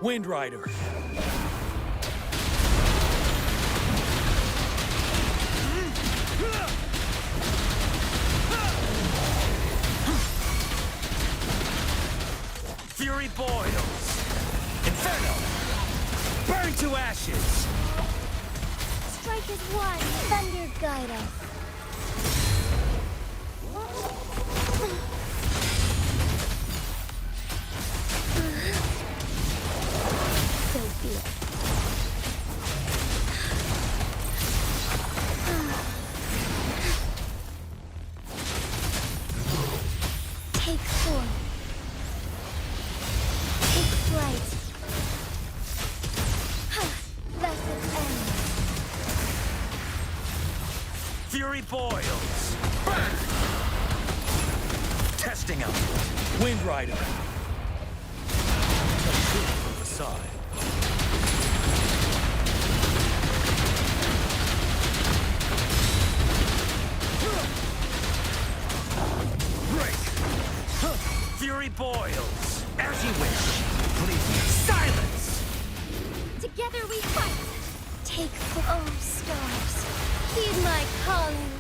Wind Rider. Fury boils. Inferno. Burn to ashes. Strike as one. Thunder guide us. Take form. Take flight. Thus it ends. Fury boils. Burn. Testing out. Wind Rider. From the side. Fury boils. As you wish. Please. Silence! Together we fight! Take for all stars. Heed my calling.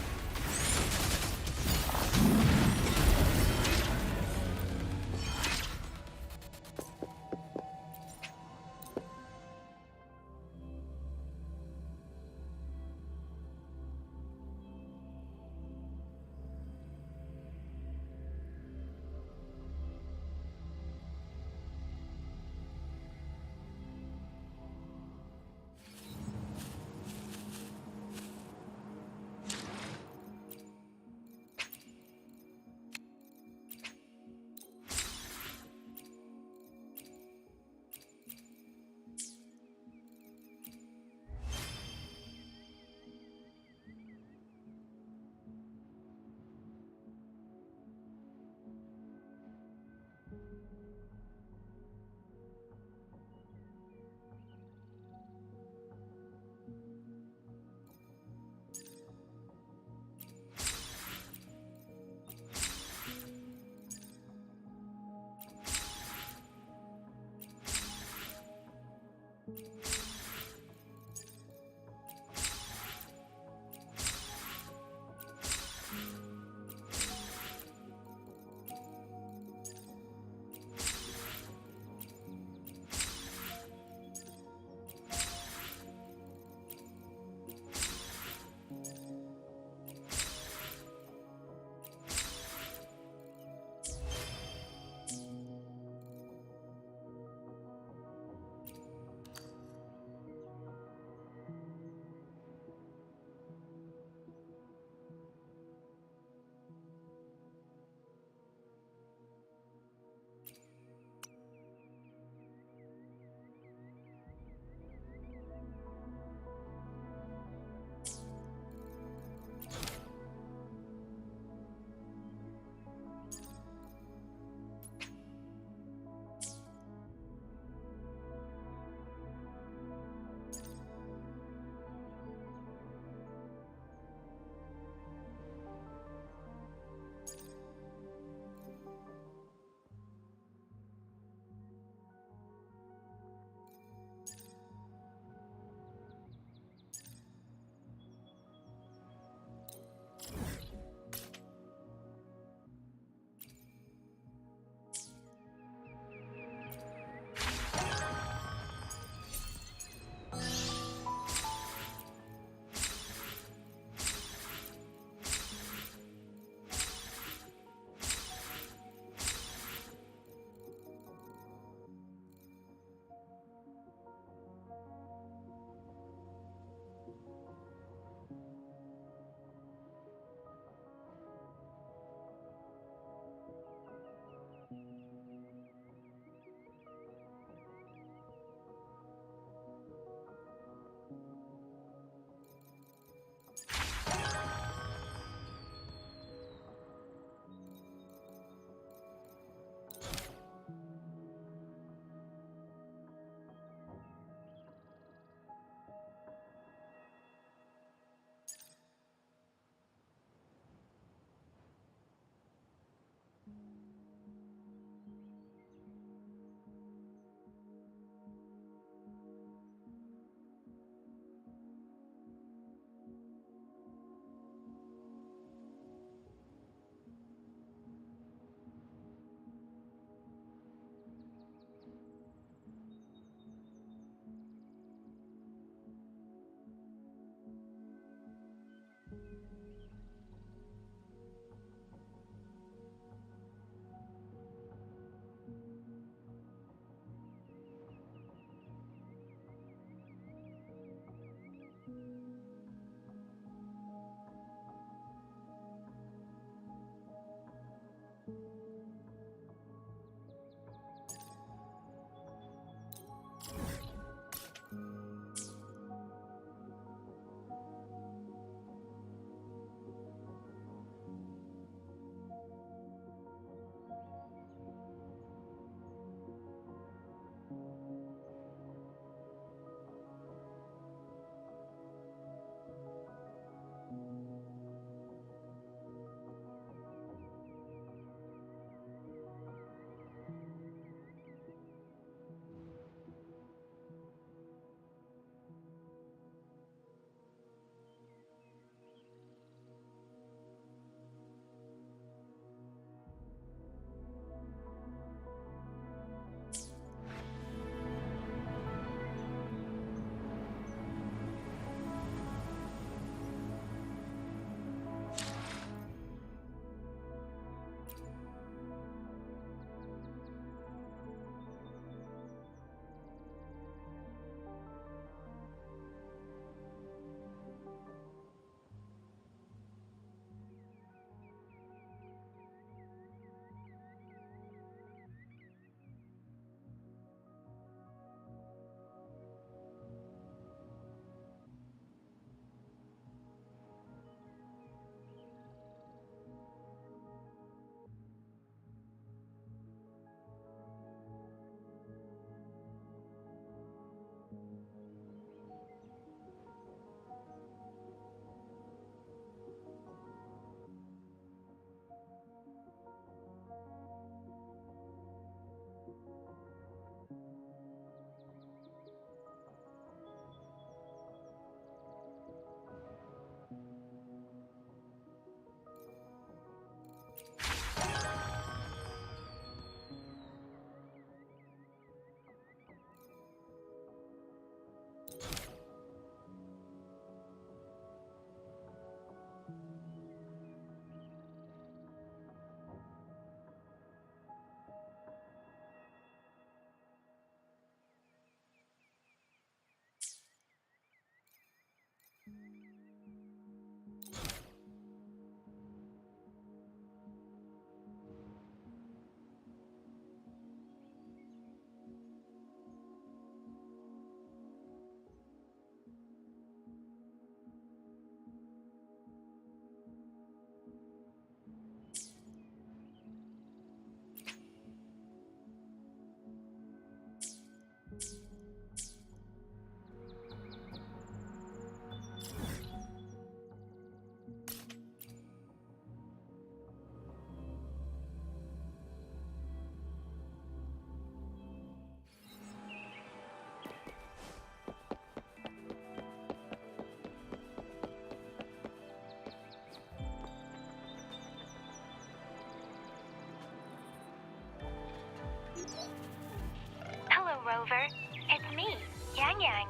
Rover. It's me, Yang Yang.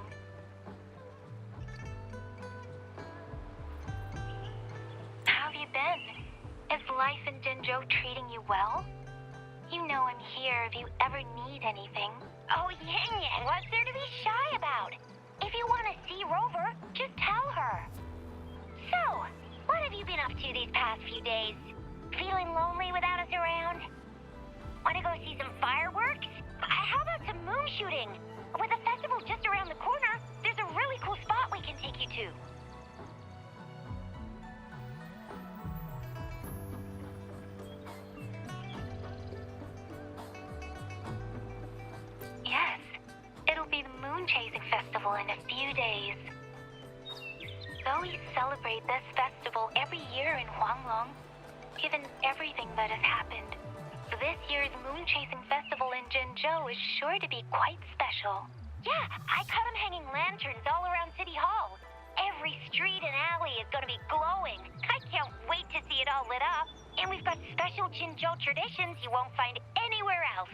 How have you been? Is life in Jinzhou treating you well? You know I'm here if you ever need anything. Oh, Yang Yang, what's there to be shy about? If you want to see Rover, just tell her. So, what have you been up to these past few days? Feeling lonely without us around? Want to go see some fireworks? How about some moon shooting? With the festival just around the corner, there's a really cool spot we can take you to. Yes, it'll be the Moon Chasing Festival in a few days. Though we celebrate this festival every year in Huanglong, given everything that has happened, this year's Moon Chasing Festival in Jinzhou is sure to be quite special. Yeah, I caught them hanging lanterns all around City Hall. Every street and alley is going to be glowing. I can't wait to see it all lit up. And we've got special Jinzhou traditions you won't find anywhere else.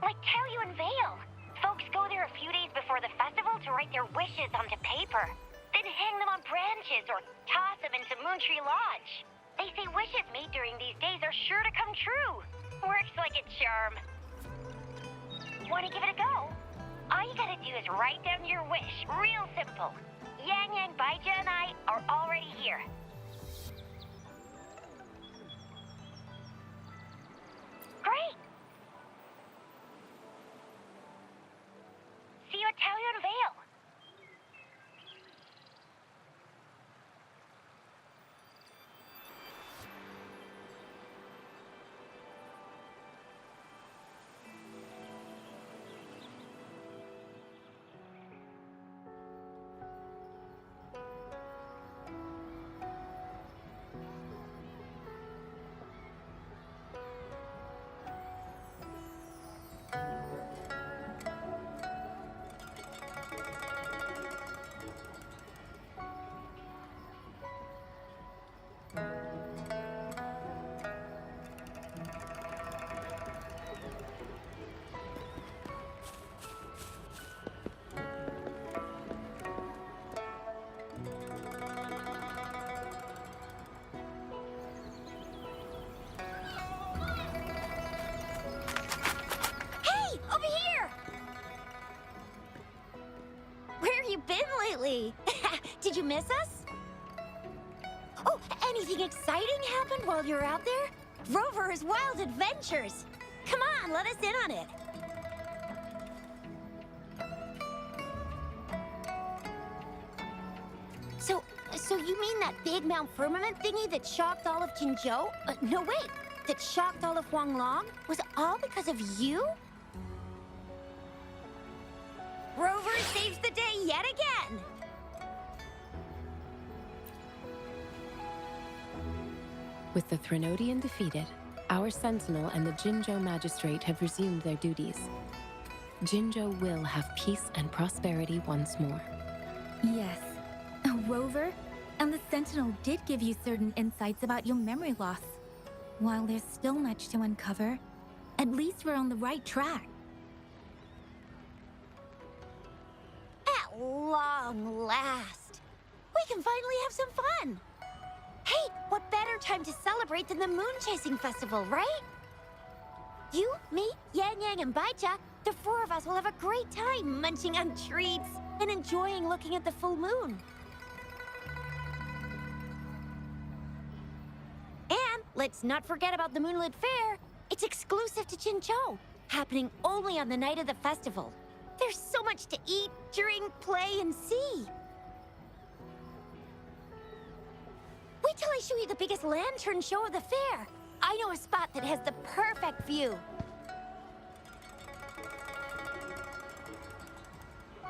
Like Taoyuan Vale. Folks go there a few days before the festival to write their wishes onto paper. Then hang them on branches or toss them into Moontree Lodge. They say wishes made during these days are sure to come true. Works like a charm. Want to give it a go? All you gotta do is write down your wish. Real simple. Yang Yang, Baija, and I are already here. Great! See you at Taoyuan Vale. Did you miss us? Oh, anything exciting happened while you're out there? Rover's Wild Adventures! Come on, let us in on it. So you mean that big Mount Firmament thingy that shocked all of Jinzhou? No, wait, that shocked all of Huanglong? Was it all because of you? Rover saves the day yet again! With the Threnodian defeated, our Sentinel and the Jinzhou Magistrate have resumed their duties. Jinzhou will have peace and prosperity once more. Yes. Rover, and the Sentinel did give you certain insights about your memory loss. While there's still much to uncover, at least we're on the right track. At long last, we can finally have some fun. Hey, what better time to celebrate than the Moon Chasing Festival, right? You, me, Yang Yang, and Baija, the four of us will have a great time munching on treats and enjoying looking at the full moon. And let's not forget about the Moonlit Fair. It's exclusive to Jinzhou, happening only on the night of the festival. There's so much to eat, drink, play, and see. Wait till I show you the biggest lantern show of the fair. I know a spot that has the perfect view.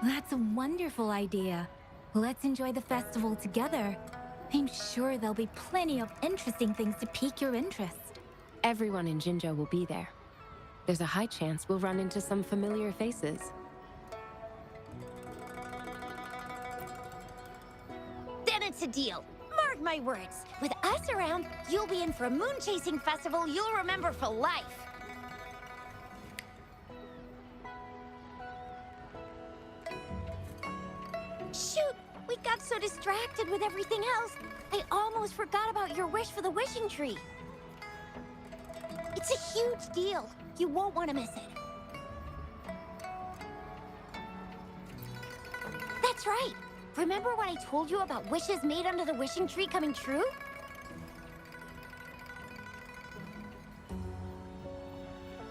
That's a wonderful idea. Let's enjoy the festival together. I'm sure there'll be plenty of interesting things to pique your interest. Everyone in Jinzhou will be there. There's a high chance we'll run into some familiar faces. Then it's a deal. Mark my words. With us around, you'll be in for a moon chasing festival you'll remember for life. we got so distracted with everything else, I almost forgot about your wish for the wishing tree. It's a huge deal. You won't want to miss it. That's right. Remember when I told you about wishes made under the wishing tree coming true?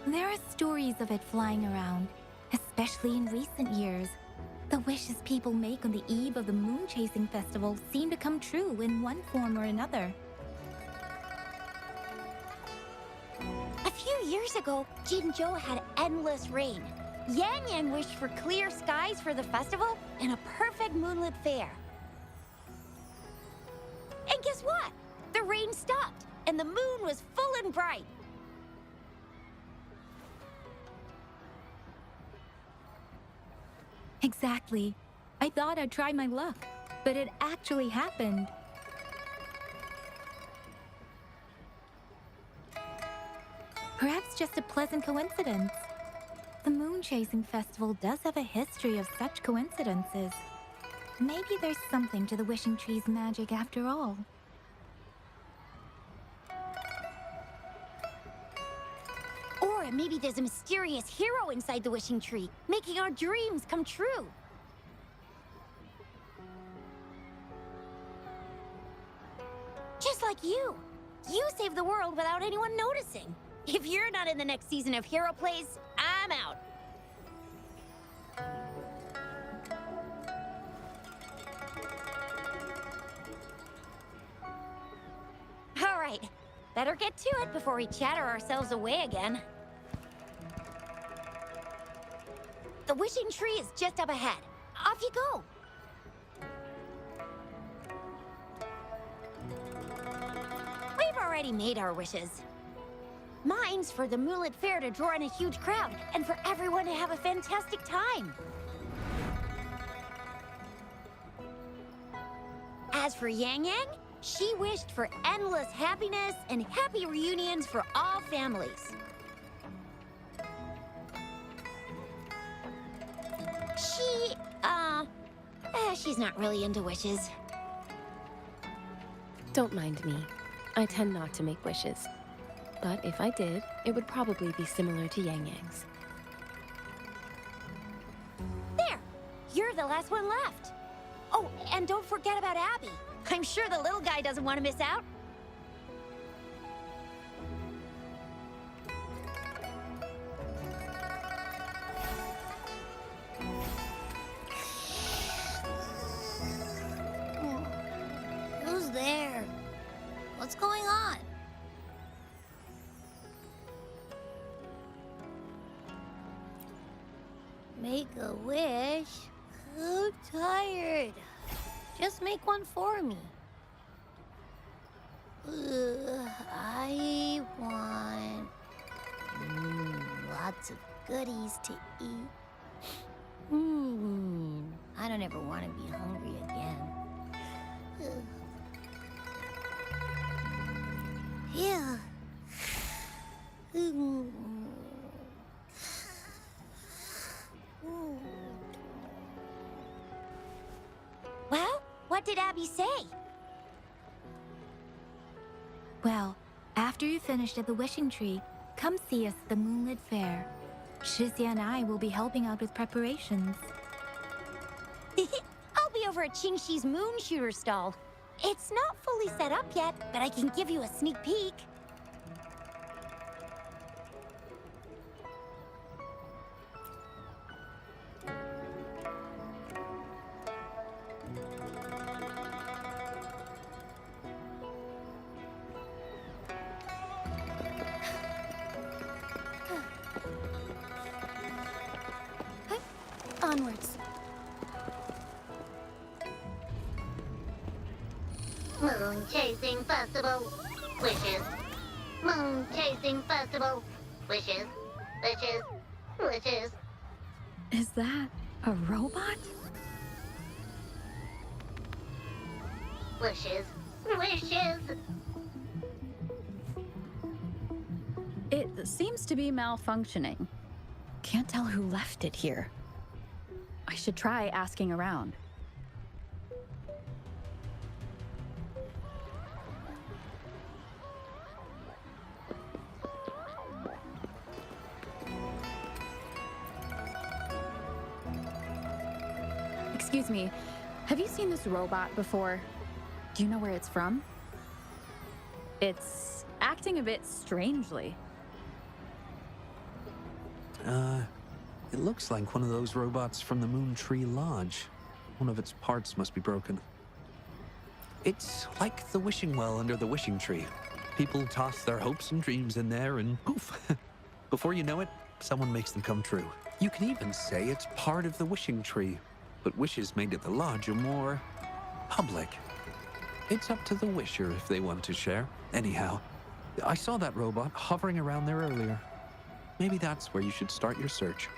There are stories of it flying around, especially in recent years. The wishes people make on the eve of the Moon Chasing Festival seem to come true in one form or another. A few years ago, Jinzhou had endless rain. Yang Yang wished for clear skies for the festival and a perfect moonlit fair. And guess what? The rain stopped, and the moon was full and bright. Exactly. I thought I'd try my luck, but it actually happened. Perhaps just a pleasant coincidence. The Moon Chasing Festival does have a history of such coincidences. Maybe there's something to the wishing tree's magic after all. Or maybe there's a mysterious hero inside the wishing tree, making our dreams come true. Just like you. You saved the world without anyone noticing. If you're not in the next season of Hero Plays, I'm out. All right, better get to it before we chatter ourselves away again. The wishing tree is just up ahead. Off you go. We've already made our wishes. Mine's for the Moonlit Fair to draw in a huge crowd and for everyone to have a fantastic time. As for Yang Yang, she wished for endless happiness and happy reunions for all families. She's not really into wishes. Don't mind me. I tend not to make wishes. But if I did, it would probably be similar to Yang Yang's. There! You're the last one left. Oh, and don't forget about Abby. I'm sure the little guy doesn't want to miss out. Who's there? What's going on? Make a wish? I'm tired. Just make one for me. I want lots of goodies to eat. I don't ever want to be hungry again. Yeah. Well, what did Abby say? Well, after you finished at the wishing tree, come see us at the Moonlit Fair. Shizia and I will be helping out with preparations. I'll be over at Qingxi's moon shooter stall. It's not fully set up yet, but I can give you a sneak peek. Onwards. Moon Chasing Festival. Wishes. Moon Chasing Festival. Wishes. Wishes. Wishes. Is that a robot? Wishes. Wishes. It seems to be malfunctioning. Can't tell who left it here. I should try asking around. Excuse me, have you seen this robot before? Do you know where it's from? It's acting a bit strangely. It looks like one of those robots from the Moon Tree Lodge. One of its parts must be broken. It's like the wishing well under the wishing tree. People toss their hopes and dreams in there and poof. Before you know it, someone makes them come true. You can even say it's part of the wishing tree, but wishes made at the lodge are more public. It's up to the wisher if they want to share. Anyhow, I saw that robot hovering around there earlier. Maybe that's where you should start your search.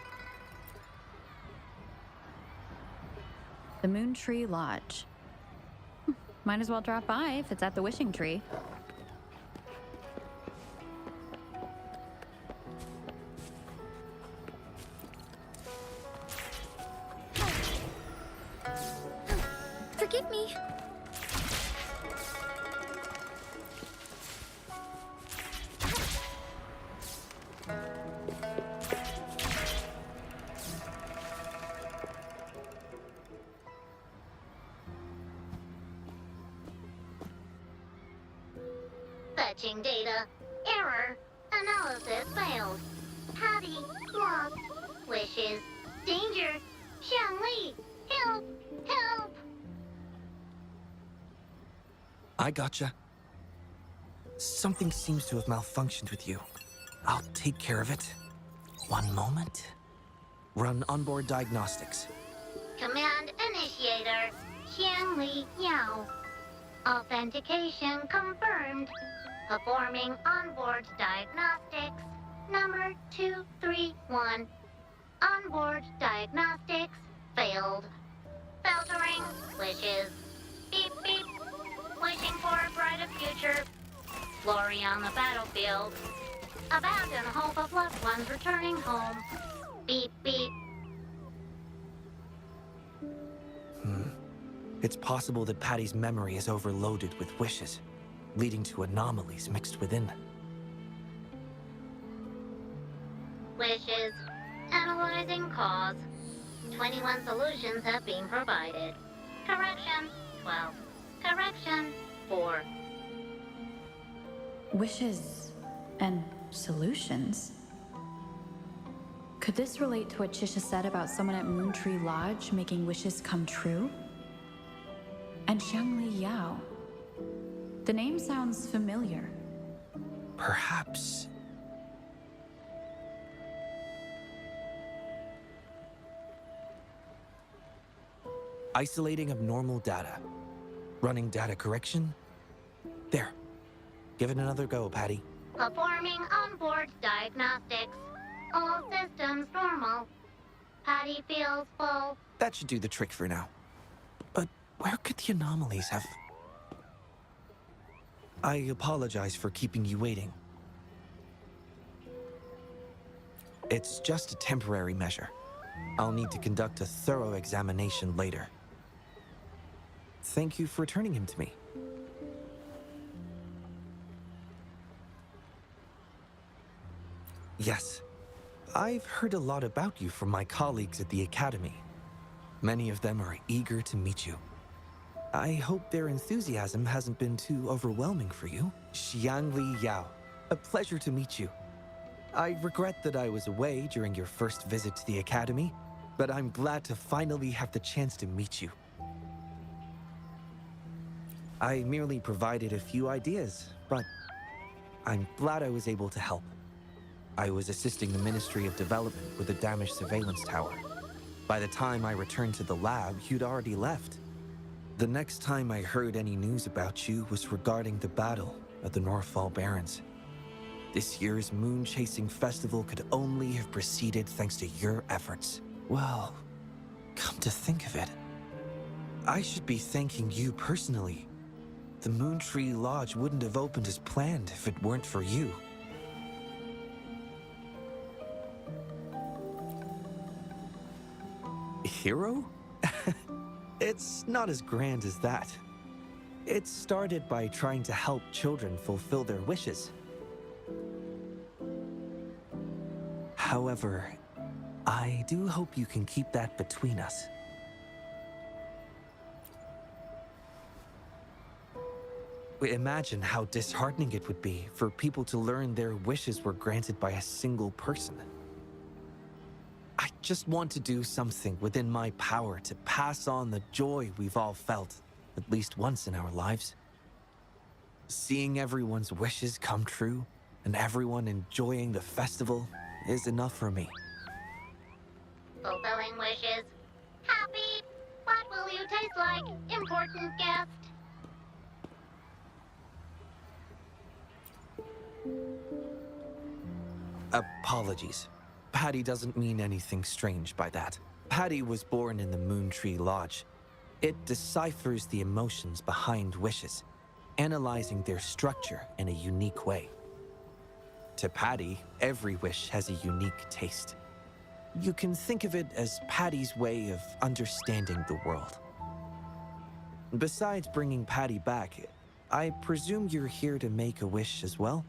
The Moon Tree Lodge. Might as well drop by if it's at the wishing tree. Forgive me. Fetching data. Error. Analysis failed. Patty lost. Wishes. Danger. Xiangli. Help. Help. I gotcha. Something seems to have malfunctioned with you. I'll take care of it. One moment. Run onboard diagnostics. Command initiator. Xiangli Yao. Authentication confirmed. Performing onboard diagnostics. Number 231. Onboard diagnostics failed. Filtering wishes. Beep beep. Wishing for a brighter future. Glory on the battlefield. Abandon hope of loved ones returning home. Beep beep. It's possible that Patty's memory is overloaded with wishes, leading to anomalies mixed within. Wishes. Analyzing cause. 21 solutions have been provided. Correction 12. Correction 4. Wishes and solutions? Could this relate to what Chisha said about someone at Moon Tree Lodge making wishes come true? And Xiangli Yao. The name sounds familiar. Perhaps. Isolating abnormal data. Running data correction. There. Give it another go, Patty. Performing onboard diagnostics. All systems normal. Patty feels full. That should do the trick for now. But where could the anomalies have... I apologize for keeping you waiting. It's just a temporary measure. I'll need to conduct a thorough examination later. Thank you for returning him to me. Yes, I've heard a lot about you from my colleagues at the Academy. Many of them are eager to meet you. I hope their enthusiasm hasn't been too overwhelming for you. Xiangli Yao, a pleasure to meet you. I regret that I was away during your first visit to the Academy, but I'm glad to finally have the chance to meet you. I merely provided a few ideas, but I'm glad I was able to help. I was assisting the Ministry of Development with a damaged surveillance tower. By the time I returned to the lab, you'd already left. The next time I heard any news about you was regarding the battle at the Northfall Barrens. This year's Moon Chasing Festival could only have proceeded thanks to your efforts. Well, come to think of it, I should be thanking you personally. The Moon Tree Lodge wouldn't have opened as planned if it weren't for you. Hero? It's not as grand as that. It started by trying to help children fulfill their wishes. However, I do hope you can keep that between us. Imagine how disheartening it would be for people to learn their wishes were granted by a single person. I just want to do something within my power to pass on the joy we've all felt, at least once in our lives. Seeing everyone's wishes come true and everyone enjoying the festival is enough for me. Fulfilling wishes. Happy. What will you taste like, important guest? Apologies. Patty doesn't mean anything strange by that. Patty was born in the Moon Tree Lodge. It deciphers the emotions behind wishes, analyzing their structure in a unique way. To Patty, every wish has a unique taste. You can think of it as Patty's way of understanding the world. Besides bringing Patty back, I presume you're here to make a wish as well?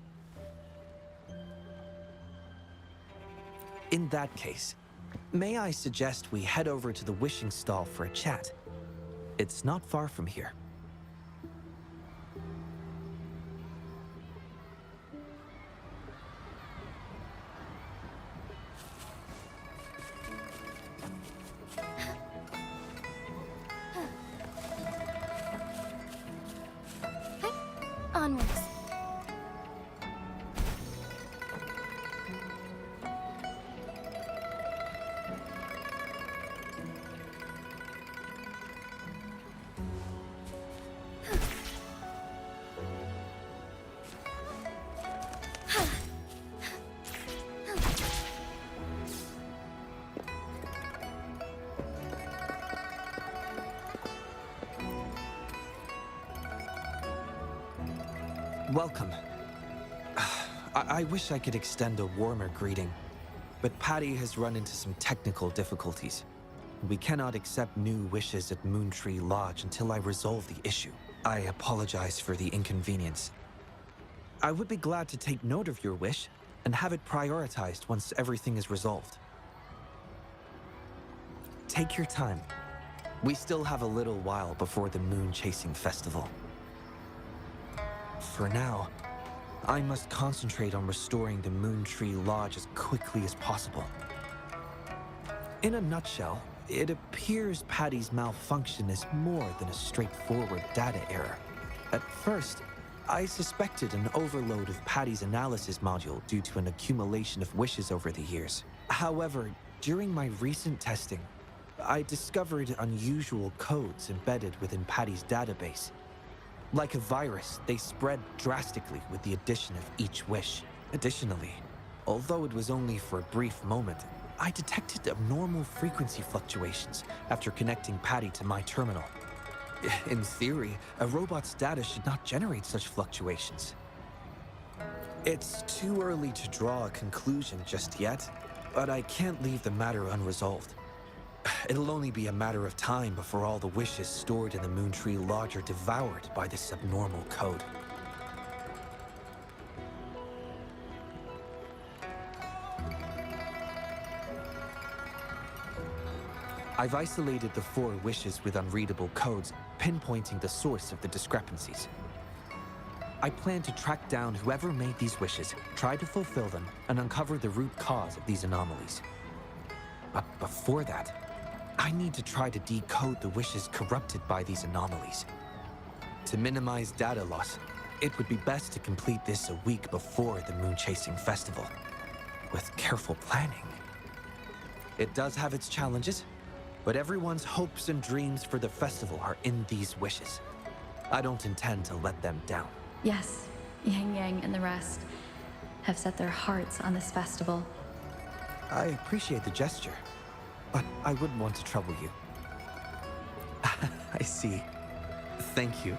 In that case, may I suggest we head over to the wishing stall for a chat? It's not far from here. Onwards. Welcome. I wish I could extend a warmer greeting, but Patty has run into some technical difficulties. We cannot accept new wishes at Moon Tree Lodge until I resolve the issue. I apologize for the inconvenience. I would be glad to take note of your wish and have it prioritized once everything is resolved. Take your time. We still have a little while before the Moon Chasing Festival. For now, I must concentrate on restoring the Moon Tree Lodge as quickly as possible. In a nutshell, it appears Patty's malfunction is more than a straightforward data error. At first, I suspected an overload of Patty's analysis module due to an accumulation of wishes over the years. However, during my recent testing, I discovered unusual codes embedded within Patty's database. Like a virus, they spread drastically with the addition of each wish. Additionally, although it was only for a brief moment, I detected abnormal frequency fluctuations after connecting Patty to my terminal. In theory, a robot's data should not generate such fluctuations. It's too early to draw a conclusion just yet, but I can't leave the matter unresolved. It'll only be a matter of time before all the wishes stored in the Moon Tree Lodge are devoured by this abnormal code. I've isolated the 4 wishes with unreadable codes, pinpointing the source of the discrepancies. I plan to track down whoever made these wishes, try to fulfill them, and uncover the root cause of these anomalies. But before that, I need to try to decode the wishes corrupted by these anomalies. To minimize data loss, it would be best to complete this a week before the Moon Chasing Festival, with careful planning. It does have its challenges, but everyone's hopes and dreams for the festival are in these wishes. I don't intend to let them down. Yes, Yang Yang and the rest have set their hearts on this festival. I appreciate the gesture, but I wouldn't want to trouble you. I see. Thank you.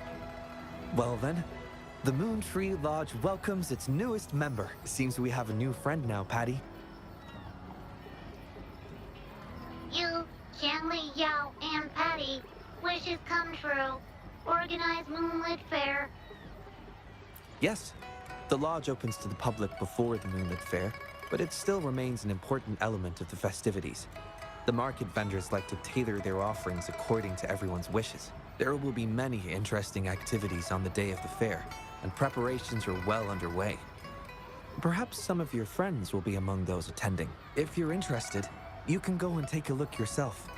Well then, the Moon Tree Lodge welcomes its newest member. Seems we have a new friend now, Patty. You, Qianli, Yao, and Patty. Wishes come true. Organize Moonlit Fair. Yes, the lodge opens to the public before the Moonlit Fair, but it still remains an important element of the festivities. The market vendors like to tailor their offerings according to everyone's wishes. There will be many interesting activities on the day of the fair, and preparations are well underway. Perhaps some of your friends will be among those attending. If you're interested, you can go and take a look yourself.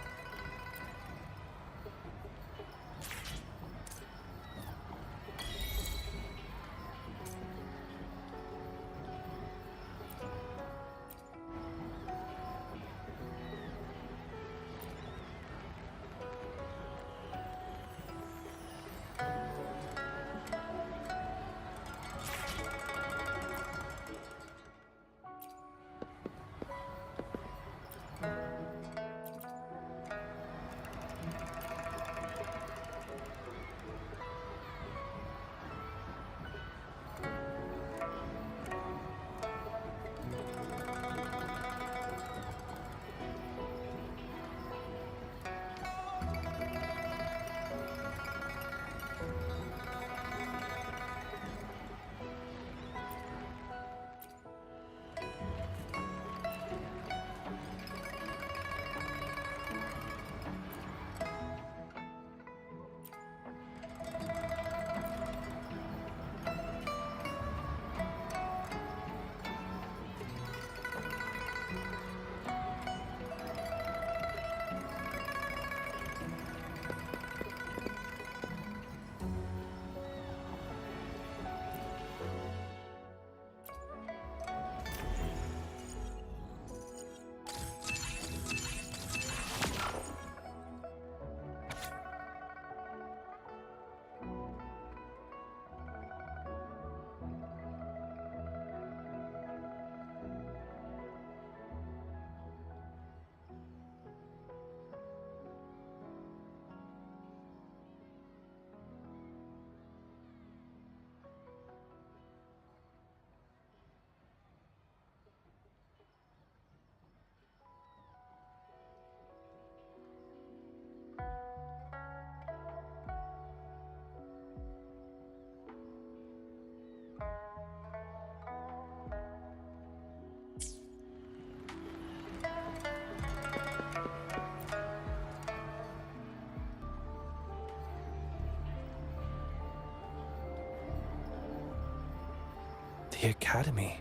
The Academy.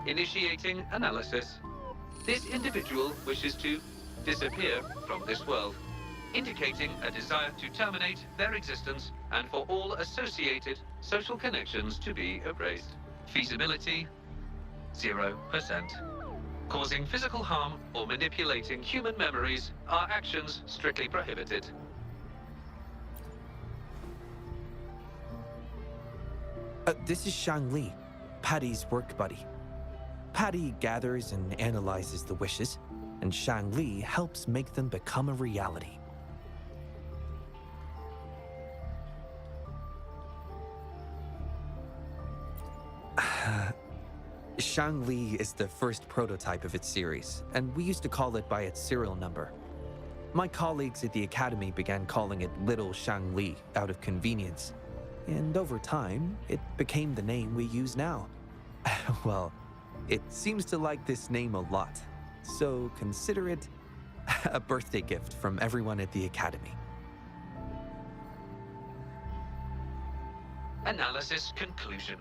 Initiating analysis. This individual wishes to disappear from this world, indicating a desire to terminate their existence and for all associated social connections to be erased. Feasibility, 0%. Causing physical harm or manipulating human memories are actions strictly prohibited. This is Shang Li, Patty's work buddy. Patty gathers and analyzes the wishes, and Shang Li helps make them become a reality. Shang Li is the first prototype of its series, and we used to call it by its serial number. My colleagues at the Academy began calling it Little Shang Li out of convenience, and over time, it became the name we use now. Well, it seems to like this name a lot, so consider it a birthday gift from everyone at the Academy. Analysis conclusion.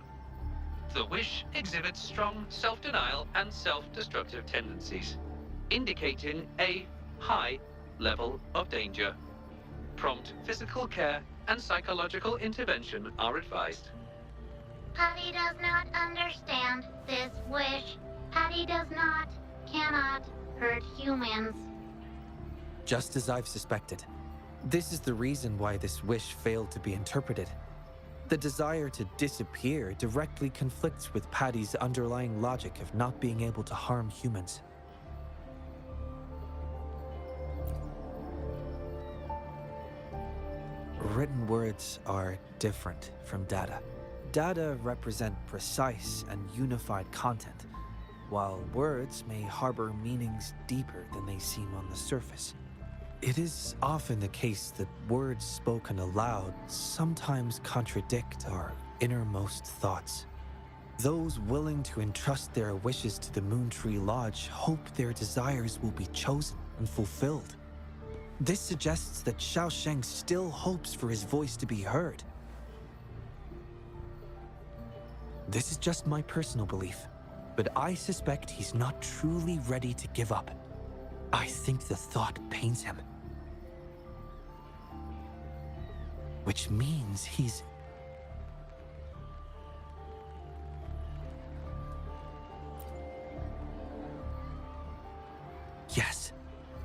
The wish exhibits strong self-denial and self-destructive tendencies, indicating a high level of danger. Prompt physical care and psychological intervention are advised. Patty does not understand this wish. Patty does not, cannot hurt humans. Just as I've suspected. This is the reason why this wish failed to be interpreted. The desire to disappear directly conflicts with Patty's underlying logic of not being able to harm humans. Written words are different from data. Data represent precise and unified content, while words may harbor meanings deeper than they seem on the surface. It is often the case that words spoken aloud sometimes contradict our innermost thoughts. Those willing to entrust their wishes to the Moontree Lodge hope their desires will be chosen and fulfilled. This suggests that Xiaosheng still hopes for his voice to be heard. This is just my personal belief, but I suspect he's not truly ready to give up. I think the thought pains him. Which means he's... Yes,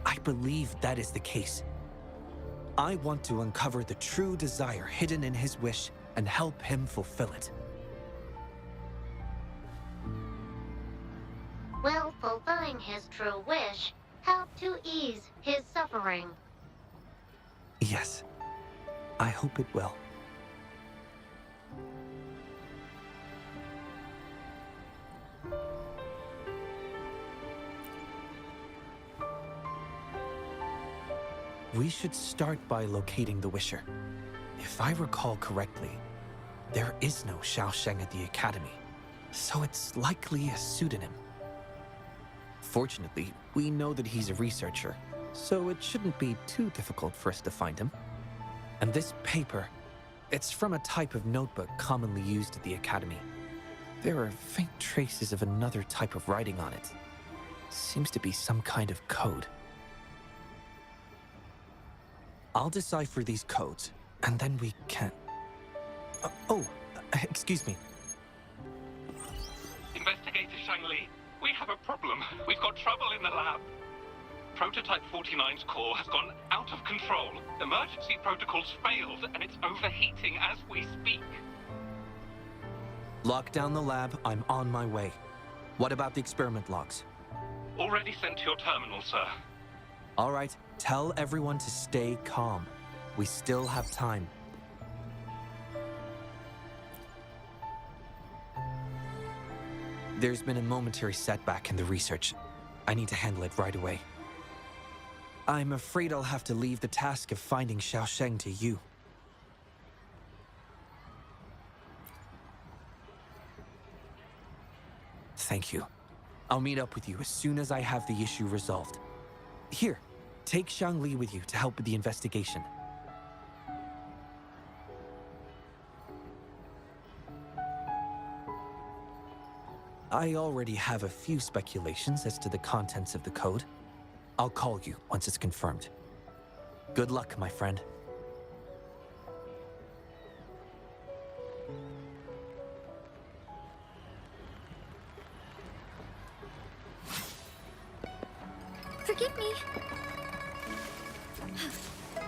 I believe that is the case. I want to uncover the true desire hidden in his wish and help him fulfill it. Will fulfilling his true wish help to ease his suffering? Yes, I hope it will. We should start by locating the Wisher. If I recall correctly, there is no Xiaosheng at the Academy, so it's likely a pseudonym. Fortunately, we know that he's a researcher, so it shouldn't be too difficult for us to find him. And this paper, it's from a type of notebook commonly used at the Academy. There are faint traces of another type of writing on it. Seems to be some kind of code. I'll decipher these codes, and then we can... excuse me. Investigator Shangli, we have a problem. We've got trouble in the lab. Prototype 49's core has gone out of control. Emergency protocols failed, and it's overheating as we speak. Lock down the lab, I'm on my way. What about the experiment logs? Already sent to your terminal, sir. All right, tell everyone to stay calm. We still have time. There's been a momentary setback in the research. I need to handle it right away. I'm afraid I'll have to leave the task of finding Xiaosheng to you. Thank you. I'll meet up with you as soon as I have the issue resolved. Here, take Shangli with you to help with the investigation. I already have a few speculations as to the contents of the code. I'll call you once it's confirmed. Good luck, my friend. Forgive me.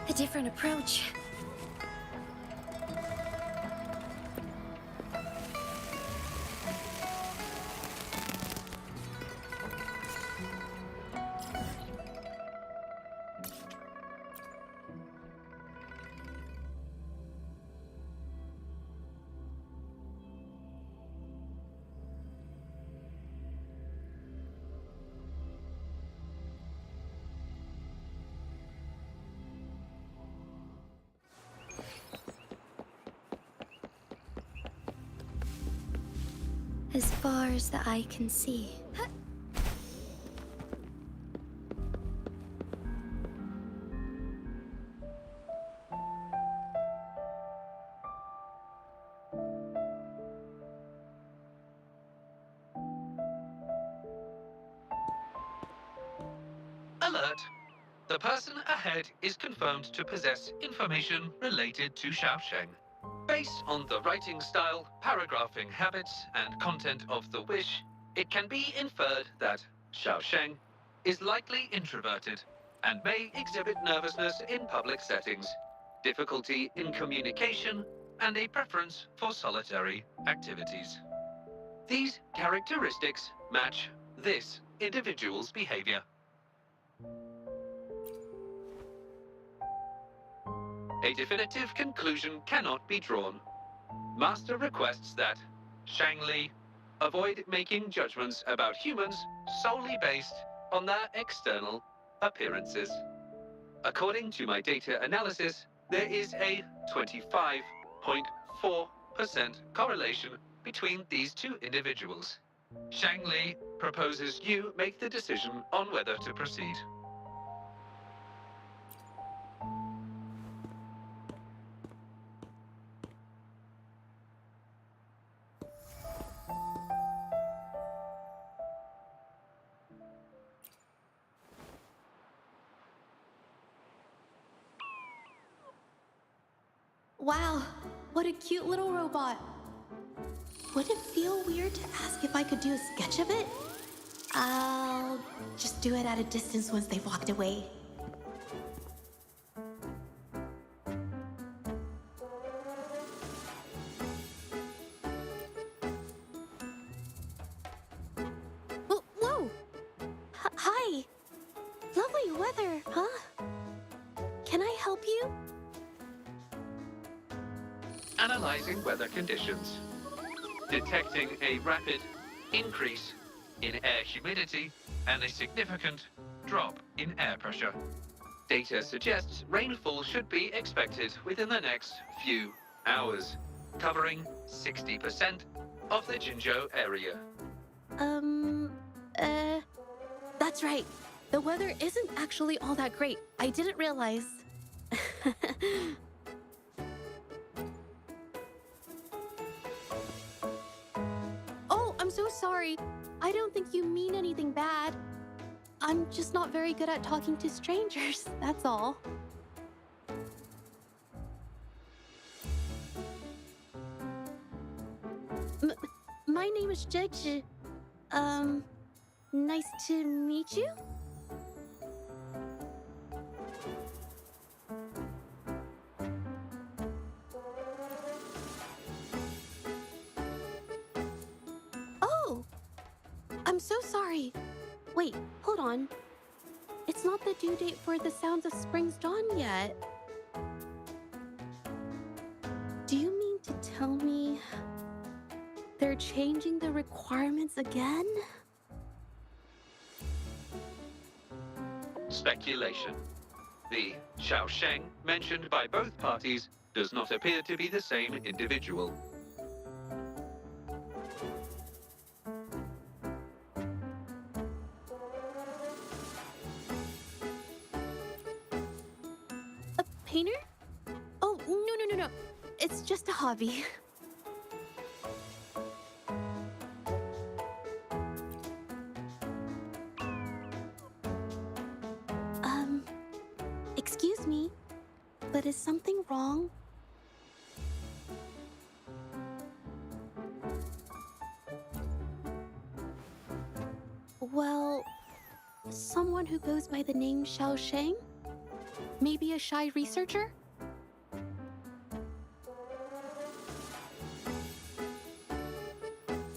A different approach. As far as the eye can see. Alert! The person ahead is confirmed to possess information related to Xiaosheng. Based on the writing style, paragraphing habits, and content of the wish, it can be inferred that Xiaosheng is likely introverted and may exhibit nervousness in public settings, difficulty in communication, and a preference for solitary activities. These characteristics match this individual's behavior. A definitive conclusion cannot be drawn. Master requests that Shangli avoid making judgments about humans solely based on their external appearances. According to my data analysis, there is a 25.4% correlation between these two individuals. Shang Li proposes you make the decision on whether to proceed. Wow, what a cute little robot. Would it feel weird to ask if I could do a sketch of it? I'll just do it at a distance once they've walked away. Whoa! Hi! Lovely weather, huh? Can I help you? Analyzing weather conditions. Detecting a rapid increase in air humidity and a significant drop in air pressure. Data suggests rainfall should be expected within the next few hours, covering 60% of the Jinzhou area. That's right. The weather isn't actually all that great. I didn't realize. Oh, I'm so sorry. I don't think you mean anything bad. I'm just not very good at talking to strangers, that's all. My name is Jexi. Nice to meet you? Oh! I'm so sorry. Wait, hold on. It's not the due date for the Sounds of Spring's Dawn yet. Do you mean to tell me they're changing the requirements again? Speculation. The Xiaosheng mentioned by both parties does not appear to be the same individual. A painter? Oh, no. It's just a hobby. Excuse me, but is something wrong? Well, someone who goes by the name Xiaosheng? Maybe a shy researcher?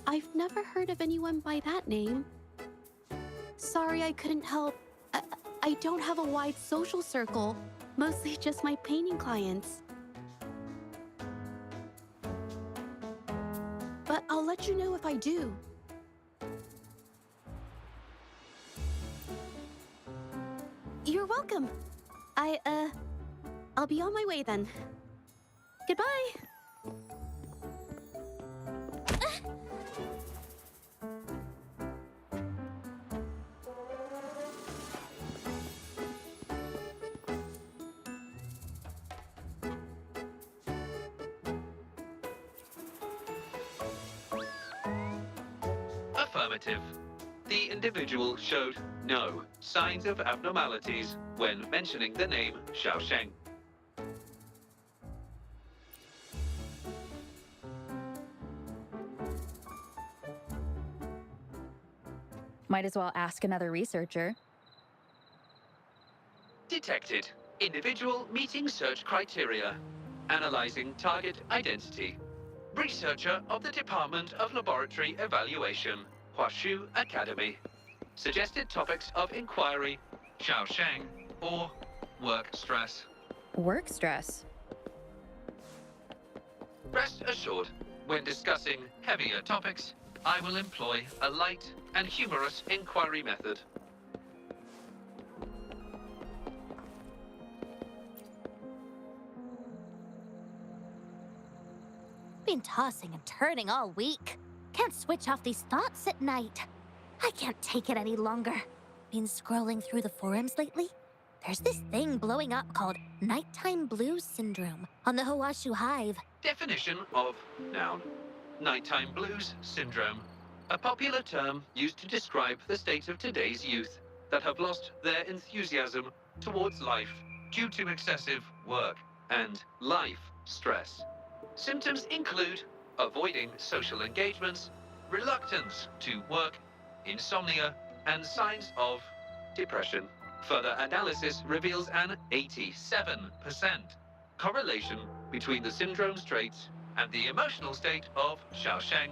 I've never heard of anyone by that name. Sorry I couldn't help. I don't have a wide social circle, mostly just my painting clients. But I'll let you know if I do. You're welcome. I'll be on my way then. Goodbye. Affirmative. The individual showed no signs of abnormalities when mentioning the name Xiaosheng. Might as well ask another researcher. Detected. Individual meeting search criteria. Analyzing target identity. Researcher of the Department of Laboratory Evaluation, Huashu Academy. Suggested topics of inquiry, Xiaosheng or work stress. Work stress? Rest assured, when discussing heavier topics, I will employ a light and humorous inquiry method. Been tossing and turning all week. Can't switch off these thoughts at night. I can't take it any longer. Been scrolling through the forums lately. There's this thing blowing up called nighttime blues syndrome on the Hawashu Hive. Definition of noun. Nighttime blues syndrome. A popular term used to describe the state of today's youth that have lost their enthusiasm towards life due to excessive work and life stress. Symptoms include avoiding social engagements, reluctance to work, insomnia, and signs of depression. Further analysis reveals an 87% correlation between the syndrome's traits and the emotional state of Xiaosheng,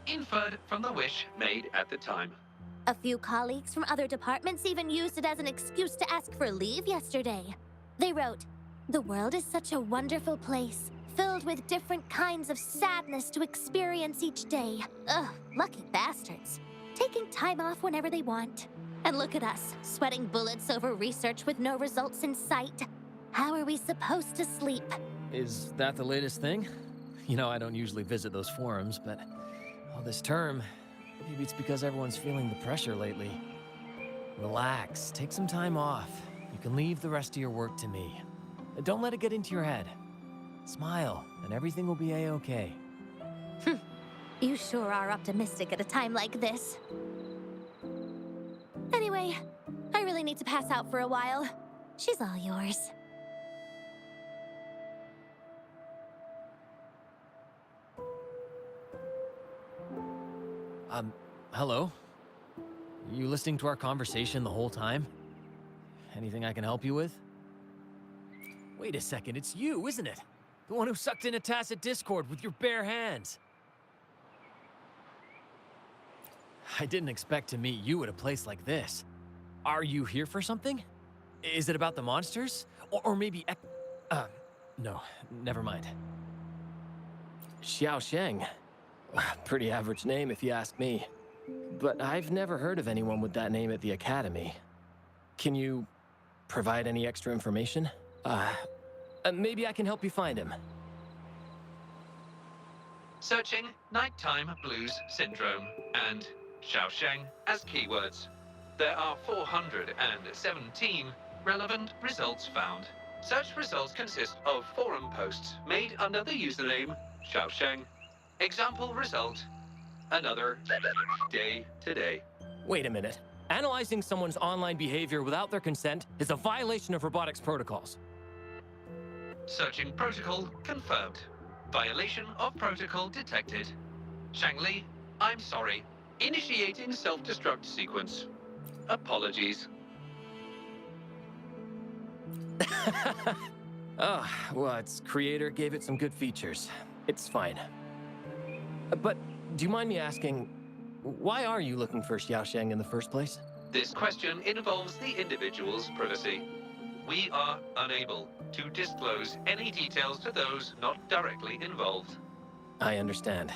inferred from the wish made at the time. A few colleagues from other departments even used it as an excuse to ask for leave yesterday. They wrote, "The world is such a wonderful place, filled with different kinds of sadness to experience each day. Ugh, lucky bastards. Taking time off whenever they want. And look at us, sweating bullets over research with no results in sight. How are we supposed to sleep?" Is that the latest thing? You know, I don't usually visit those forums, but this term, maybe it's because everyone's feeling the pressure lately. Relax, take some time off. You can leave the rest of your work to me. Don't let it get into your head. Smile, and everything will be a-okay. You sure are optimistic at a time like this. Anyway, I really need to pass out for a while. She's all yours. Hello? You listening to our conversation the whole time? Anything I can help you with? Wait a second, it's you, isn't it? The one who sucked in a tacit discord with your bare hands. I didn't expect to meet you at a place like this. Are you here for something? Is it about the monsters? Or maybe no, never mind. Xiaosheng. Pretty average name if you ask me. But I've never heard of anyone with that name at the Academy. Can you provide any extra information? Maybe I can help you find him. Searching nighttime blues syndrome and Xiaosheng as keywords. There are 417 relevant results found. Such results consist of forum posts made under the username Xiaosheng. Example result: another day today. Wait a minute. Analyzing someone's online behavior without their consent is a violation of robotics protocols. Searching protocol confirmed. Violation of protocol detected. Shangli, I'm sorry. Initiating self-destruct sequence. Apologies. Oh, well, its creator gave it some good features. It's fine. But do you mind me asking, why are you looking for Xiaosheng in the first place? This question involves the individual's privacy. We are unable to disclose any details to those not directly involved. I understand.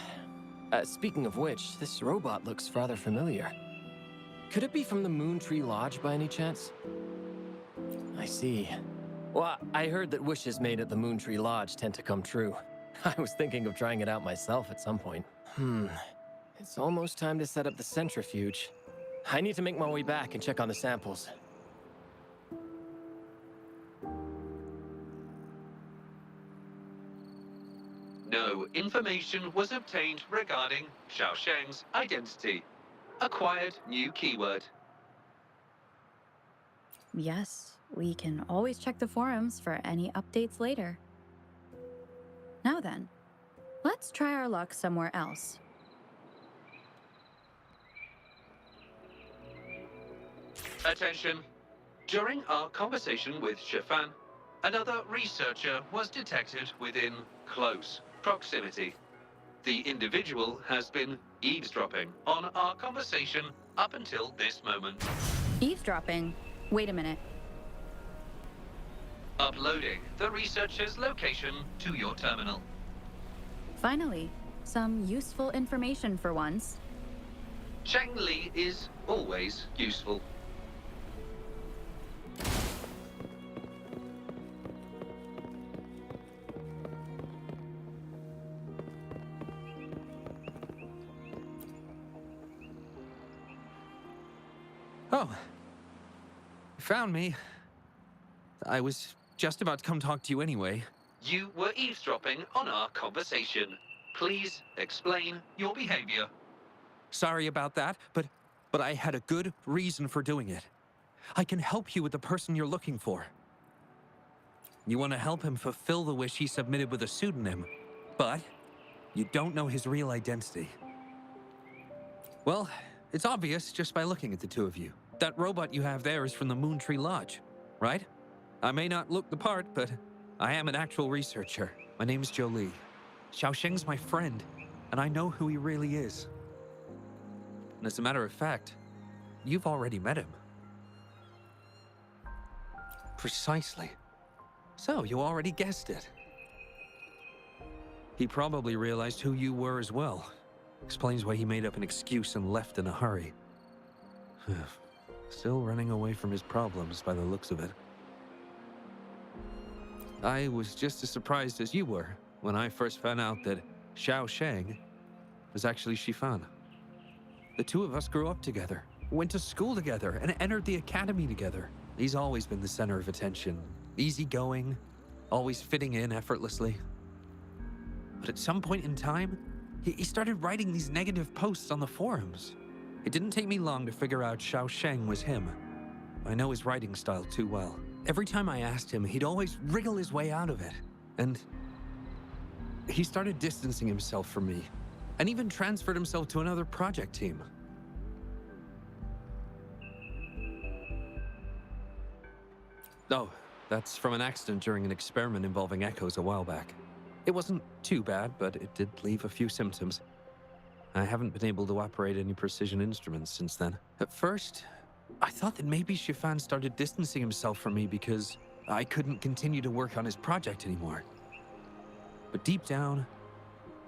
Speaking of which, this robot looks rather familiar. Could it be from the Moon Tree Lodge by any chance? I see. Well, I heard that wishes made at the Moon Tree Lodge tend to come true. I was thinking of trying it out myself at some point. It's almost time to set up the centrifuge. I need to make my way back and check on the samples. No information was obtained regarding Xiaosheng's identity. Acquired new keyword. Yes, we can always check the forums for any updates later. Now then, let's try our luck somewhere else. Attention. During our conversation with Shifan, another researcher was detected within close proximity. The individual has been eavesdropping on our conversation up until this moment. Eavesdropping? Wait a minute. Uploading the researcher's location to your terminal. Finally, some useful information for once. Shangli is always useful. Oh. You found me. I was just about to come talk to you anyway. You were eavesdropping on our conversation. Please explain your behavior. Sorry about that, but I had a good reason for doing it. I can help you with the person you're looking for. You want to help him fulfill the wish he submitted with a pseudonym, but you don't know his real identity. Well, it's obvious just by looking at the two of you. That robot you have there is from the Moon Tree Lodge, right? I may not look the part, but I am an actual researcher. My name's Jolie. Xiaosheng's my friend, and I know who he really is. And as a matter of fact, you've already met him. Precisely. So, you already guessed it. He probably realized who you were as well. Explains why he made up an excuse and left in a hurry. Still running away from his problems by the looks of it. I was just as surprised as you were when I first found out that Xiaosheng was actually Shifan. The two of us grew up together, went to school together, and entered the academy together. He's always been the center of attention. Easygoing, always fitting in effortlessly. But at some point in time, he started writing these negative posts on the forums. It didn't take me long to figure out Xiaosheng was him. I know his writing style too well. Every time I asked him, he'd always wriggle his way out of it. And he started distancing himself from me, and even transferred himself to another project team. Oh, that's from an accident during an experiment involving echoes a while back. It wasn't too bad, but it did leave a few symptoms. I haven't been able to operate any precision instruments since then. At first, I thought that maybe Shifan started distancing himself from me because I couldn't continue to work on his project anymore. But deep down,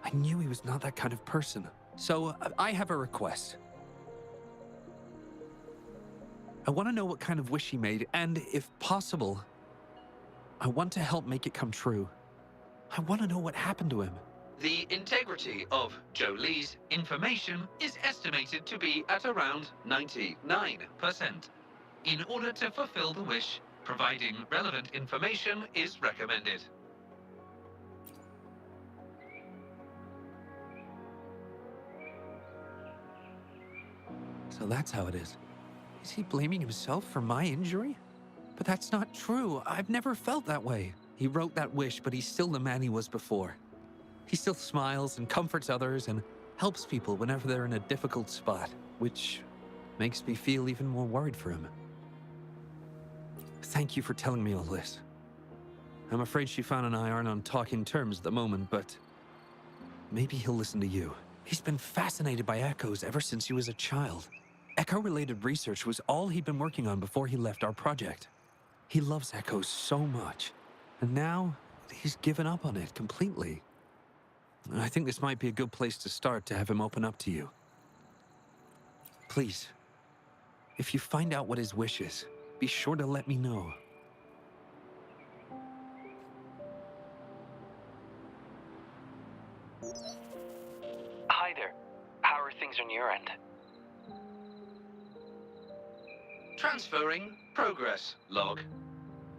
I knew he was not that kind of person. So I have a request. I want to know what kind of wish he made, and if possible, I want to help make it come true. I want to know what happened to him. The integrity of Jolie's information is estimated to be at around 99%. In order to fulfill the wish, providing relevant information is recommended. So that's how it is. Is he blaming himself for my injury? But that's not true. I've never felt that way. He wrote that wish, but he's still the man he was before. He still smiles and comforts others and helps people whenever they're in a difficult spot, which makes me feel even more worried for him. Thank you for telling me all this. I'm afraid Shifan and I aren't on talking terms at the moment, but maybe he'll listen to you. He's been fascinated by echoes ever since he was a child. Echo-related research was all he'd been working on before he left our project. He loves echoes so much, and now he's given up on it completely. I think this might be a good place to start to have him open up to you. Please, if you find out what his wish is, be sure to let me know. Hi there. How are things on your end? Transferring progress log.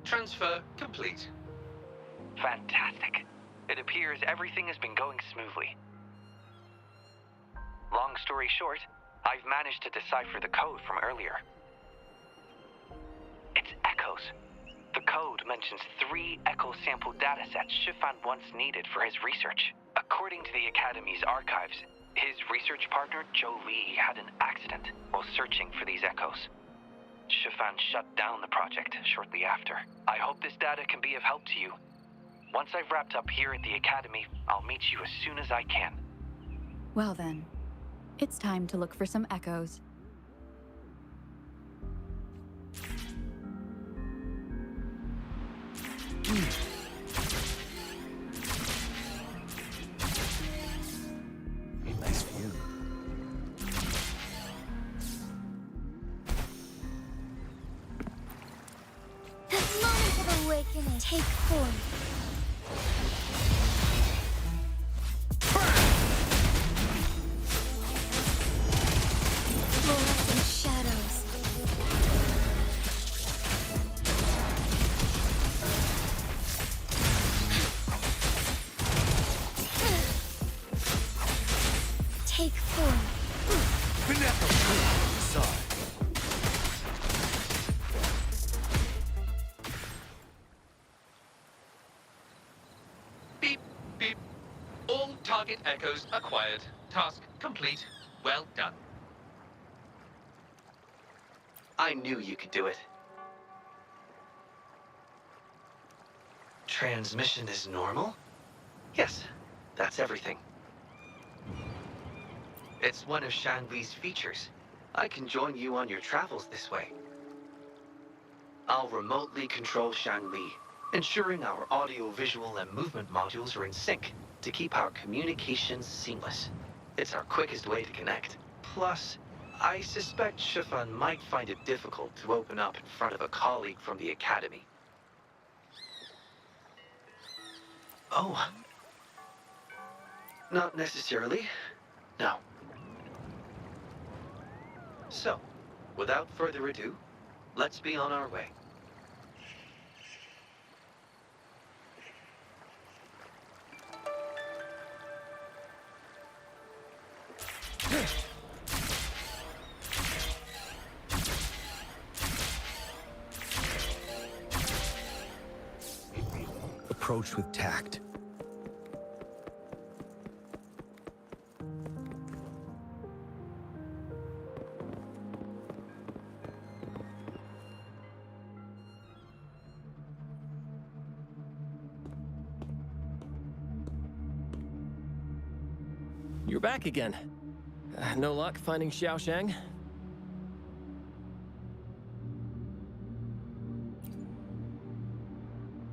Transfer complete. Fantastic. It appears everything has been going smoothly. Long story short, I've managed to decipher the code from earlier. It's echoes. The code mentions 3 echo sample datasets Shifan once needed for his research. According to the Academy's archives, his research partner, Jolie, had an accident while searching for these echoes. Shifan shut down the project shortly after. I hope this data can be of help to you. Once I've wrapped up here at the Academy, I'll meet you as soon as I can. Well then, it's time to look for some echoes. Nice view. The moment of awakening take form. Fluorescent shadows. Take form. Beneco side. Beep, beep. All target echoes acquired. Task complete. Well done. I knew you could do it. Transmission is normal? Yes, that's everything. It's one of Shanli's features. I can join you on your travels this way. I'll remotely control Shanli, ensuring our audio, visual, and movement modules are in sync to keep our communications seamless. It's our quickest way to connect. Plus, I suspect Shifan might find it difficult to open up in front of a colleague from the Academy. Oh. Not necessarily. No. So, without further ado, let's be on our way. Approach with tact. You're back again. No luck finding Xiaoshang?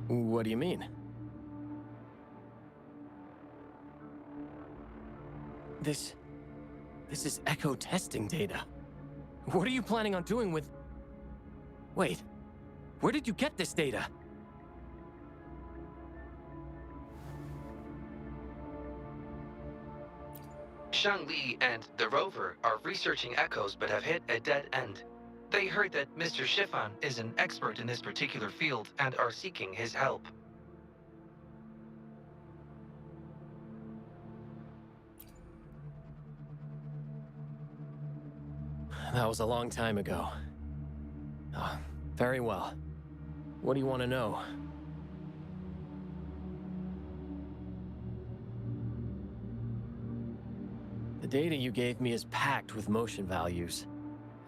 What do you mean? This is echo testing data. What are you planning on doing with... Wait, where did you get this data? Shangli and the rover are researching echoes but have hit a dead end. They heard that Mr. Shifan is an expert in this particular field and are seeking his help. That was a long time ago. Oh, very well. What do you want to know? The data you gave me is packed with motion values.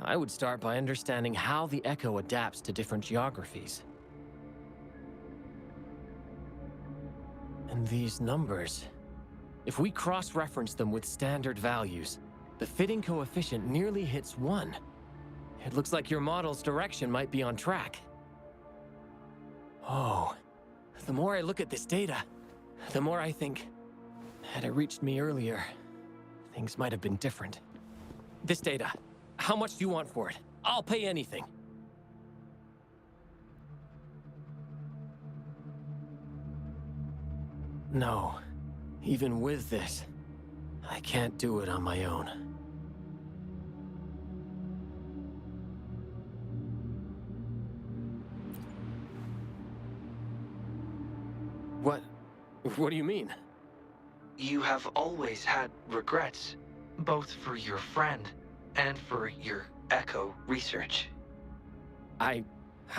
I would start by understanding how the echo adapts to different geographies. And these numbers, if we cross-reference them with standard values, the fitting coefficient nearly hits 1. It looks like your model's direction might be on track. Oh, the more I look at this data, the more I think, had it reached me earlier, things might have been different. This data, how much do you want for it? I'll pay anything. No, even with this, I can't do it on my own. What do you mean? You have always had regrets, both for your friend and for your echo research. I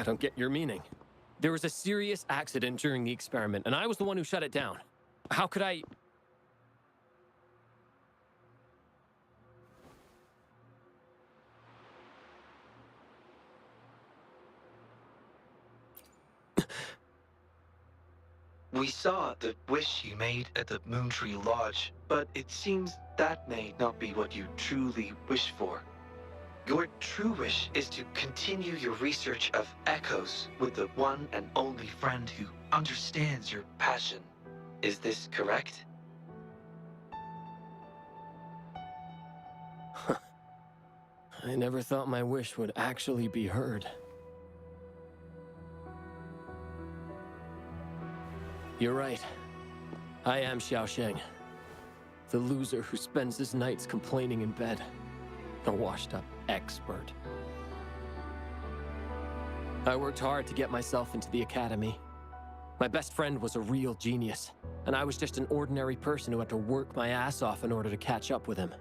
don't get your meaning. There was a serious accident during the experiment, and I was the one who shut it down. How could I... We saw the wish you made at the Moontree Lodge, but it seems that may not be what you truly wish for. Your true wish is to continue your research of echoes with the one and only friend who understands your passion. Is this correct? I never thought my wish would actually be heard. You're right. I am Xiaosheng. The loser who spends his nights complaining in bed. A washed-up expert. I worked hard to get myself into the academy. My best friend was a real genius, and I was just an ordinary person who had to work my ass off in order to catch up with him.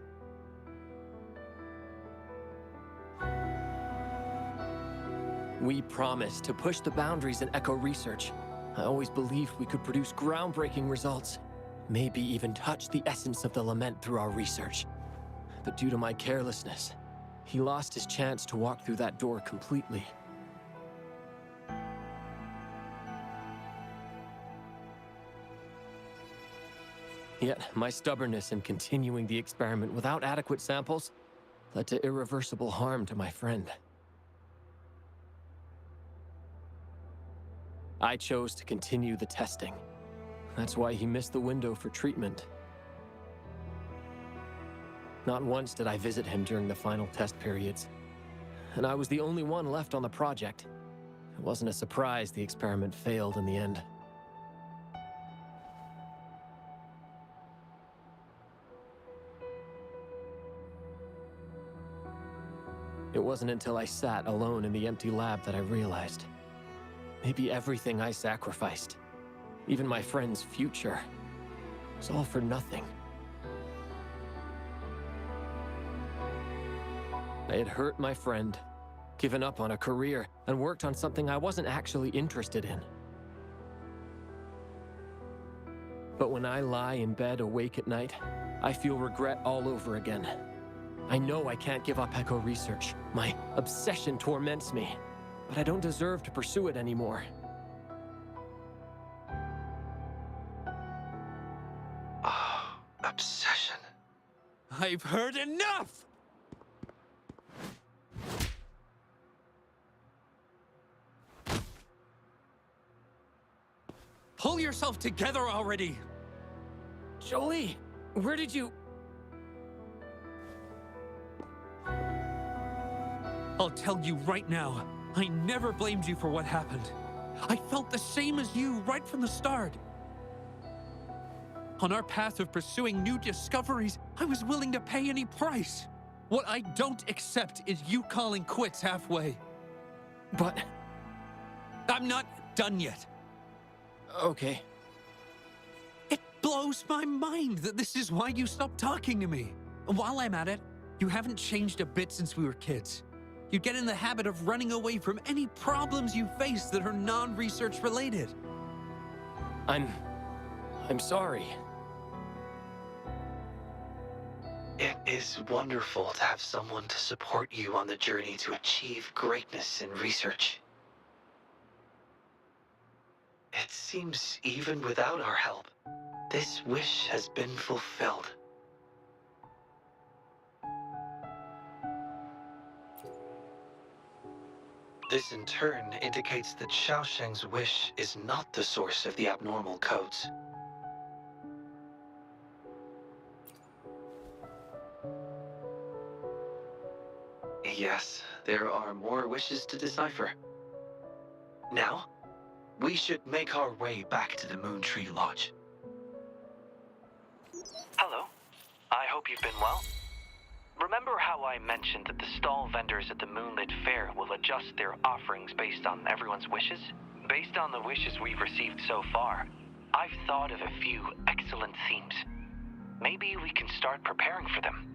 We promised to push the boundaries in echo research. I always believed we could produce groundbreaking results, maybe even touch the essence of the lament through our research. But due to my carelessness, he lost his chance to walk through that door completely. Yet, my stubbornness in continuing the experiment without adequate samples led to irreversible harm to my friend. I chose to continue the testing. That's why he missed the window for treatment. Not once did I visit him during the final test periods, and I was the only one left on the project. It wasn't a surprise the experiment failed in the end. It wasn't until I sat alone in the empty lab that I realized. Maybe everything I sacrificed, even my friend's future, was all for nothing. I had hurt my friend, given up on a career, and worked on something I wasn't actually interested in. But when I lie in bed awake at night, I feel regret all over again. I know I can't give up echo research. My obsession torments me, but I don't deserve to pursue it anymore. Oh, obsession. I've heard enough! Pull yourself together already! Jolie, where did you... I'll tell you right now, I never blamed you for what happened. I felt the same as you right from the start. On our path of pursuing new discoveries, I was willing to pay any price. What I don't accept is you calling quits halfway. But... I'm not done yet. Okay. It blows my mind that this is why you stopped talking to me. While I'm at it, you haven't changed a bit since we were kids. You get in the habit of running away from any problems you face that are non-research related. I'm sorry. It is wonderful to have someone to support you on the journey to achieve greatness in research. It seems even without our help, this wish has been fulfilled. This in turn indicates that Xiaosheng's wish is not the source of the abnormal codes. Yes, there are more wishes to decipher. Now, we should make our way back to the Moon Tree Lodge. Hello. I hope you've been well. Remember how I mentioned that the stall vendors at the Moonlit Fair will adjust their offerings based on everyone's wishes? Based on the wishes we've received so far, I've thought of a few excellent themes. Maybe we can start preparing for them.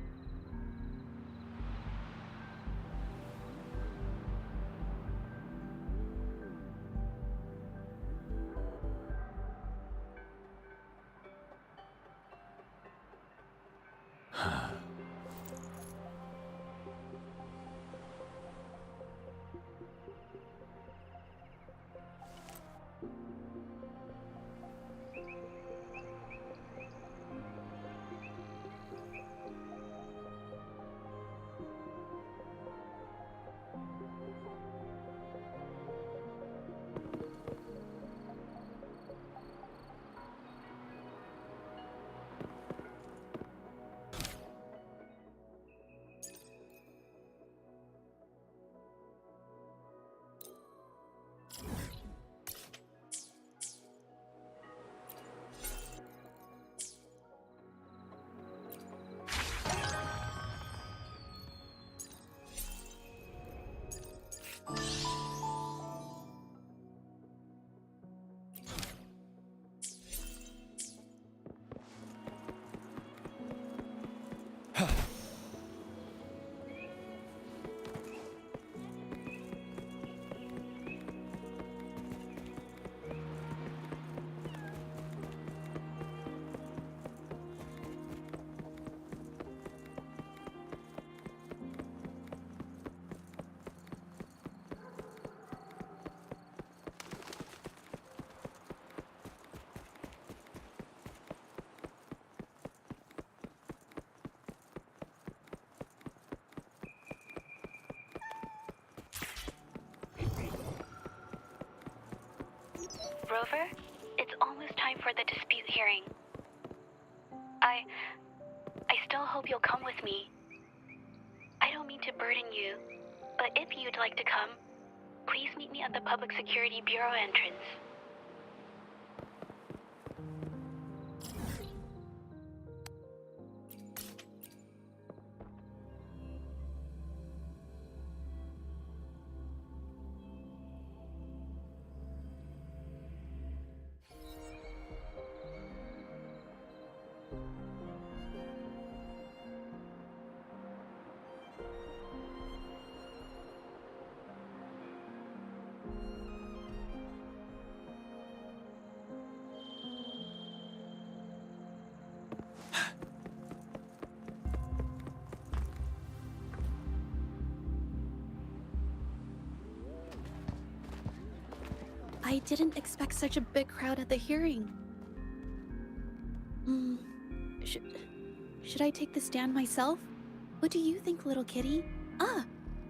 Rover, it's almost time for the dispute hearing. I still hope you'll come with me. I don't mean to burden you, but if you'd like to come, please meet me at the Public Security Bureau entrance. I didn't expect such a big crowd at the hearing. Should I take the stand myself? What do you think, little kitty?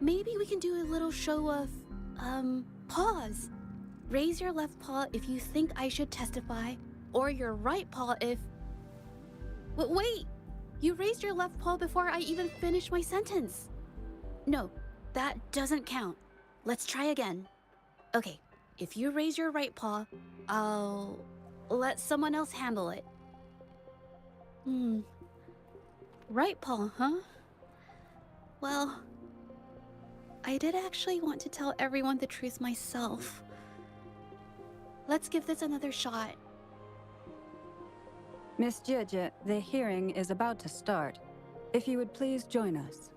Maybe we can do a little show of, paws. Raise your left paw if you think I should testify, or your right paw if... Wait! You raised your left paw before I even finished my sentence. No, that doesn't count. Let's try again. Okay. If you raise your right paw, I'll let someone else handle it. Right paw, huh? Well, I did actually want to tell everyone the truth myself. Let's give this another shot. Miss Jieje, the hearing is about to start. If you would please join us.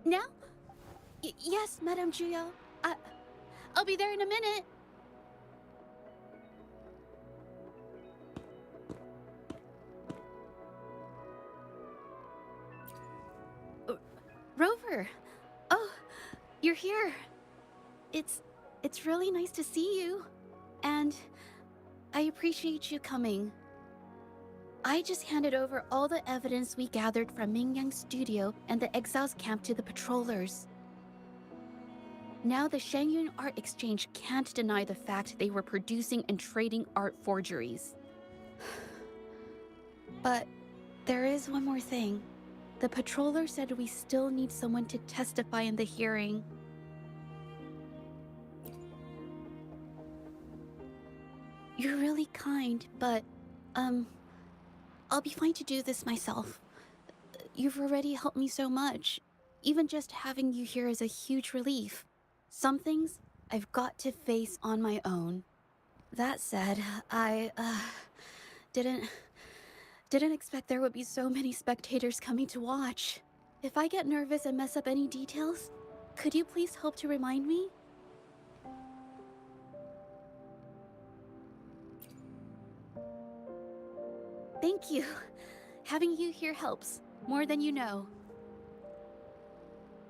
Now? Yes, Madame Juyo. I'll be there in a minute. Rover. Oh, you're here. It's really nice to see you. And I appreciate you coming. I just handed over all the evidence we gathered from Mingyang's studio and the Exiles camp to the patrollers. Now the Shangyun Art Exchange can't deny the fact they were producing and trading art forgeries. But there is one more thing. The patroller said we still need someone to testify in the hearing. You're really kind, but, I'll be fine to do this myself. You've already helped me so much. Even just having you here is a huge relief. Some things I've got to face on my own. That said, I, didn't expect there would be so many spectators coming to watch. If I get nervous and mess up any details, could you please help to remind me? Thank you. Having you here helps, more than you know.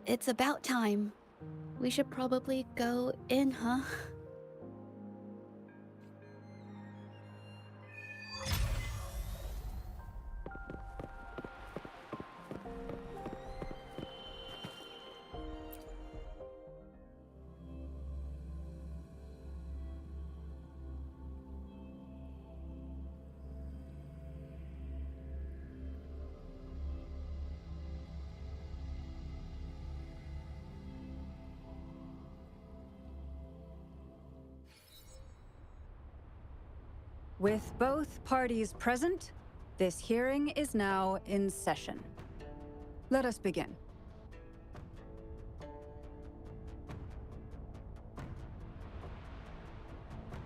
It's about time. We should probably go in, huh? With both parties present, this hearing is now in session. Let us begin.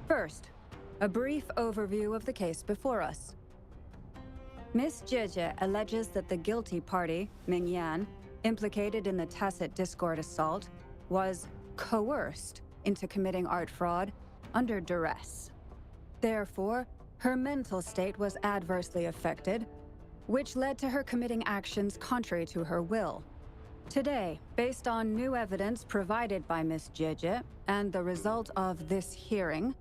First, a brief overview of the case before us. Miss Jieje alleges that the guilty party, Mingyan, implicated in the tacit discord assault, was coerced into committing art fraud under duress. Therefore, her mental state was adversely affected, which led to her committing actions contrary to her will. Today, based on new evidence provided by Miss Jieje and the result of this hearing,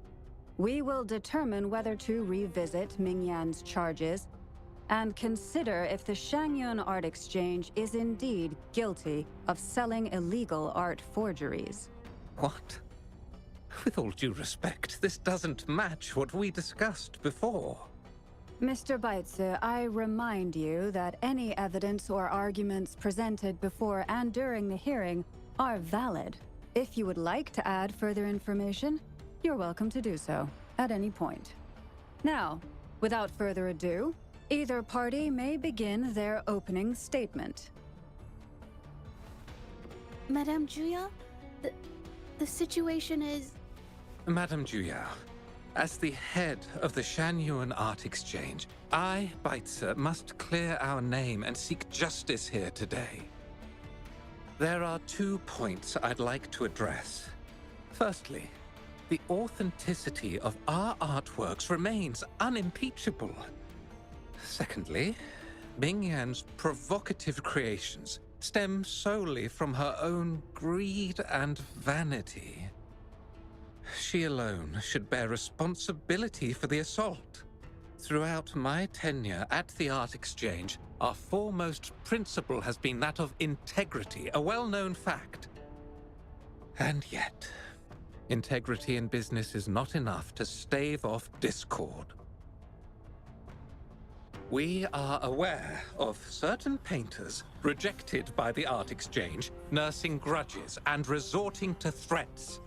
we will determine whether to revisit Mingyan's charges and consider if the Shangyun Art Exchange is indeed guilty of selling illegal art forgeries. What? With all due respect, this doesn't match what we discussed before. Mr. Beitze, I remind you that any evidence or arguments presented before and during the hearing are valid. If you would like to add further information, you're welcome to do so at any point. Now, without further ado, either party may begin their opening statement. Madame Juya, the situation is... Madame Juyao, as the head of the Shanyuan Art Exchange, I, Beitze, must clear our name and seek justice here today. There are 2 points I'd like to address. Firstly, the authenticity of our artworks remains unimpeachable. Secondly, Mingyan's provocative creations stem solely from her own greed and vanity. She alone should bear responsibility for the assault. Throughout my tenure at the Art Exchange, our foremost principle has been that of integrity, a well-known fact. And yet, integrity in business is not enough to stave off discord. We are aware of certain painters rejected by the Art Exchange, nursing grudges and resorting to threats.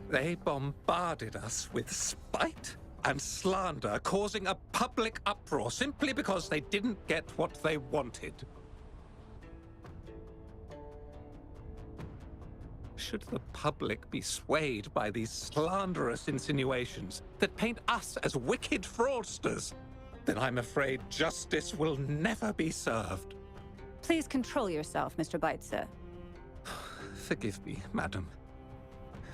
They bombarded us with spite and slander, causing a public uproar simply because they didn't get what they wanted. Should the public be swayed by these slanderous insinuations that paint us as wicked fraudsters, then I'm afraid justice will never be served. Please control yourself, Mr. Beitze. Forgive me, madam.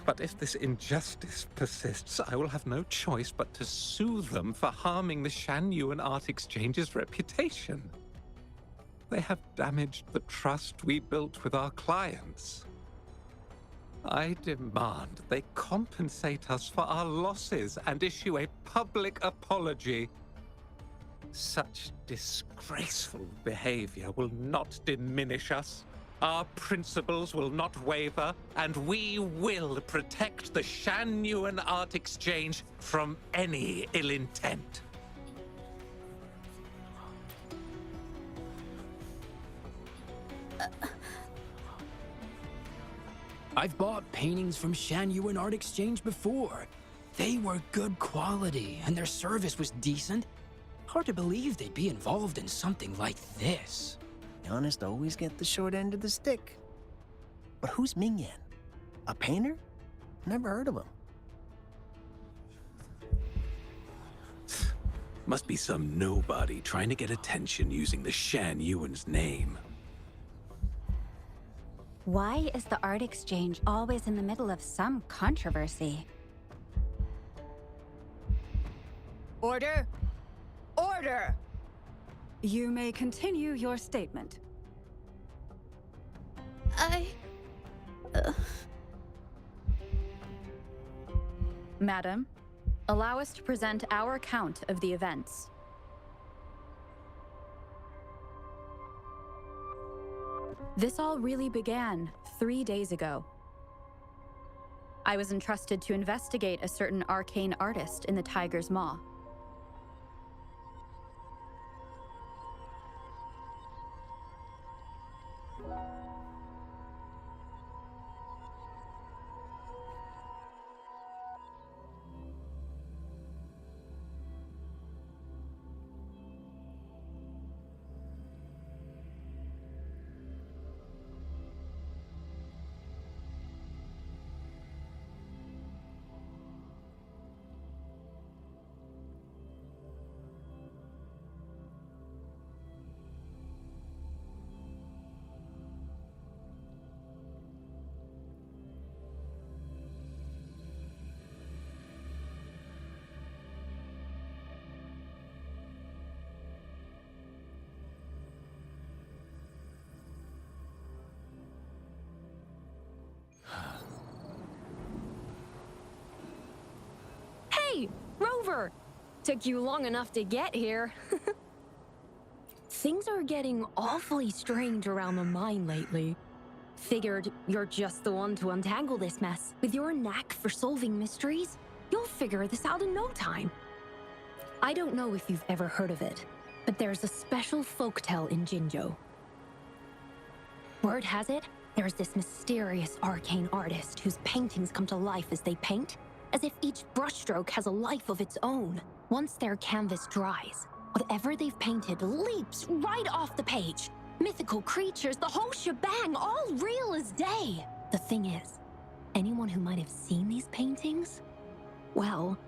But if this injustice persists, I will have no choice but to sue them for harming the Shanyuan Art Exchange's reputation. They have damaged the trust we built with our clients. I demand they compensate us for our losses and issue a public apology. Such disgraceful behavior will not diminish us. Our principles will not waver, and we will protect the Shanyuan Art Exchange from any ill intent. I've bought paintings from Shanyuan Art Exchange before. They were good quality, and their service was decent. Hard to believe they'd be involved in something like this. The honest always get the short end of the stick. But who's Mingyan? A painter? Never heard of him. Must be some nobody trying to get attention using the Shanyuan's name. Why is the Art Exchange always in the middle of some controversy? Order! Order! You may continue your statement. Madam, allow us to present our account of the events. This all really began 3 days ago. I was entrusted to investigate a certain arcane artist in the Tiger's Maw. Hey, Rover! Took you long enough to get here. Things are getting awfully strange around the mine lately. Figured you're just the one to untangle this mess. With your knack for solving mysteries, you'll figure this out in no time. I don't know if you've ever heard of it, but there's a special folktale in Jinzhou. Word has it, there's this mysterious arcane artist whose paintings come to life as they paint, as if each brushstroke has a life of its own. Once their canvas dries, whatever they've painted leaps right off the page. Mythical creatures, the whole shebang, all real as day. The thing is, anyone who might have seen these paintings, well,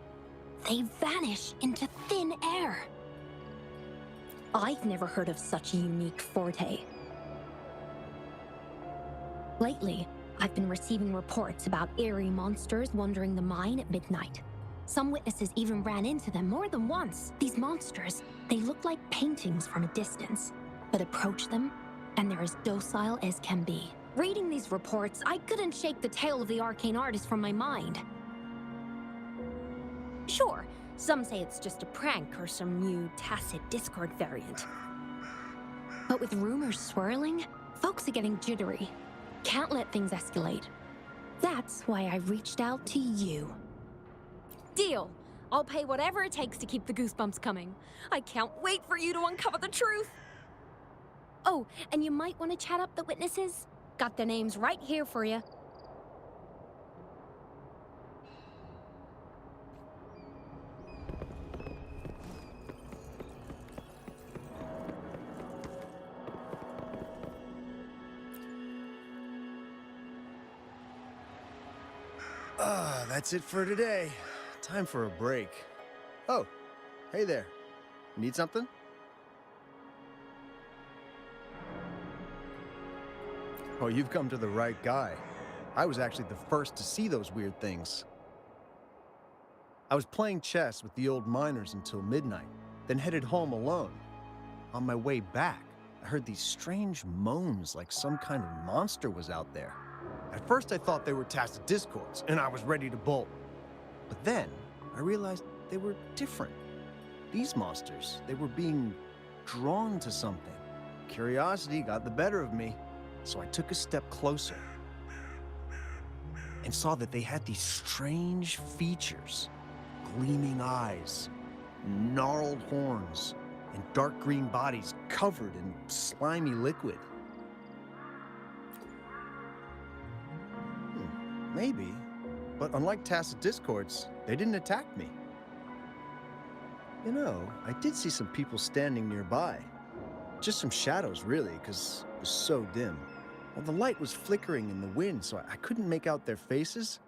they vanish into thin air. I've never heard of such a unique forte. Lately, I've been receiving reports about eerie monsters wandering the mine at midnight. Some witnesses even ran into them more than once. These monsters, they look like paintings from a distance, but approach them, and they're as docile as can be. Reading these reports, I couldn't shake the tale of the arcane artist from my mind. Sure, some say it's just a prank or some new tacit Discord variant. But with rumors swirling, folks are getting jittery. Can't let things escalate. That's why I reached out to you. Deal! I'll pay whatever it takes to keep the goosebumps coming. I can't wait for you to uncover the truth! Oh, and you might want to chat up the witnesses. Got their names right here for you. That's it for today. Time for a break. Oh, hey there. Need something? Oh, you've come to the right guy. I was actually the first to see those weird things. I was playing chess with the old miners until midnight, then headed home alone. On my way back, I heard these strange moans like some kind of monster was out there. At first I thought they were tacit discords, and I was ready to bolt. But then I realized they were different. These monsters, they were being drawn to something. Curiosity got the better of me, so I took a step closer and saw that they had these strange features. Gleaming eyes, gnarled horns, and dark green bodies covered in slimy liquid. Maybe, but unlike tacit discords, they didn't attack me. You know, I did see some people standing nearby. Just some shadows, really, because it was so dim. Well, the light was flickering in the wind, so I couldn't make out their faces,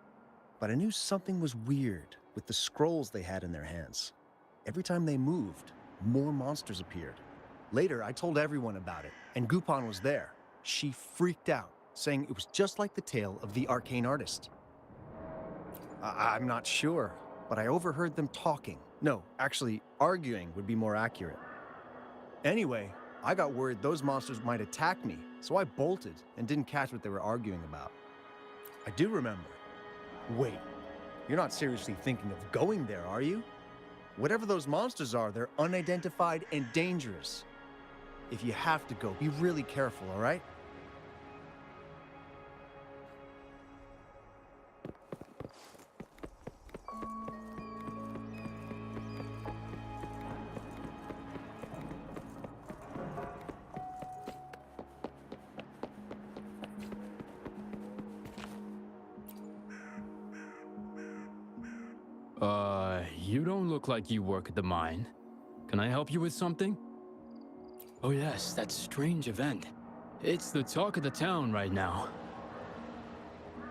but I knew something was weird with the scrolls they had in their hands. Every time they moved, more monsters appeared. Later, I told everyone about it, and Gupan was there. She freaked out, saying it was just like the tale of the arcane artist. I'm not sure, but I overheard them talking. No, actually, arguing would be more accurate. Anyway, I got worried those monsters might attack me, so I bolted and didn't catch what they were arguing about. I do remember. Wait, you're not seriously thinking of going there, are you? Whatever those monsters are, they're unidentified and dangerous. If you have to go, be really careful, all right? You don't look like you work at the mine. Can I help you with something? Oh yes, that strange event. It's the talk of the town right now.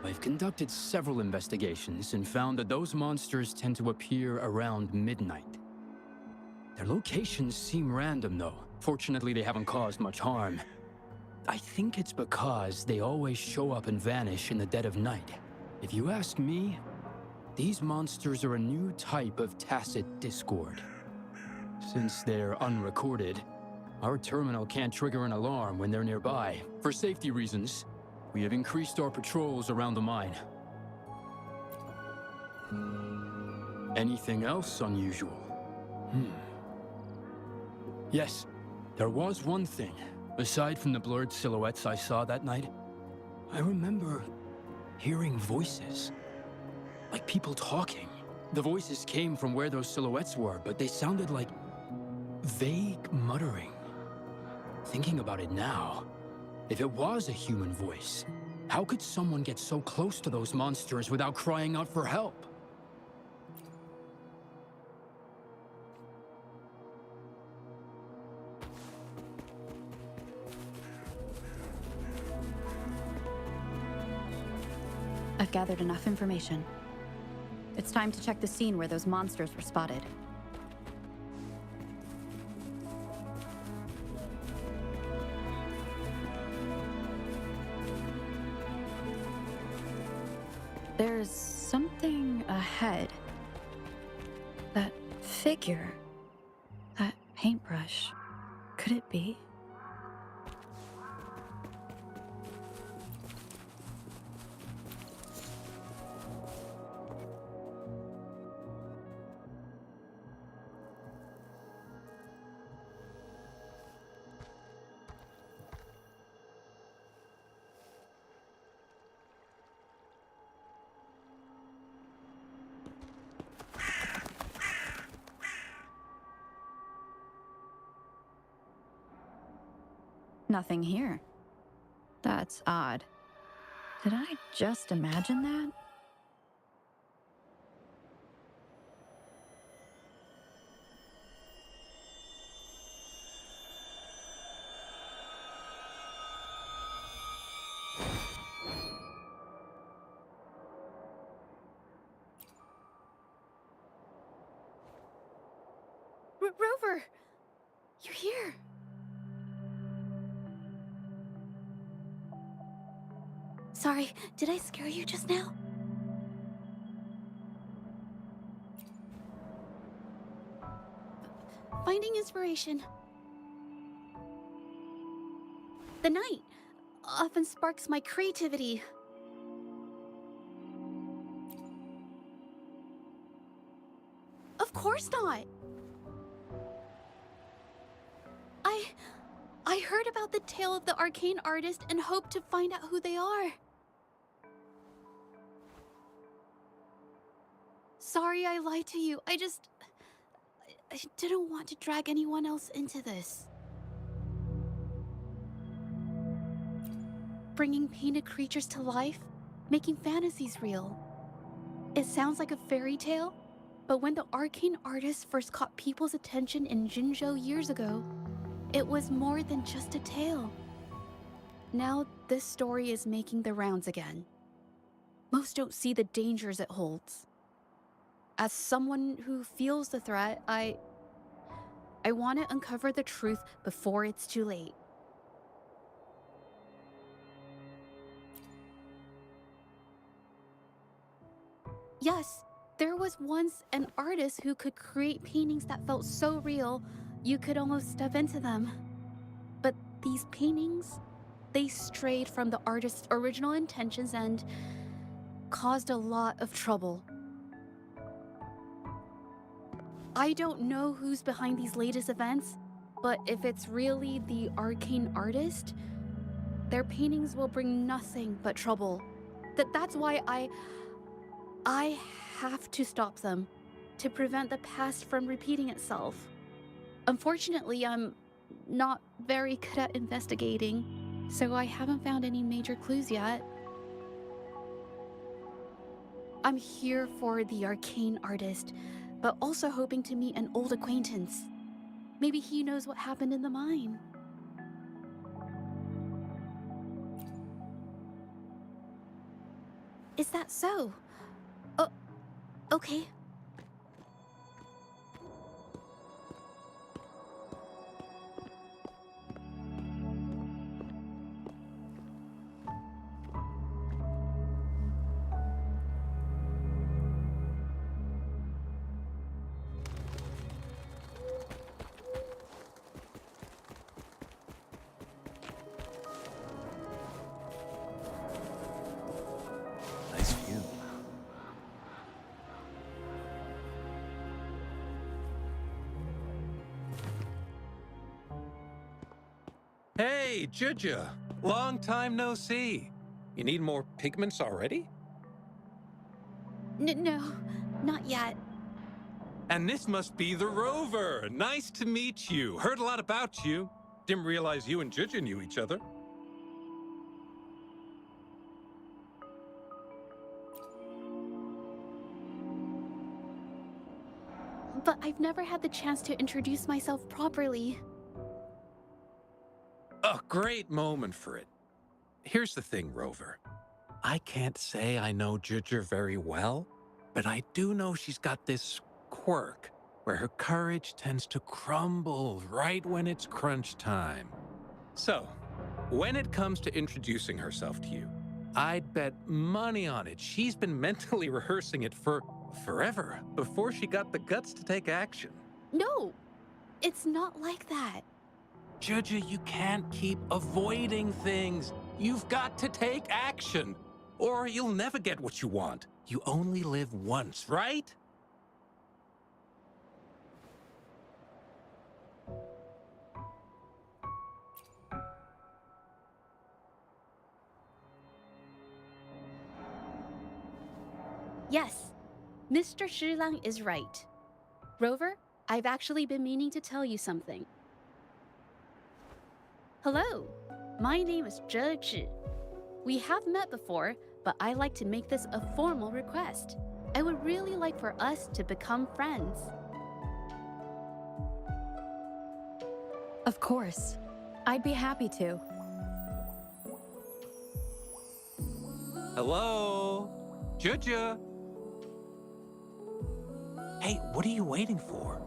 I've conducted several investigations and found that those monsters tend to appear around midnight. Their locations seem random though. Fortunately, they haven't caused much harm. I think it's because they always show up and vanish in the dead of night. If you ask me, these monsters are a new type of tacit discord. Since they're unrecorded, our terminal can't trigger an alarm when they're nearby. For safety reasons, we have increased our patrols around the mine. Anything else unusual? Yes, there was one thing. Aside from the blurred silhouettes I saw that night, I remember hearing voices. Like people talking. The voices came from where those silhouettes were, but they sounded like vague muttering. Thinking about it now, if it was a human voice, how could someone get so close to those monsters without crying out for help? I've gathered enough information. It's time to check the scene where those monsters were spotted. There's something ahead. That figure. That paintbrush. Could it be? Nothing here. That's odd. Did I just imagine that? Rover! You're here! Sorry, did I scare you just now? Finding inspiration. The night often sparks my creativity. Of course not. I heard about the tale of the arcane artist and hoped to find out who they are. Sorry I lied to you. I didn't want to drag anyone else into this. Bringing painted creatures to life, making fantasies real. It sounds like a fairy tale, but when the arcane artist first caught people's attention in Jinzhou years ago, it was more than just a tale. Now this story is making the rounds again. Most don't see the dangers it holds. As someone who feels the threat, I want to uncover the truth before it's too late. Yes, there was once an artist who could create paintings that felt so real, you could almost step into them. But these paintings, they strayed from the artist's original intentions and caused a lot of trouble. I don't know who's behind these latest events, but if it's really the arcane artist, their paintings will bring nothing but trouble. That's why I have to stop them, to prevent the past from repeating itself. Unfortunately, I'm not very good at investigating, so I haven't found any major clues yet. I'm here for the arcane artist, but also hoping to meet an old acquaintance. Maybe he knows what happened in the mine. Is that so? Oh, okay. Nice view. Hey, Juju. Long time no see. You need more pigments already? No, not yet. And this must be the Rover. Nice to meet you. Heard a lot about you. Didn't realize you and Juju knew each other. But I've never had the chance to introduce myself properly. A great moment for it. Here's the thing, Rover. I can't say I know Juju very well, but I do know she's got this quirk where her courage tends to crumble right when it's crunch time. So, when it comes to introducing herself to you, I'd bet money on it she's been mentally rehearsing it for forever before she got the guts to take action. No, it's not like that. Juju, you can't keep avoiding things. You've got to take action, or you'll never get what you want. You only live once, right? Yes, Mr. Shilang is right. Rover, I've actually been meaning to tell you something. Hello, my name is Zhe Zhi. We have met before, but I like to make this a formal request. I would really like for us to become friends. Of course. I'd be happy to. Hello? Juju? Hey, what are you waiting for?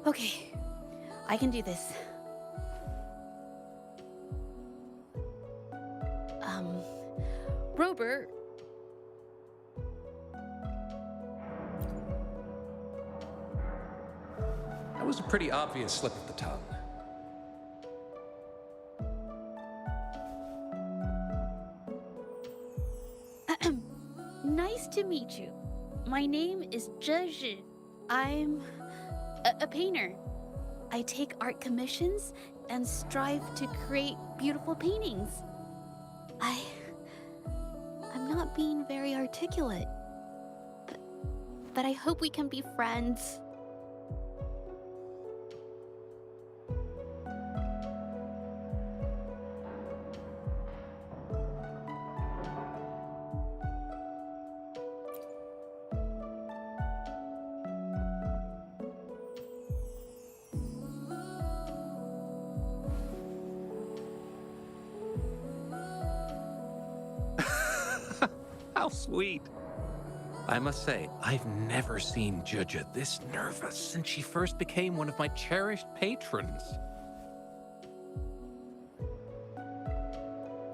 Okay. I can do this. Robert. That was a pretty obvious slip of the tongue. Nice to meet you. My name is Zhe Zhi. I'm a painter. I take art commissions and strive to create beautiful paintings. I'm not being very articulate, but I hope we can be friends. How sweet. I must say, I've never seen Juju this nervous since she first became one of my cherished patrons.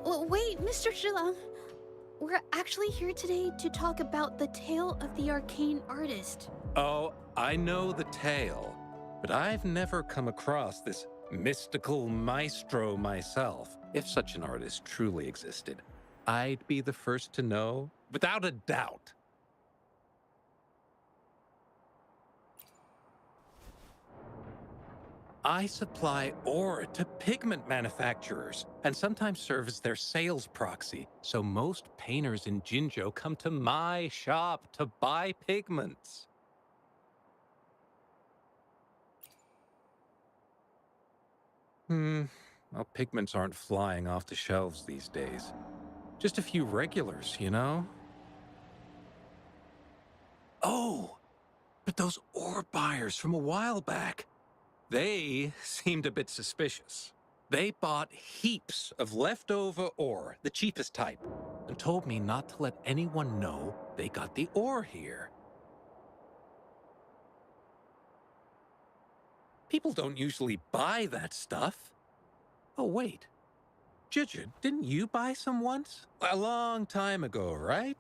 Wait, Mr. Shilang. We're actually here today to talk about the tale of the arcane artist. Oh, I know the tale, but I've never come across this mystical maestro myself. If such an artist truly existed, I'd be the first to know, without a doubt. I supply ore to pigment manufacturers and sometimes serve as their sales proxy, so most painters in Jinzhou come to my shop to buy pigments. Well, pigments aren't flying off the shelves these days. Just a few regulars, you know? Oh, but those ore buyers from a while back, they seemed a bit suspicious. They bought heaps of leftover ore, the cheapest type, and told me not to let anyone know they got the ore here. People don't usually buy that stuff. Oh, wait. Juju, didn't you buy some once? A long time ago, right?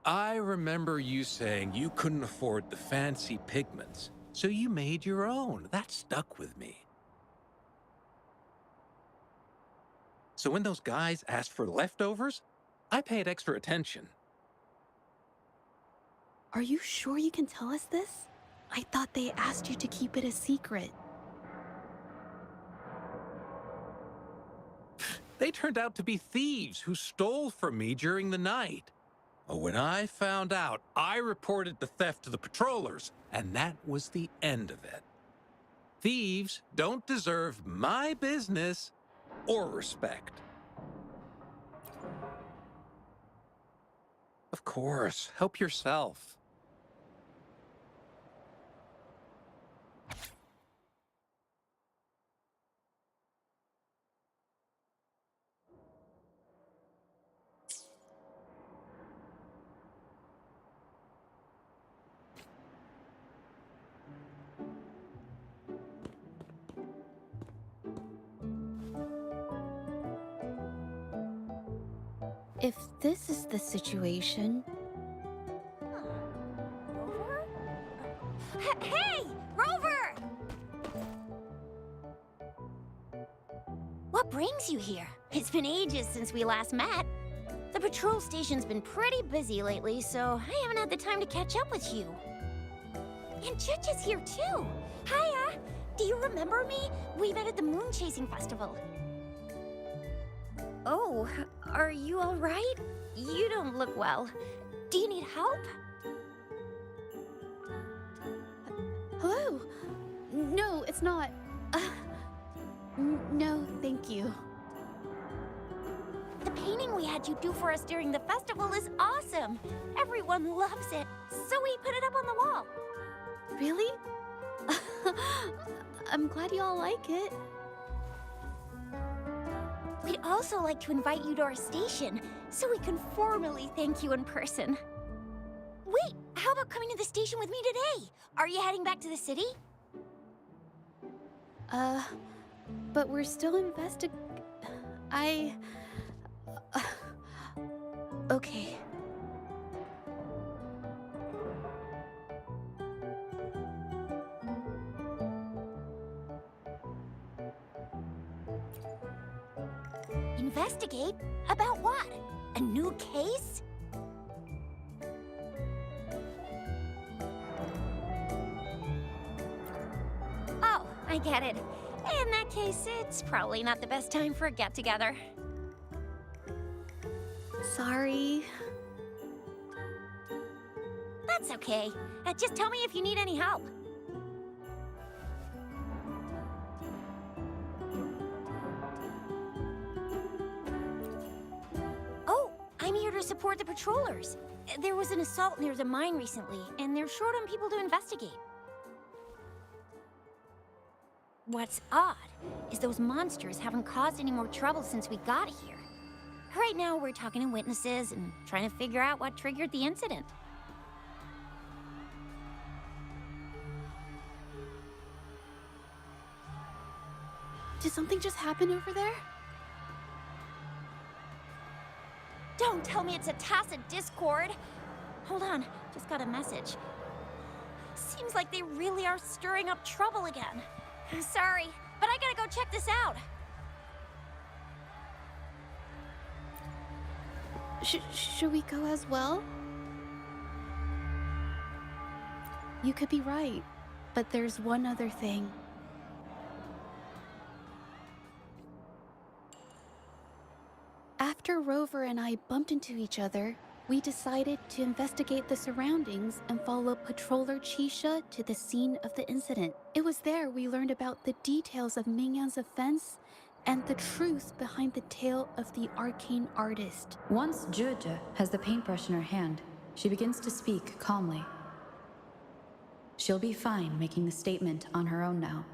I remember you saying you couldn't afford the fancy pigments, so you made your own. That stuck with me. So when those guys asked for leftovers, I paid extra attention. Are you sure you can tell us this? I thought they asked you to keep it a secret. They turned out to be thieves who stole from me during the night. But when I found out, I reported the theft to the patrollers, and that was the end of it. Thieves don't deserve my business or respect. Of course, help yourself. If this is the situation... Hey, Rover! What brings you here? It's been ages since we last met. The patrol station's been pretty busy lately, so I haven't had the time to catch up with you. And Chich is here too. Hiya! Do you remember me? We met at the Moon Chasing Festival. Oh, are you all right? You don't look well. Do you need help? Hello? No, it's not. No, thank you. The painting we had you do for us during the festival is awesome. Everyone loves it, so we put it up on the wall. Really? I'm glad you all like it. We'd also like to invite you to our station, so we can formally thank you in person. Wait, how about coming to the station with me today? Are you heading back to the city? But we're still okay. Investigate? About what? A new case? Oh, I get it. In that case, it's probably not the best time for a get-together. Sorry. That's okay. Just tell me if you need any help. Oh, I'm here to support the patrollers. There was an assault near the mine recently, and they're short on people to investigate. What's odd is those monsters haven't caused any more trouble since we got here. Right now, we're talking to witnesses and trying to figure out what triggered the incident. Did something just happen over there? Don't tell me it's a tacit discord. Hold on, just got a message. Seems like they really are stirring up trouble again. Sorry, but I gotta go check this out. Should we go as well? You could be right, but there's one other thing. After Rover and I bumped into each other, we decided to investigate the surroundings and follow Patroller Chisha to the scene of the incident. It was there we learned about the details of Mingyan's offense and the truth behind the tale of the arcane artist. Once Zheje has the paintbrush in her hand, she begins to speak calmly. She'll be fine making the statement on her own now.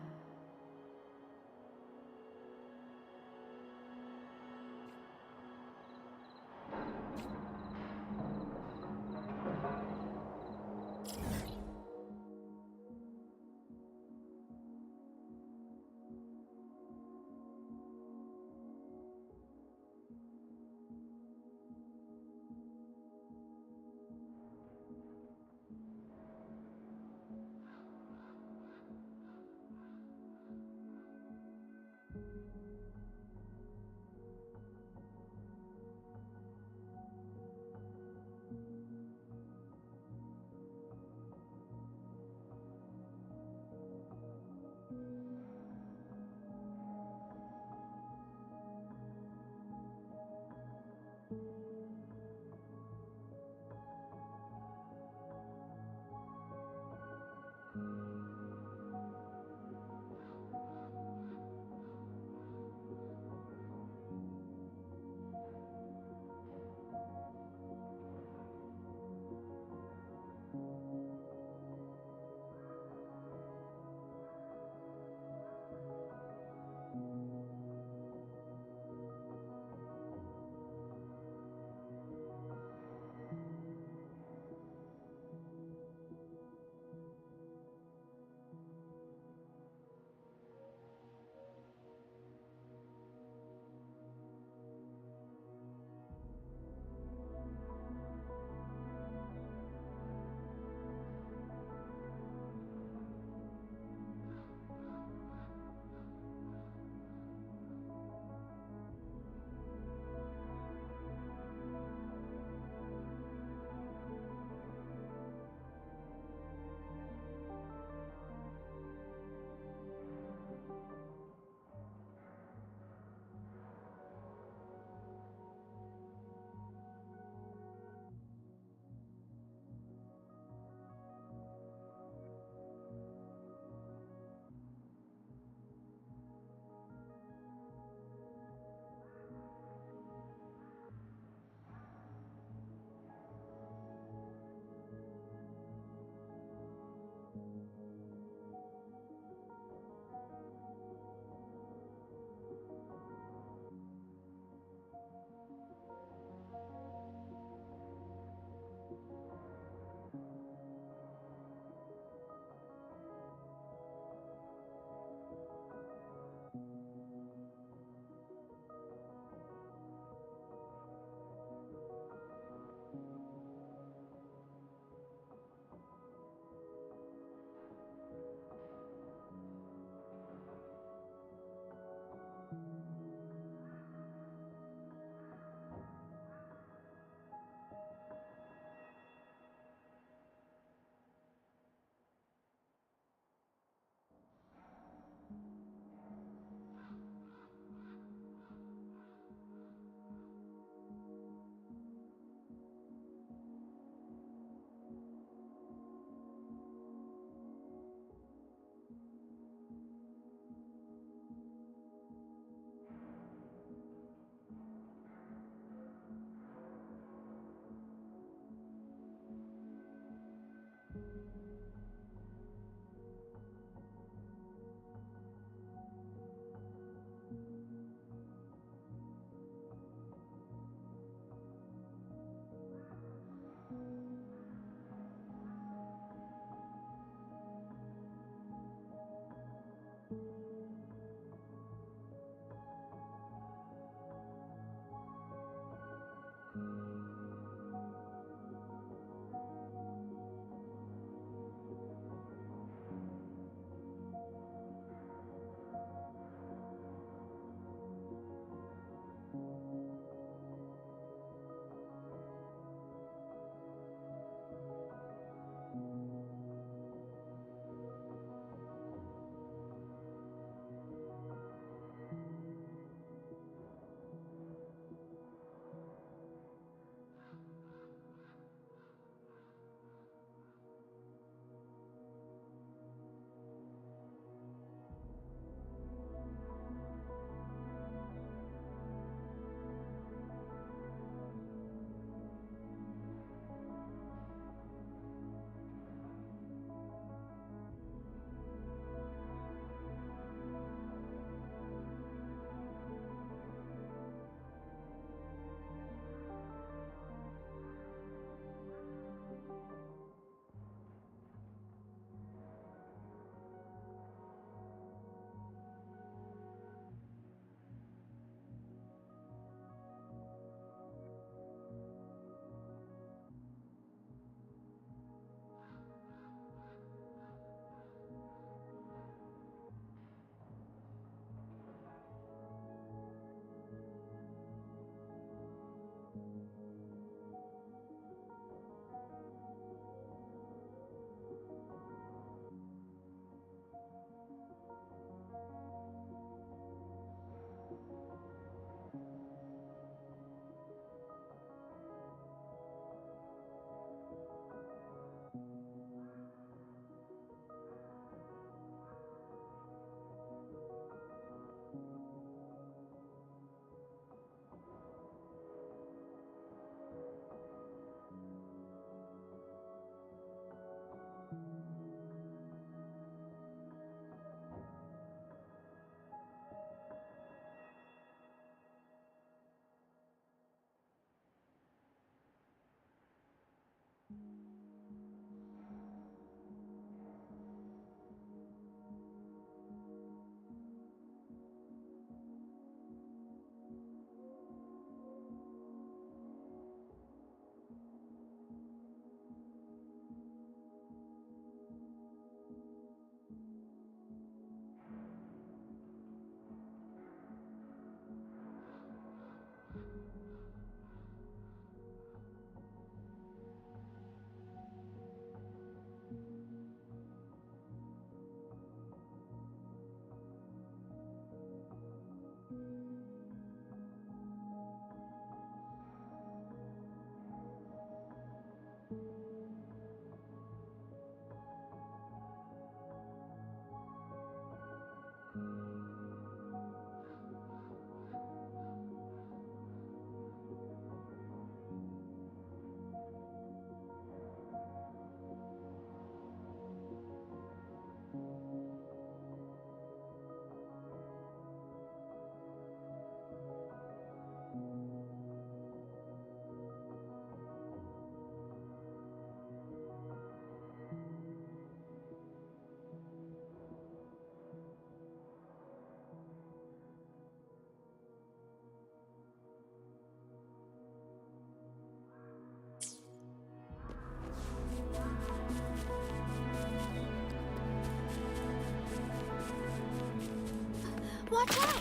Watch out!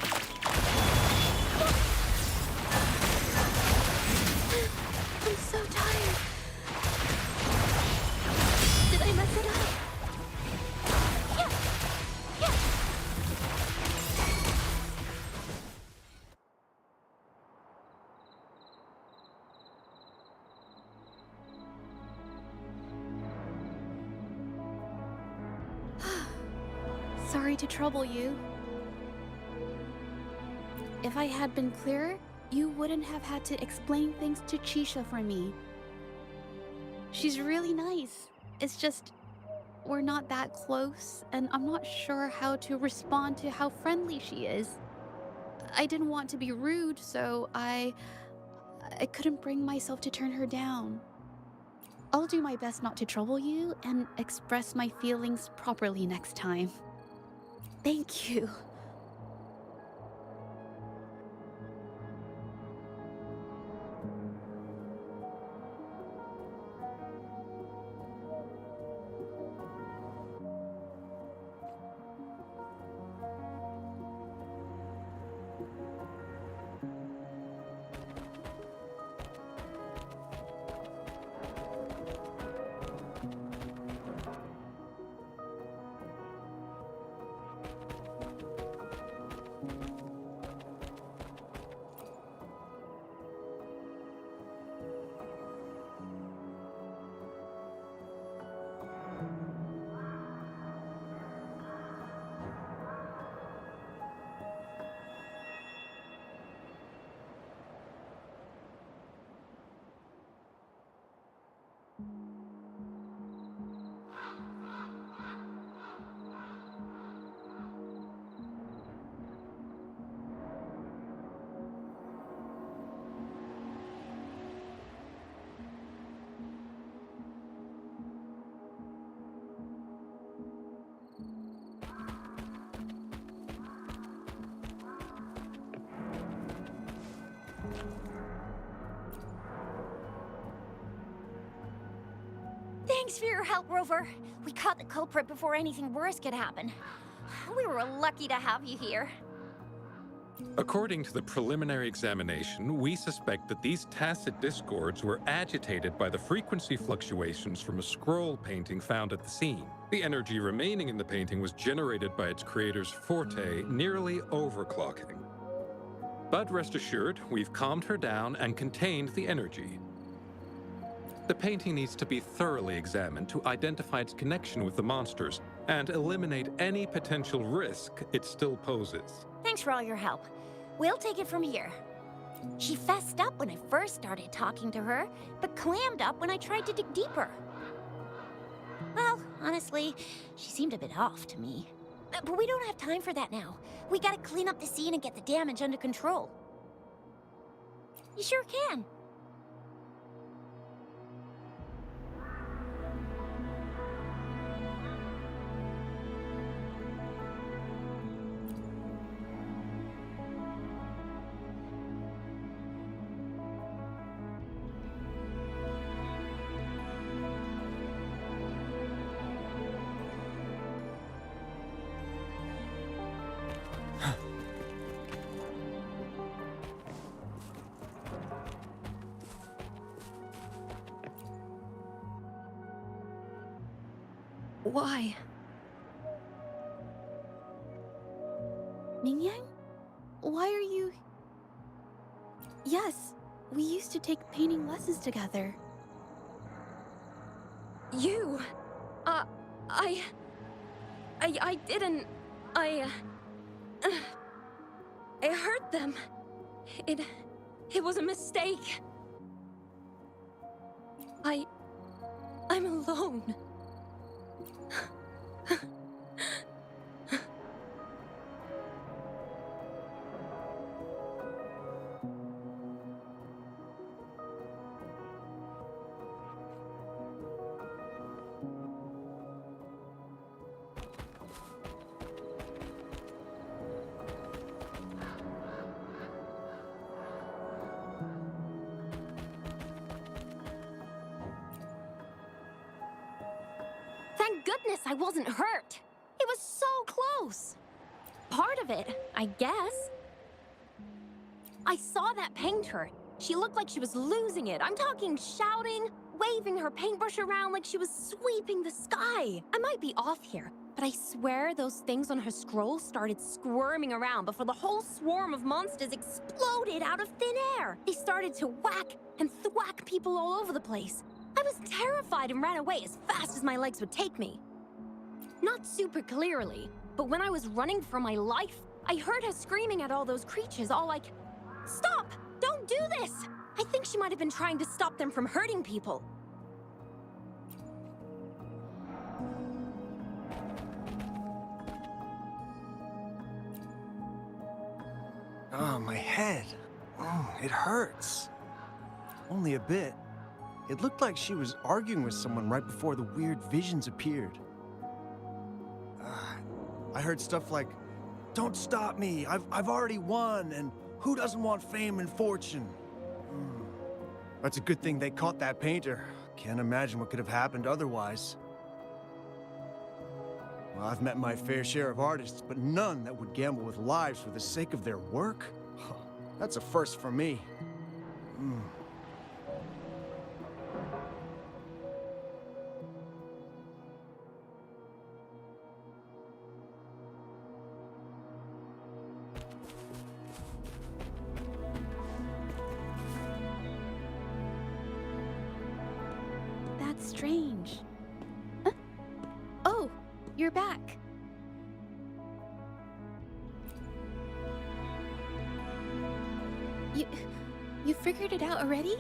I'm so tired. Did I mess it up? Sorry to trouble you. If I had been clearer, you wouldn't have had to explain things to Chisha for me. She's really nice. It's just, we're not that close, and I'm not sure how to respond to how friendly she is. I didn't want to be rude, so I couldn't bring myself to turn her down. I'll do my best not to trouble you and express my feelings properly next time. Thank you. Thanks for your help, Rover. We caught the culprit before anything worse could happen. We were lucky to have you here. According to the preliminary examination, we suspect that these tacit discords were agitated by the frequency fluctuations from a scroll painting found at the scene. The energy remaining in the painting was generated by its creator's forte, nearly overclocking. But rest assured, we've calmed her down and contained the energy. The painting needs to be thoroughly examined to identify its connection with the monsters and eliminate any potential risk it still poses. Thanks for all your help. We'll take it from here. She fessed up when I first started talking to her, but clammed up when I tried to dig deeper. Well, honestly, she seemed a bit off to me. But we don't have time for that now. We gotta clean up the scene and get the damage under control. You sure can. Why? Mingyang? Why are you... Yes, we used to take painting lessons together. You? I didn't... I hurt them. It was a mistake. I'm alone. Thank goodness I wasn't hurt. It was so close. Part of it, I guess. I saw that painter. She looked like she was losing it. I'm talking shouting, waving her paintbrush around like she was sweeping the sky. I might be off here, but I swear those things on her scroll started squirming around before the whole swarm of monsters exploded out of thin air. They started to whack and thwack people all over the place. I was terrified and ran away as fast as my legs would take me. Not super clearly, but when I was running for my life, I heard her screaming at all those creatures, all like, "Stop! Don't do this!" I think she might have been trying to stop them from hurting people. Oh, my head. Oh, it hurts. Only a bit. It looked like she was arguing with someone right before the weird visions appeared. I heard stuff like, "Don't stop me, I've already won, and who doesn't want fame and fortune?" That's a good thing they caught that painter. Can't imagine what could have happened otherwise. Well, I've met my fair share of artists, but none that would gamble with lives for the sake of their work. That's a first for me. That's strange. Huh? Oh, you're back. You figured it out already?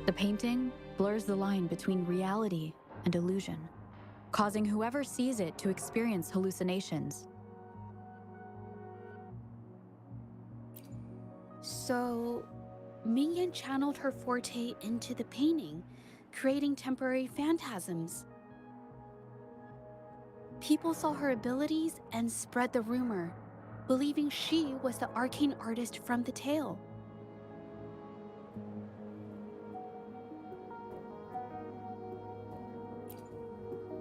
The painting blurs the line between reality and illusion, causing whoever sees it to experience hallucinations. So, Mingyan channeled her forte into the painting, creating temporary phantasms. People saw her abilities and spread the rumor, believing she was the arcane artist from the tale.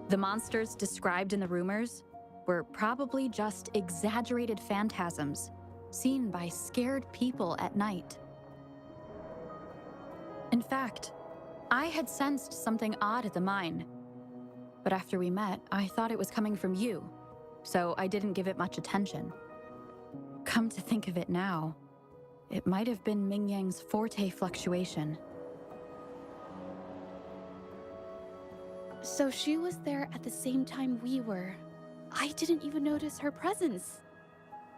The monsters described in the rumors were probably just exaggerated phantasms seen by scared people at night. In fact, I had sensed something odd at the mine, but after we met, I thought it was coming from you, so I didn't give it much attention. Come to think of it now, it might have been Mingyang's forte fluctuation. So she was there at the same time we were. I didn't even notice her presence.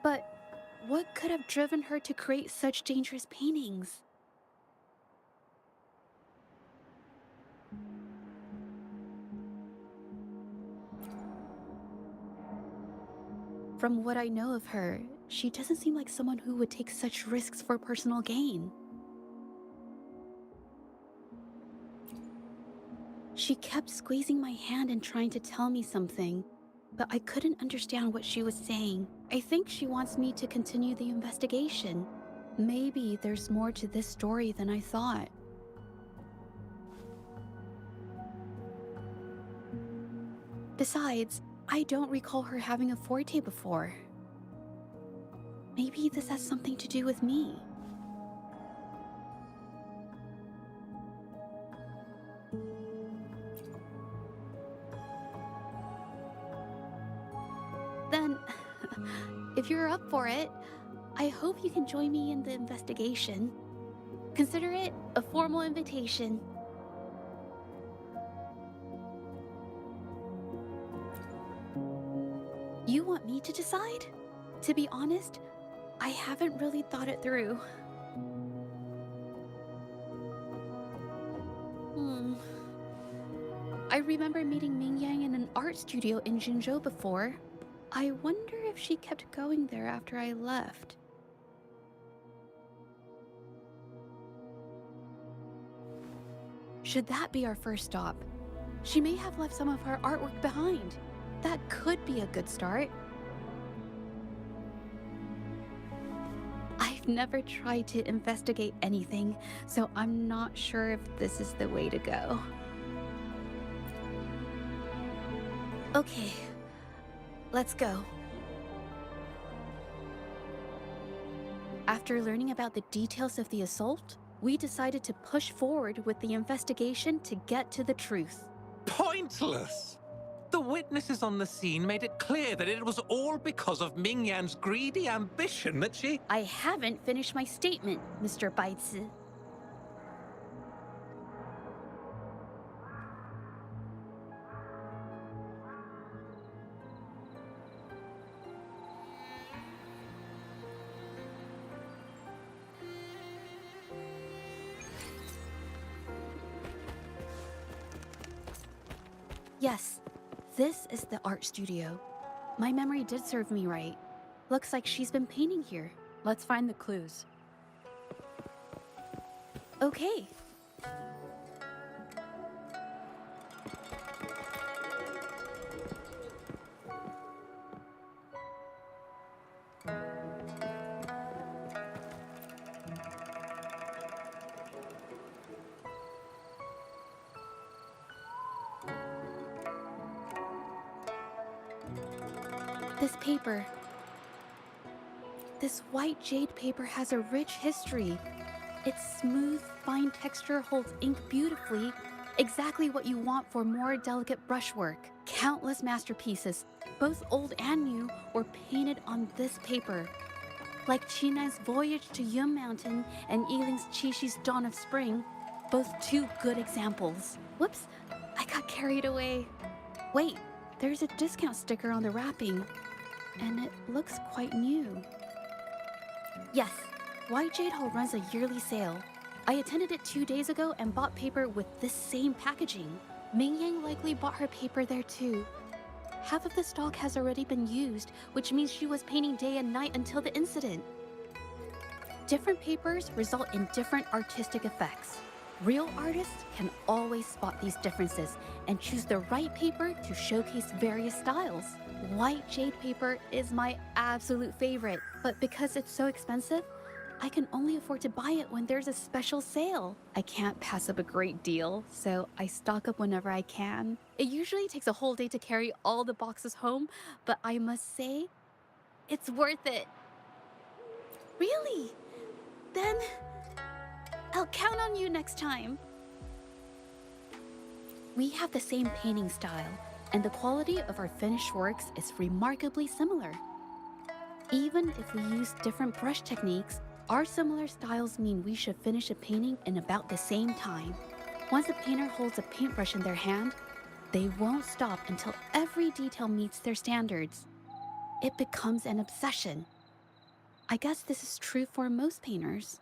But what could have driven her to create such dangerous paintings? From what I know of her, she doesn't seem like someone who would take such risks for personal gain. She kept squeezing my hand and trying to tell me something, but I couldn't understand what she was saying. I think she wants me to continue the investigation. Maybe there's more to this story than I thought. Besides, I don't recall her having a forte before. Maybe this has something to do with me. Then, if you're up for it, I hope you can join me in the investigation. Consider it a formal invitation. You want me to decide? To be honest, I haven't really thought it through. I remember meeting Mingyang in an art studio in Jinzhou before. I wonder if she kept going there after I left. Should that be our first stop? She may have left some of her artwork behind. That could be a good start. I've never tried to investigate anything, so I'm not sure if this is the way to go. Okay, let's go. After learning about the details of the assault, we decided to push forward with the investigation to get to the truth. Pointless! The witnesses on the scene made it clear that it was all because of Ming Yan's greedy ambition that she... I haven't finished my statement, Mr. Baizi. Yes, this is the art studio. My memory did serve me right. Looks like she's been painting here. Let's find the clues. Okay. This paper. This white jade paper has a rich history. Its smooth, fine texture holds ink beautifully, exactly what you want for more delicate brushwork. Countless masterpieces, both old and new, were painted on this paper. Like Chinan's Voyage to Yun Mountain and Yiling's Qixi's Dawn of Spring, both two good examples. Whoops, I got carried away. Wait, there's a discount sticker on the wrapping, and it looks quite new. Yes, White Jade Hall runs a yearly sale. I attended it 2 days ago and bought paper with this same packaging. Ming Yang likely bought her paper there too. Half of the stock has already been used, which means she was painting day and night until the incident. Different papers result in different artistic effects. Real artists can always spot these differences and choose the right paper to showcase various styles. White jade paper is my absolute favorite, but because it's so expensive, I can only afford to buy it when there's a special sale. I can't pass up a great deal, so I stock up whenever I can. It usually takes a whole day to carry all the boxes home, but I must say, it's worth it. Really? Then I'll count on you next time. We have the same painting style, and the quality of our finished works is remarkably similar. Even if we use different brush techniques, our similar styles mean we should finish a painting in about the same time. Once a painter holds a paintbrush in their hand, they won't stop until every detail meets their standards. It becomes an obsession. I guess this is true for most painters.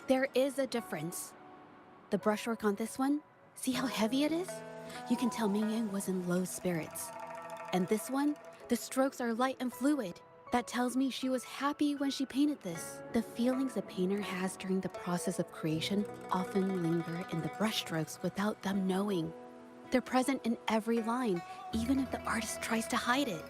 There is a difference. The brushwork on this one, see how heavy it is? You can tell Ming Yang was in low spirits. And this one, the strokes are light and fluid. That tells me she was happy when she painted this. The feelings a painter has during the process of creation often linger in the brushstrokes without them knowing. They're present in every line, even if the artist tries to hide it.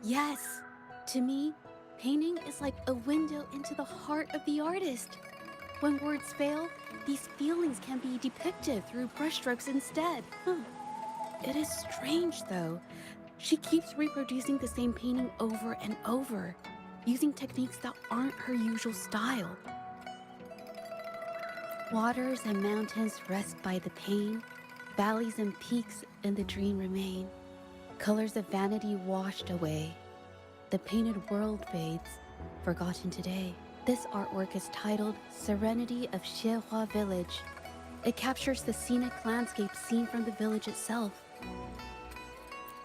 Yes, to me, painting is like a window into the heart of the artist. When words fail, these feelings can be depicted through brushstrokes instead. It is strange, though. She keeps reproducing the same painting over and over, using techniques that aren't her usual style. Waters and mountains rest by the pain, valleys and peaks in the dream remain. Colors of vanity washed away. The painted world fades, forgotten today. This artwork is titled Serenity of Xiehua Village. It captures the scenic landscape seen from the village itself.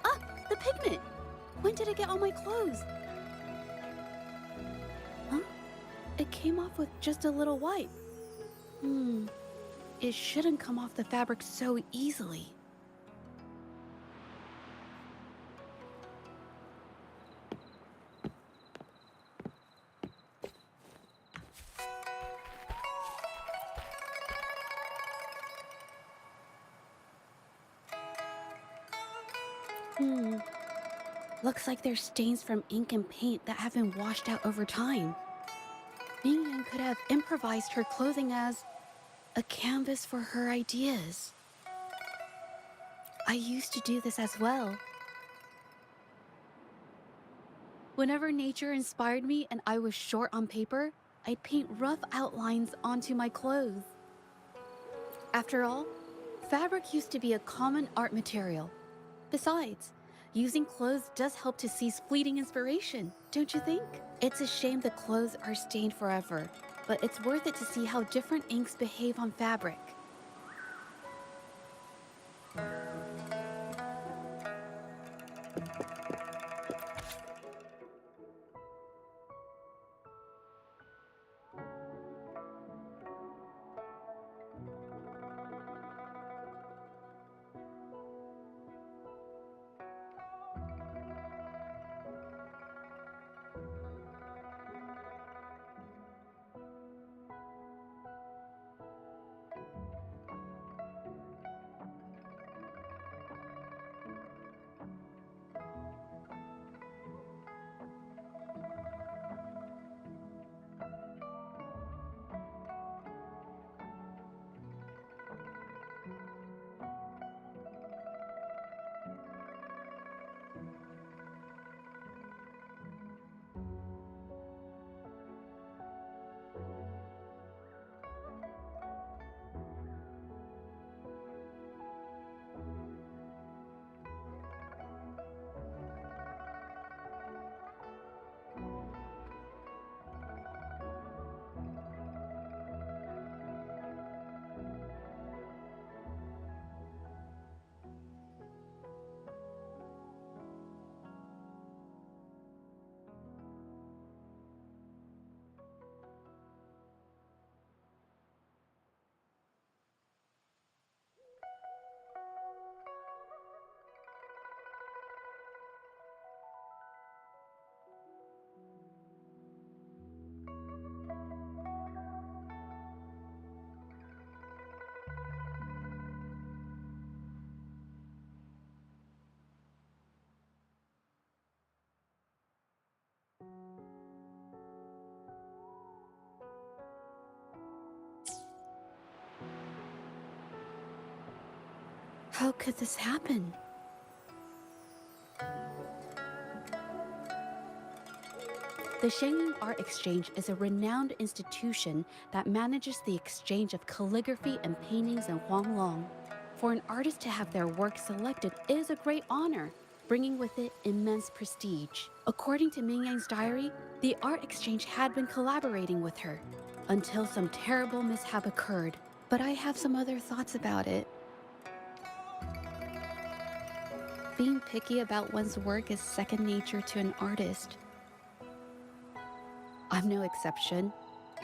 Ah, the pigment! When did it get on my clothes? Huh? It came off with just a little wipe. It shouldn't come off the fabric so easily. Looks like there's stains from ink and paint that have been washed out over time. Ming could have improvised her clothing as a canvas for her ideas. I used to do this as well. Whenever nature inspired me and I was short on paper, I'd paint rough outlines onto my clothes. After all, fabric used to be a common art material. Besides, using clothes does help to seize fleeting inspiration, don't you think? It's a shame the clothes are stained forever, but it's worth it to see how different inks behave on fabric. How could this happen? The Shenyang Art Exchange is a renowned institution that manages the exchange of calligraphy and paintings in Huanglong. For an artist to have their work selected is a great honor, bringing with it immense prestige. According to Ming Yang's diary, the art exchange had been collaborating with her until some terrible mishap occurred. But I have some other thoughts about it. Being picky about one's work is second nature to an artist. I'm no exception.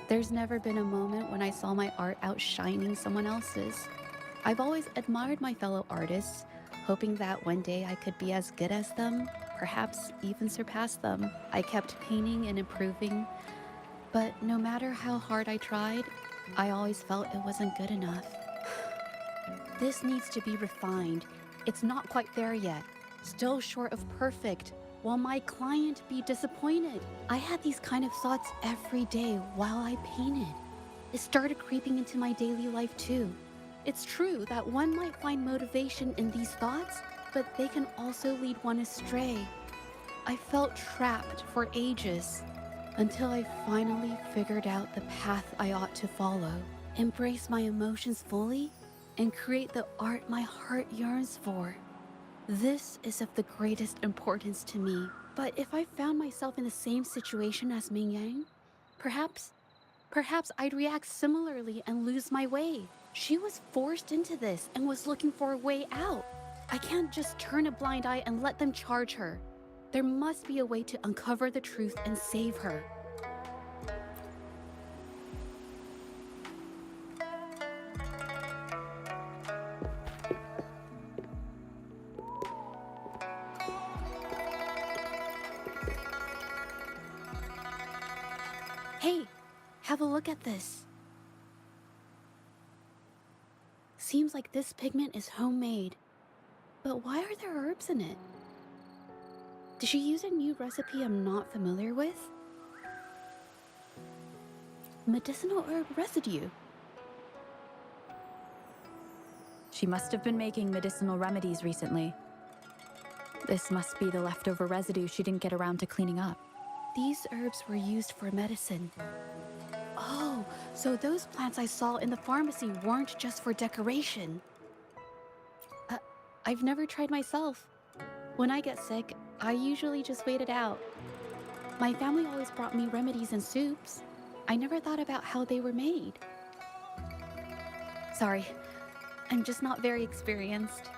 There's never been a moment when I saw my art outshining someone else's. I've always admired my fellow artists, hoping that one day I could be as good as them, perhaps even surpass them. I kept painting and improving, but no matter how hard I tried, I always felt it wasn't good enough. This needs to be refined. It's not quite there yet. Still short of perfect. Will my client be disappointed? I had these kind of thoughts every day while I painted. It started creeping into my daily life too. It's true that one might find motivation in these thoughts, but they can also lead one astray. I felt trapped for ages until I finally figured out the path I ought to follow. Embrace my emotions fully and create the art my heart yearns for. This is of the greatest importance to me. But if I found myself in the same situation as Ming Yang, perhaps I'd react similarly and lose my way. She was forced into this and was looking for a way out. I can't just turn a blind eye and let them charge her. There must be a way to uncover the truth and save her. Hey, have a look at this. Seems like this pigment is homemade. But why are there herbs in it? Did she use a new recipe I'm not familiar with? Medicinal herb residue. She must have been making medicinal remedies recently. This must be the leftover residue she didn't get around to cleaning up. These herbs were used for medicine. Oh, so those plants I saw in the pharmacy weren't just for decoration. I've never tried myself. When I get sick, I usually just wait it out. My family always brought me remedies and soups. I never thought about how they were made. Sorry, I'm just not very experienced.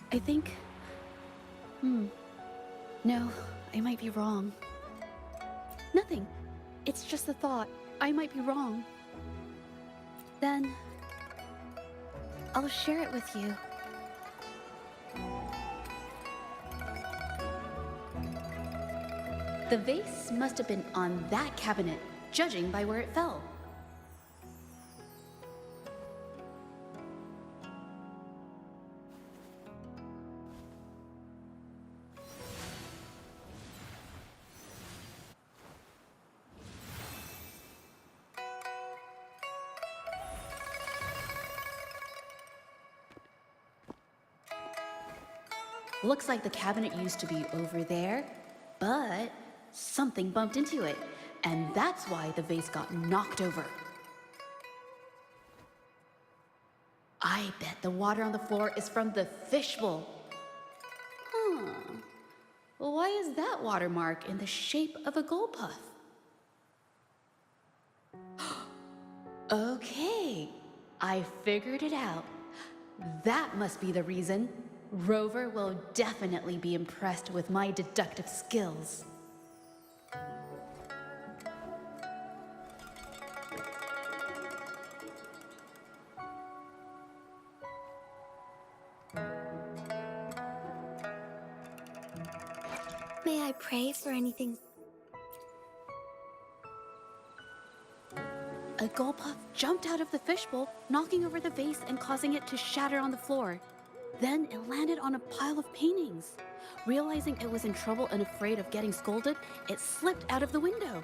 I think... No, I might be wrong. Nothing. It's just a thought. I might be wrong. Then... I'll share it with you. The vase must have been on that cabinet, judging by where it fell. Looks like the cabinet used to be over there, but something bumped into it, and that's why the vase got knocked over. I bet the water on the floor is from the fishbowl. Why is that watermark in the shape of a gull puff? Okay, I figured it out. That must be the reason. Rover will definitely be impressed with my deductive skills. May I pray for anything? A gull puff jumped out of the fishbowl, knocking over the vase and causing it to shatter on the floor. Then it landed on a pile of paintings. Realizing it was in trouble and afraid of getting scolded, it slipped out of the window.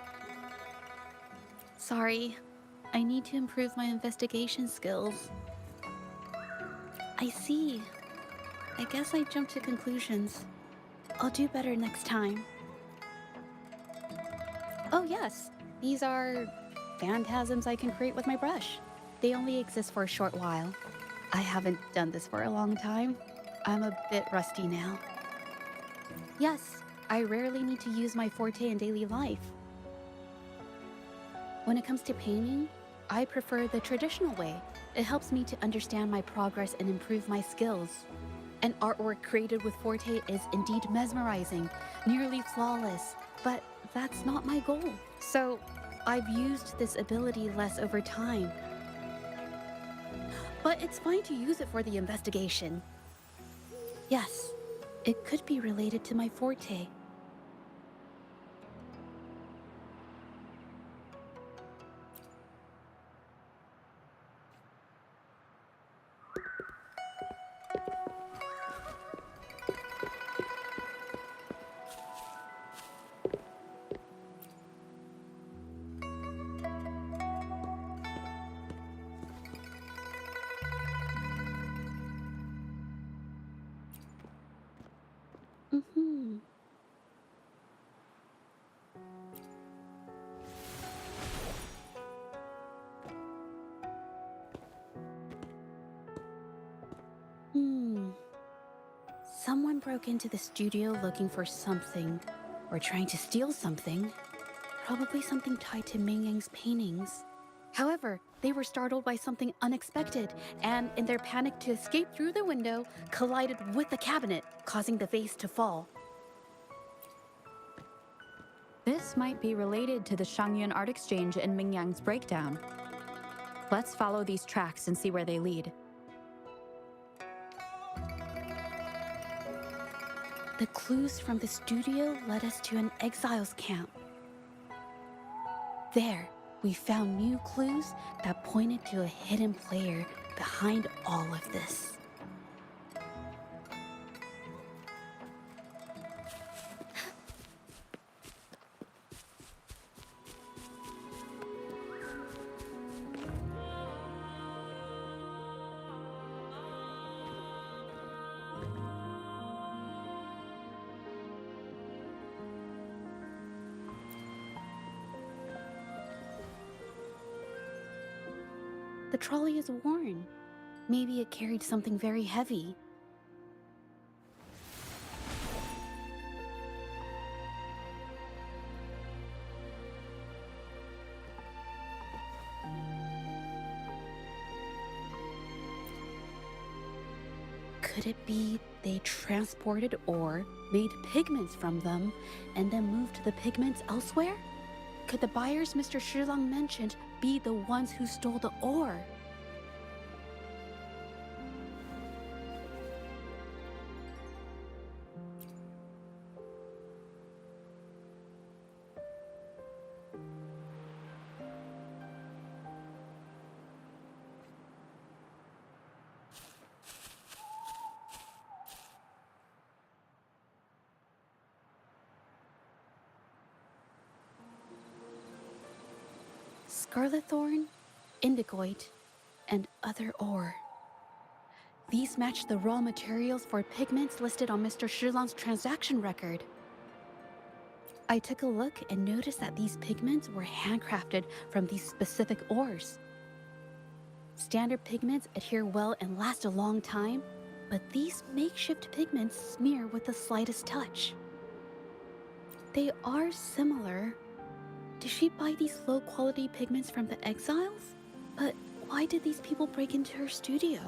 Sorry, I need to improve my investigation skills. I see. I guess I jumped to conclusions. I'll do better next time. Oh yes, these are phantasms I can create with my brush. They only exist for a short while. I haven't done this for a long time. I'm a bit rusty now. Yes, I rarely need to use my forte in daily life. When it comes to painting, I prefer the traditional way. It helps me to understand my progress and improve my skills. An artwork created with forte is indeed mesmerizing, nearly flawless, but that's not my goal. So, I've used this ability less over time. But it's fine to use it for the investigation. Yes, it could be related to my forte. Someone broke into the studio looking for something, or trying to steal something. Probably something tied to Ming Yang's paintings. However, they were startled by something unexpected, and in their panic to escape through the window, collided with the cabinet, causing the vase to fall. This might be related to the Shangyun Art Exchange and Mingyang's breakdown. Let's follow these tracks and see where they lead. The clues from the studio led us to an exiles camp. There, we found new clues that pointed to a hidden player behind all of this. The trolley is worn. Maybe it carried something very heavy. Could it be they transported ore, made pigments from them, and then moved the pigments elsewhere? Could the buyers Mr. Shilang mentioned be the ones who stole the ore? Scarlet thorn, indigoite, and other ore. These match the raw materials for pigments listed on Mr. Shilang's transaction record. I took a look and noticed that these pigments were handcrafted from these specific ores. Standard pigments adhere well and last a long time, but these makeshift pigments smear with the slightest touch. They are similar. Did she buy these low-quality pigments from the exiles? But why did these people break into her studio?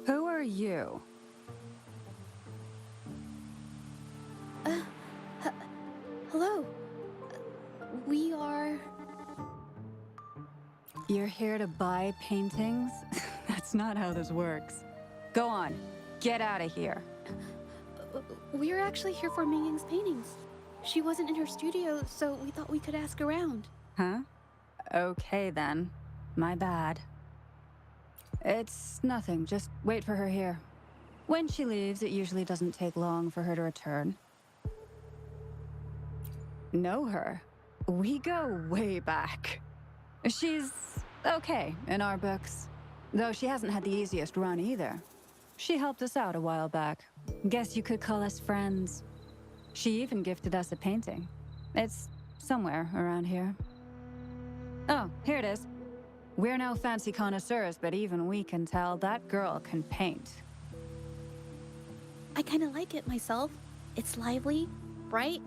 Who are you? Hello. We are... You're here to buy paintings? That's not how this works. Go on, get out of here. We're actually here for Ming Ying's paintings. She wasn't in her studio, so we thought we could ask around. Huh? Okay then. My bad. It's nothing, just wait for her here. When she leaves, it usually doesn't take long for her to return. Know her? We go way back. She's okay in our books, though she hasn't had the easiest run either. She helped us out a while back. Guess you could call us friends. She even gifted us a painting. It's somewhere around here. Oh, here it is. We're no fancy connoisseurs, but even we can tell that girl can paint. I kind of like it myself. It's lively, bright,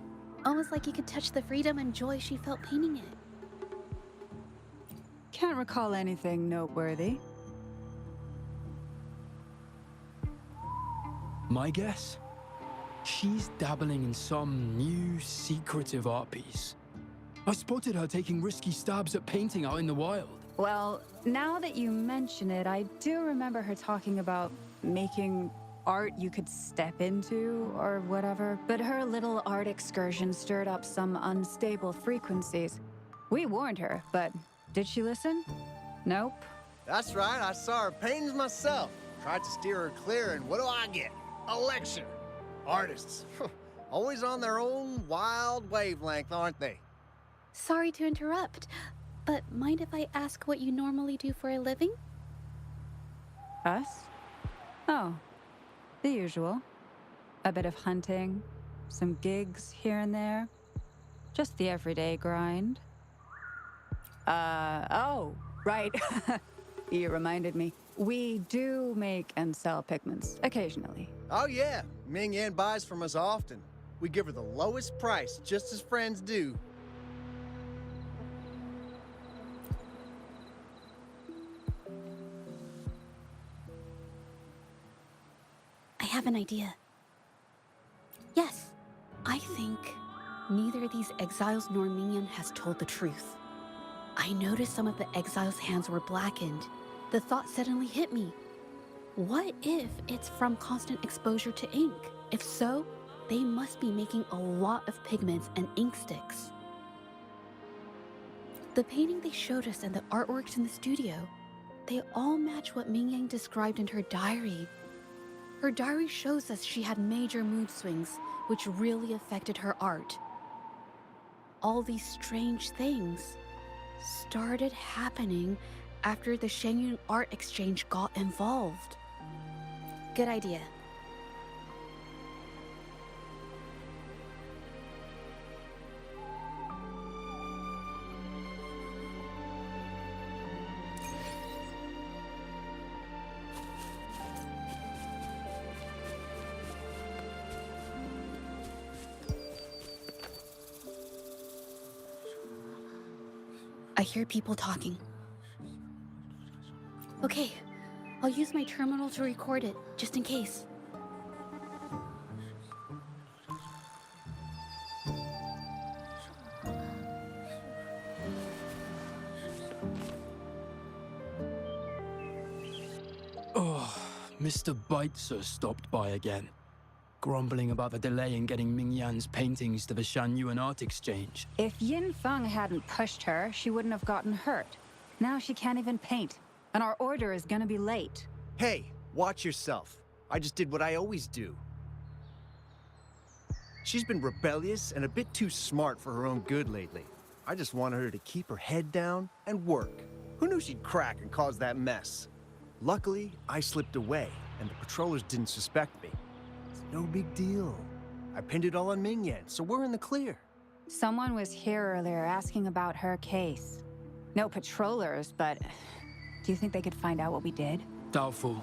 almost like you could touch the freedom and joy she felt painting it. Can't recall anything noteworthy. My guess? She's dabbling in some new, secretive art piece. I spotted her taking risky stabs at painting out in the wild. Well, now that you mention it, I do remember her talking about making art you could step into or whatever, but her little art excursion stirred up some unstable frequencies. We warned her, but did she listen? Nope. That's right, I saw her paintings myself. Tried to steer her clear, and what do I get? A lecture. Artists, always on their own wild wavelength, aren't they? Sorry to interrupt, but mind if I ask what you normally do for a living? Us? Oh, the usual. A bit of hunting, some gigs here and there. Just the everyday grind. Oh, right. You reminded me. We do make and sell pigments, occasionally. Oh yeah, Ming Yan buys from us often. We give her the lowest price, just as friends do. have an idea. Yes, I think neither these exiles nor Mingyan has told the truth. I noticed some of the exiles' hands were blackened. The thought suddenly hit me. What if it's from constant exposure to ink? If so, they must be making a lot of pigments and ink sticks. The painting they showed us and the artworks in the studio, they all match what Mingyang described in her diary. Her diary shows us she had major mood swings, which really affected her art. All these strange things started happening after the Shenyun Art Exchange got involved. Good idea. I hear people talking. Okay, I'll use my terminal to record it, just in case. Oh, Mr. Beitzer stopped by again, grumbling about the delay in getting Mingyan's paintings to the Shanyuan Art Exchange. If Yin Feng hadn't pushed her, she wouldn't have gotten hurt. Now she can't even paint, and our order is gonna be late. Hey, watch yourself. I just did what I always do. She's been rebellious and a bit too smart for her own good lately. I just wanted her to keep her head down and work. Who knew she'd crack and cause that mess? Luckily, I slipped away, and the patrollers didn't suspect me. It's no big deal. I pinned it all on Mingyan, so we're in the clear. Someone was here earlier asking about her case. No patrollers, but do you think they could find out what we did? Doubtful.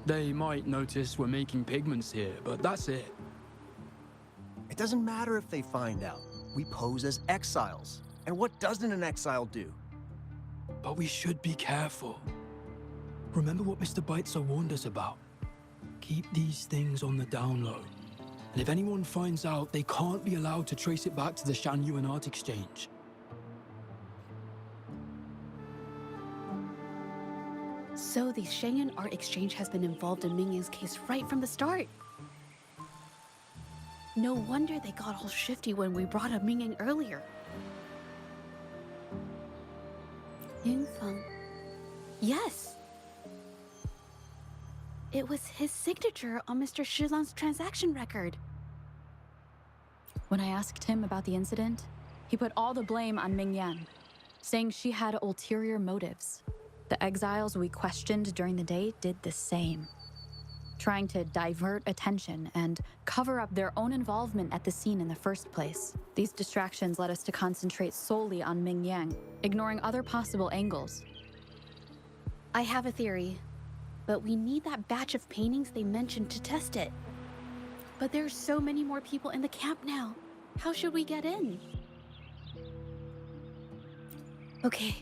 They might notice we're making pigments here, but that's it. It doesn't matter if they find out. We pose as exiles. And what doesn't an exile do? But we should be careful. Remember what Mr. Beitzer warned us about. Keep these things on the down low. And if anyone finds out, they can't be allowed to trace it back to the Shanyuan Art Exchange. So the Shenyun Art Exchange has been involved in Mingyang's case right from the start. No wonder they got all shifty when we brought up Mingyang earlier. Yin Feng. Yes. It was his signature on Mr. Shilan's transaction record. When I asked him about the incident, he put all the blame on Mingyan, saying she had ulterior motives. The exiles we questioned during the day did the same, trying to divert attention and cover up their own involvement at the scene in the first place. These distractions led us to concentrate solely on Mingyang, ignoring other possible angles. I have a theory, but we need that batch of paintings they mentioned to test it. But there's so many more people in the camp now. How should we get in? Okay.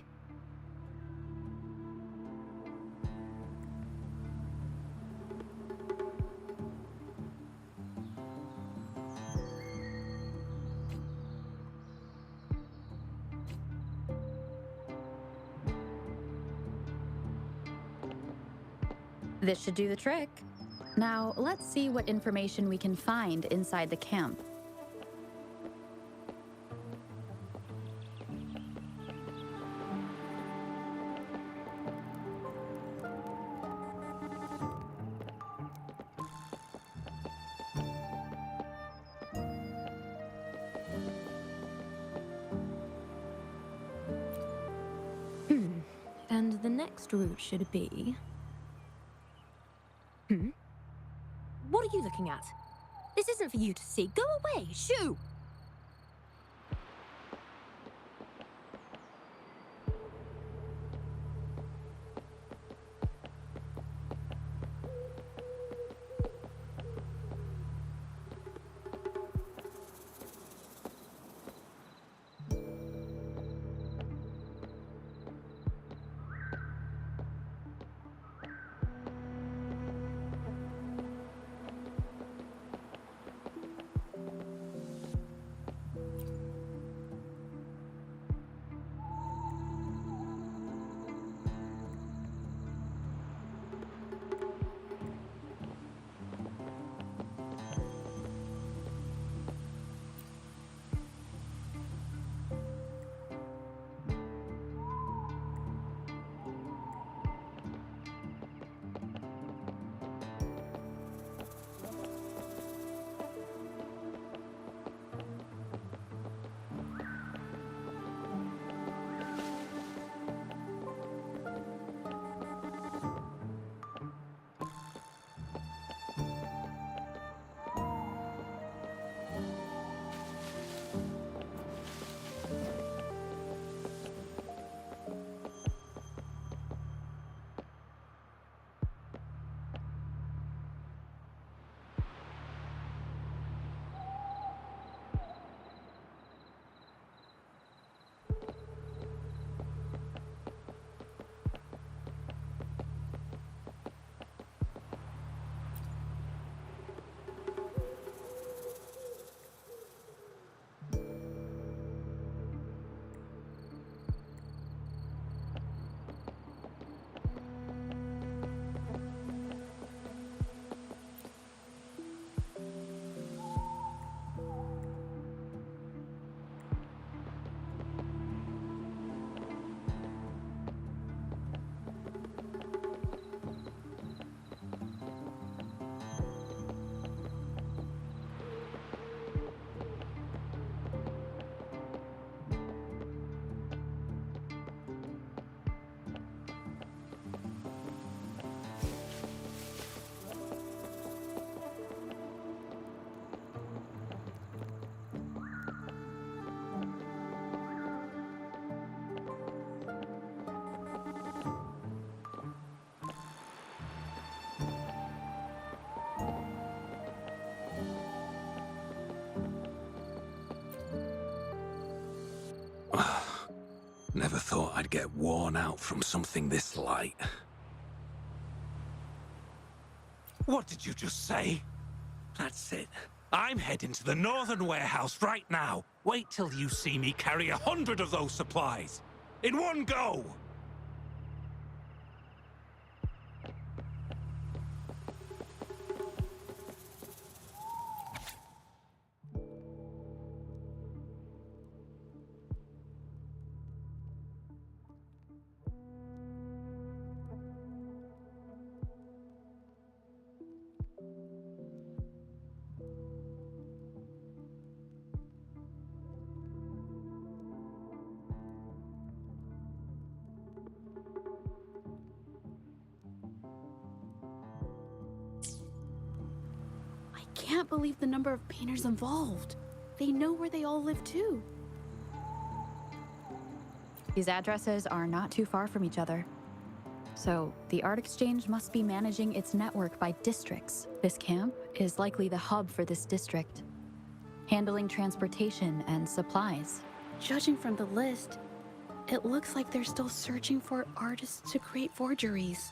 This should do the trick. Now, let's see what information we can find inside the camp. And the next route should be... What are you looking at? This isn't for you to see. Go away! Shoo! Never thought I'd get worn out from something this light. What did you just say? That's it. I'm heading to the northern warehouse right now. Wait till you see me carry 100 of those supplies. In one go! I can't believe the number of painters involved. They know where they all live too. These addresses are not too far from each other. So, the Art Exchange must be managing its network by districts. This camp is likely the hub for this district, handling transportation and supplies. Judging from the list, it looks like they're still searching for artists to create forgeries.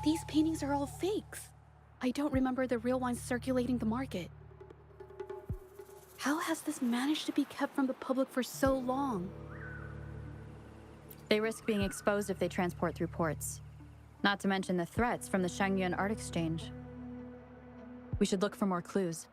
These paintings are all fakes. I don't remember the real ones circulating the market. How has this managed to be kept from the public for so long? They risk being exposed if they transport through ports. Not to mention the threats from the Shangyuan Art Exchange. We should look for more clues.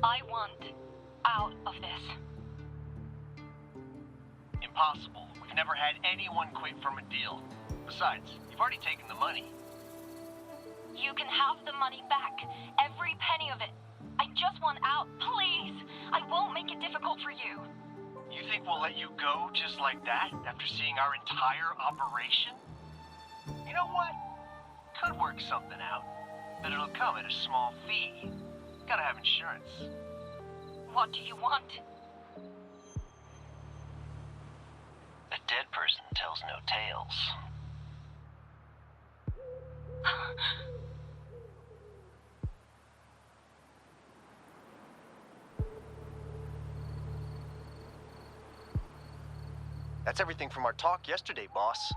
I want out of this. Impossible. We've never had anyone quit from a deal. Besides, you've already taken the money. You can have the money back. Every penny of it. I just want out, please. I won't make it difficult for you. You think we'll let you go just like that after seeing our entire operation? You know what? Could work something out, but it'll come at a small fee. Gotta have insurance. What do you want? A dead person tells no tales. That's everything from our talk yesterday, boss.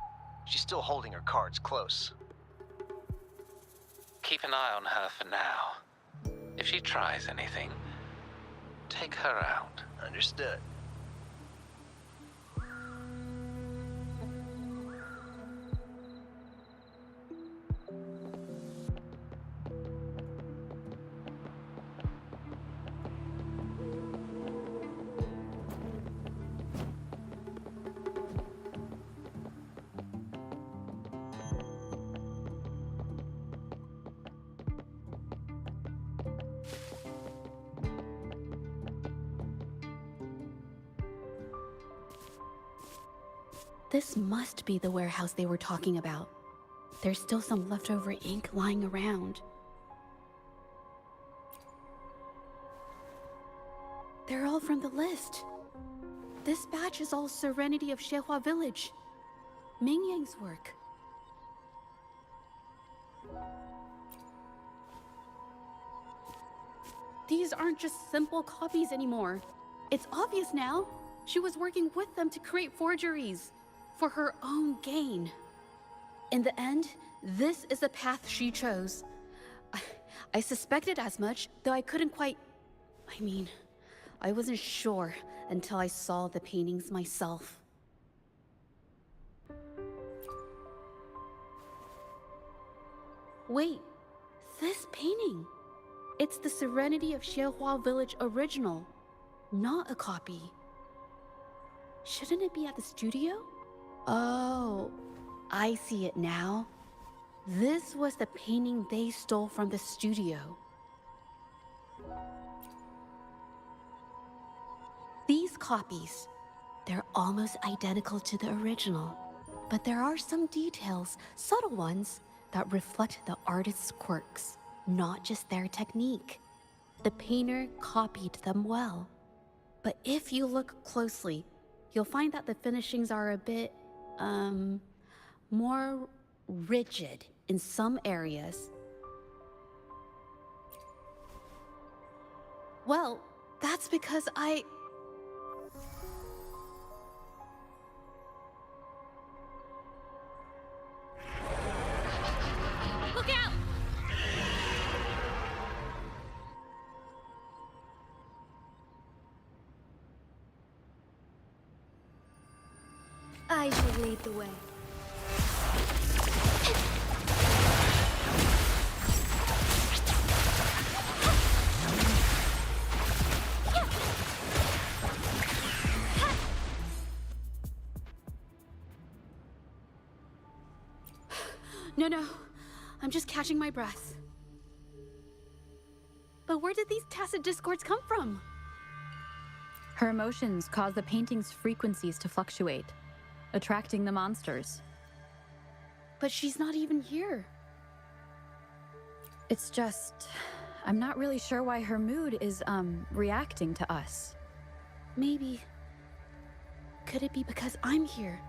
She's still holding her cards close. Keep an eye on her for now. If she tries anything, take her out. Understood. This must be the warehouse they were talking about. There's still some leftover ink lying around. They're all from the list. This batch is all Serenity of Shehua Village. Ming Yang's work. These aren't just simple copies anymore. It's obvious now. She was working with them to create forgeries for her own gain. In the end, this is the path she chose. I suspected as much, though I couldn't quite... I wasn't sure until I saw the paintings myself. Wait, this painting. It's the Serenity of Shehua Village original, not a copy. Shouldn't it be at the studio? Oh, I see it now. This was the painting they stole from the studio. These copies, they're almost identical to the original. But there are some details, subtle ones, that reflect the artist's quirks, not just their technique. The painter copied them well. But if you look closely, you'll find that the finishings are a bit, more rigid in some areas. Well, that's because Look out! I should lead the way. No. I'm just catching my breath. But where did these tacit discords come from? Her emotions cause the painting's frequencies to fluctuate, attracting the monsters. But she's not even here. It's just... I'm not really sure why her mood is, reacting to us. Maybe... Could it be because I'm here?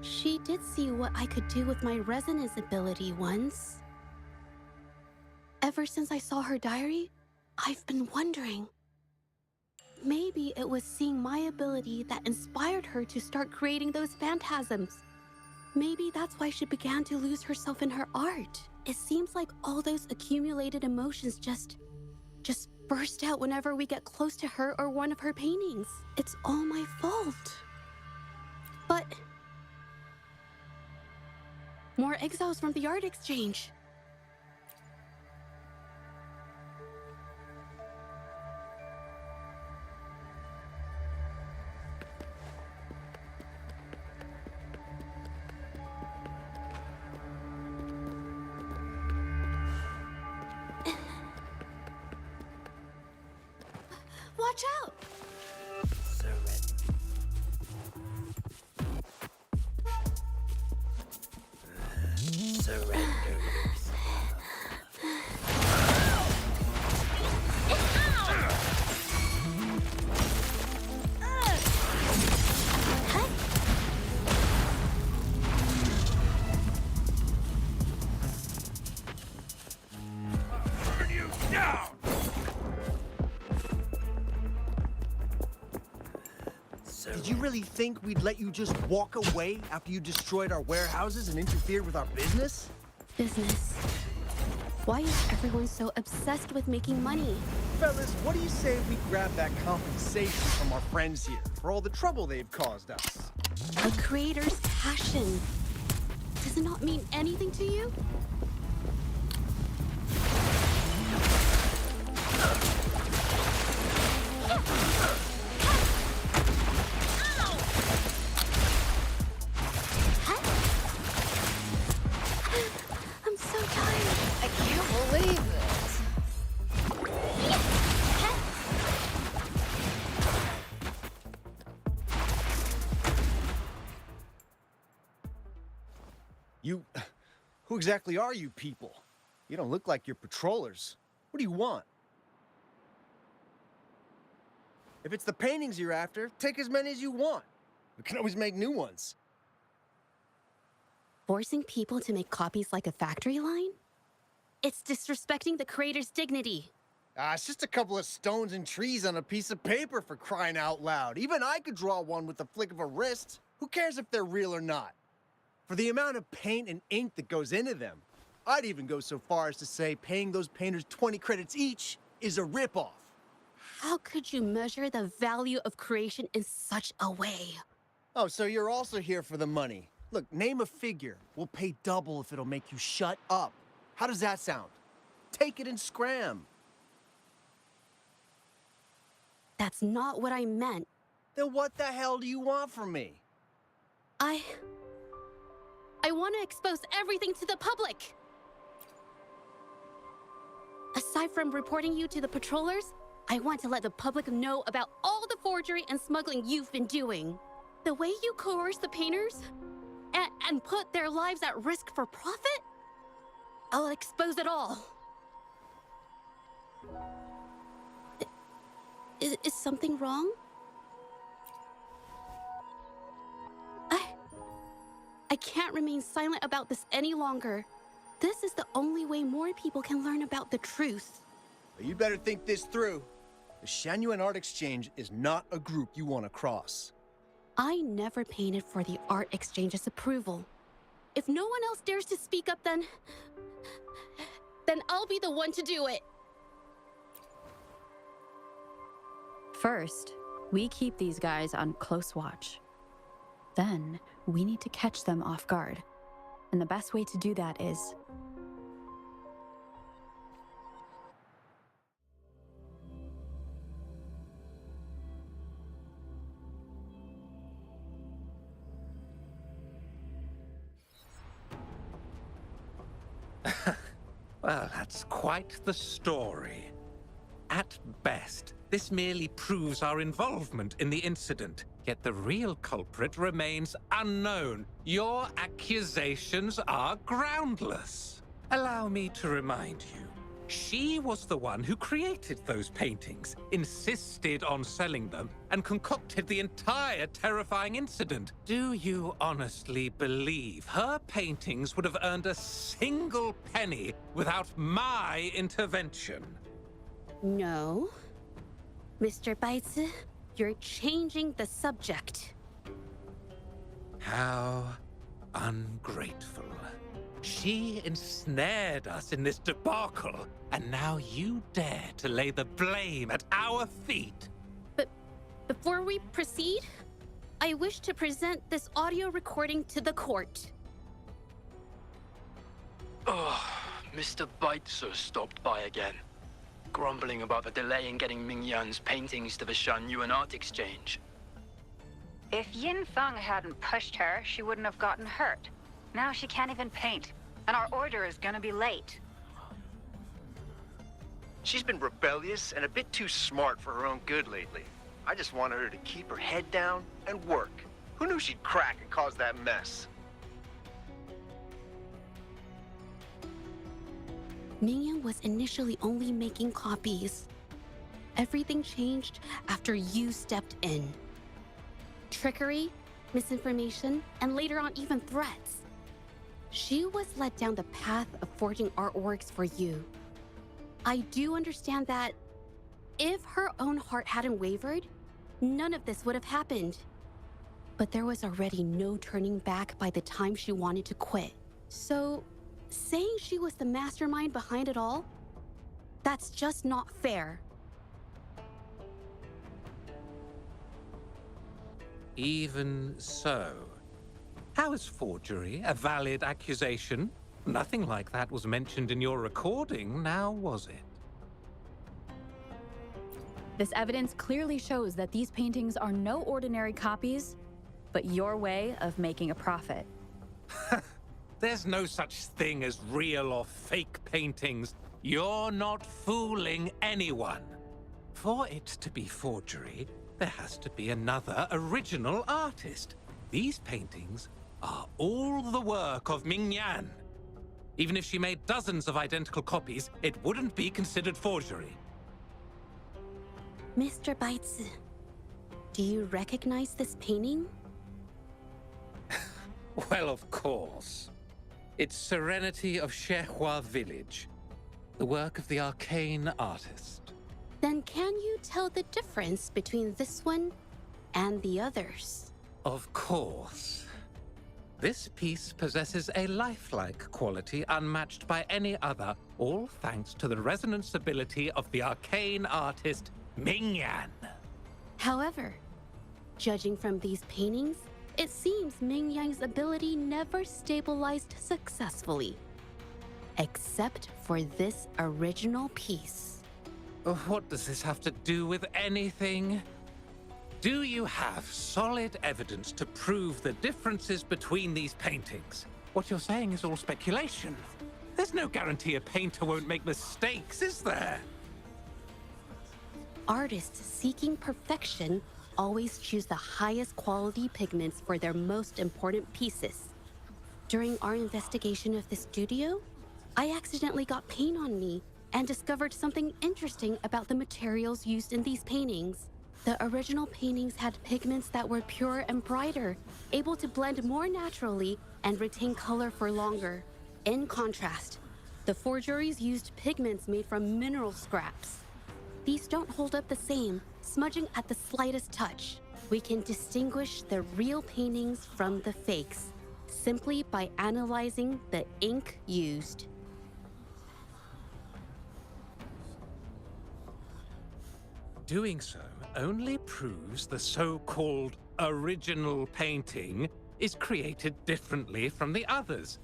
She did see what I could do with my resonance ability once. Ever since I saw her diary, I've been wondering. Maybe it was seeing my ability that inspired her to start creating those phantasms. Maybe that's why she began to lose herself in her art. It seems like all those accumulated emotions just burst out whenever we get close to her or one of her paintings. It's all my fault. But... more exiles from the art exchange. Watch out! Burn you down! Did you really think we'd let you just walk away after you destroyed our warehouses and interfered with our business? Business. Why is everyone so obsessed with making money? Fellas, what do you say we grab that compensation from our friends here for all the trouble they've caused us? A creator's passion. Does it not mean anything to you? I'm so tired. I can't believe it. Who exactly are you people? You don't look like you're patrollers. What do you want? If it's the paintings you're after, take as many as you want. We can always make new ones. Forcing people to make copies like a factory line? It's disrespecting the creator's dignity. It's just a couple of stones and trees on a piece of paper, for crying out loud. Even I could draw one with the flick of a wrist. Who cares if they're real or not? For the amount of paint and ink that goes into them, I'd even go so far as to say paying those painters 20 credits each is a ripoff. How could you measure the value of creation in such a way? Oh, so you're also here for the money. Look, name a figure. We'll pay double if it'll make you shut up. How does that sound? Take it and scram. That's not what I meant. Then what the hell do you want from me? I want to expose everything to the public! Aside from reporting you to the patrollers, I want to let the public know about all the forgery and smuggling you've been doing. The way you coerce the painters and put their lives at risk for profit? I'll expose it all. Is something wrong? I can't remain silent about this any longer. This is the only way more people can learn about the truth. You better think this through. The Shanyuan Art Exchange is not a group you want to cross. I never painted for the Art Exchange's approval. If no one else dares to speak up, then I'll be the one to do it. First, we keep these guys on close watch. Then, we need to catch them off guard. And the best way to do that is... Well, that's quite the story. At best, this merely proves our involvement in the incident, yet the real culprit remains unknown. Your accusations are groundless. Allow me to remind you, she was the one who created those paintings, insisted on selling them, and concocted the entire terrifying incident. Do you honestly believe her paintings would have earned a single penny without my intervention? No. Mr. Baitsu, you're changing the subject. How ungrateful. She ensnared us in this debacle, and now you dare to lay the blame at our feet. But before we proceed, I wish to present this audio recording to the court. Mr. Baitsu stopped by again, grumbling about the delay in getting Ming Yan's paintings to the Shanyuan Art Exchange. If Yin Feng hadn't pushed her, she wouldn't have gotten hurt. Now she can't even paint, and our order is gonna be late. She's been rebellious and a bit too smart for her own good lately. I just wanted her to keep her head down and work. Who knew she'd crack and cause that mess? Mingyan was initially only making copies. Everything changed after you stepped in. Trickery, misinformation, and later on even threats. She was led down the path of forging artworks for you. I do understand that if her own heart hadn't wavered, none of this would have happened. But there was already no turning back by the time she wanted to quit. So, saying she was the mastermind behind it all, that's just not fair. Even so, how is forgery a valid accusation? Nothing like that was mentioned in your recording, now was it? This evidence clearly shows that these paintings are no ordinary copies, but your way of making a profit. There's no such thing as real or fake paintings. You're not fooling anyone. For it to be forgery, there has to be another original artist. These paintings are all the work of Ming Yan. Even if she made dozens of identical copies, it wouldn't be considered forgery. Mr. Baitsu, do you recognize this painting? Well, of course. It's Serenity of Shehua Village, the work of the arcane artist. Then can you tell the difference between this one and the others? Of course. This piece possesses a lifelike quality unmatched by any other, all thanks to the resonance ability of the arcane artist Ming Yan. However, judging from these paintings, it seems Ming Yan's ability never stabilized successfully. Except for this original piece. What does this have to do with anything? Do you have solid evidence to prove the differences between these paintings? What you're saying is all speculation. There's no guarantee a painter won't make mistakes, is there? Artists seeking perfection always choose the highest quality pigments for their most important pieces. During our investigation of the studio, I accidentally got paint on me and discovered something interesting about the materials used in these paintings. The original paintings had pigments that were pure and brighter, able to blend more naturally and retain color for longer. In contrast, the forgeries used pigments made from mineral scraps. These don't hold up the same, smudging at the slightest touch. We can distinguish the real paintings from the fakes simply by analyzing the ink used. Doing so only proves the so-called original painting is created differently from the others.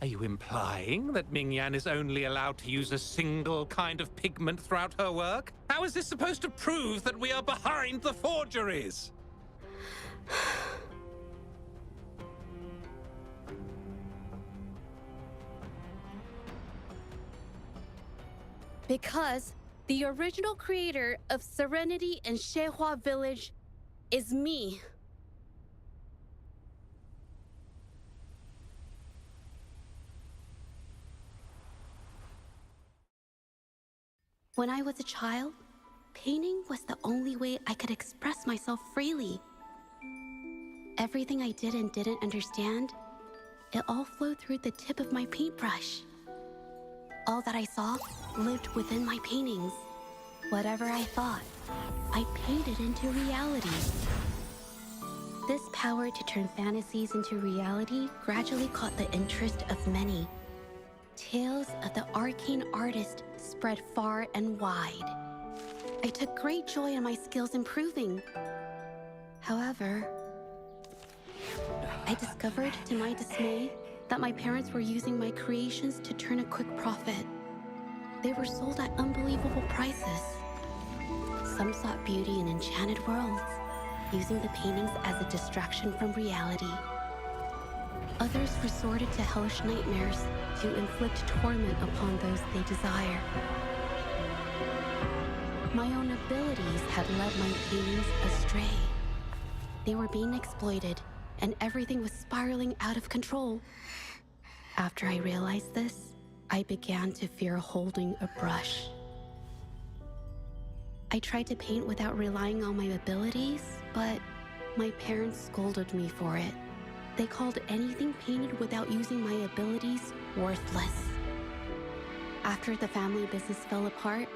Are you implying that Mingyan is only allowed to use a single kind of pigment throughout her work? How is this supposed to prove that we are behind the forgeries? Because the original creator of Serenity and Shehua Village is me. When I was a child, painting was the only way I could express myself freely. Everything I did and didn't understand, it all flowed through the tip of my paintbrush. All that I saw lived within my paintings. Whatever I thought, I painted into reality. This power to turn fantasies into reality gradually caught the interest of many. Tales of the arcane artist spread far and wide. I took great joy in my skills improving. However, I discovered, to my dismay, that my parents were using my creations to turn a quick profit. They were sold at unbelievable prices. Some sought beauty in enchanted worlds, using the paintings as a distraction from reality. Others resorted to hellish nightmares to inflict torment upon those they desire. My own abilities had led my paintings astray. They were being exploited, and everything was spiraling out of control. After I realized this, I began to fear holding a brush. I tried to paint without relying on my abilities, but my parents scolded me for it. They called anything painted without using my abilities worthless. After the family business fell apart,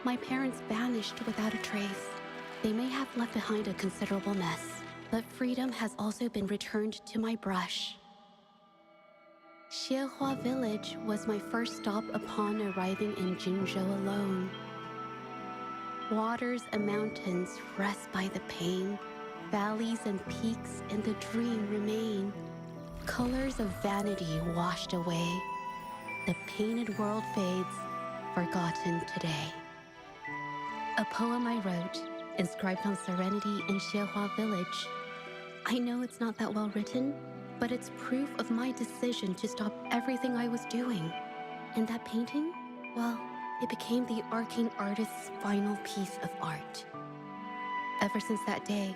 my parents vanished without a trace. They may have left behind a considerable mess, but freedom has also been returned to my brush. Shehua Village was my first stop upon arriving in Jinzhou alone. Waters and mountains rest by the pain. Valleys and peaks in the dream remain. Colors of vanity washed away. The painted world fades, forgotten today. A poem I wrote, inscribed on Serenity in Shehua Village. I know it's not that well written, but it's proof of my decision to stop everything I was doing. And that painting, well, it became the arcane artist's final piece of art. Ever since that day,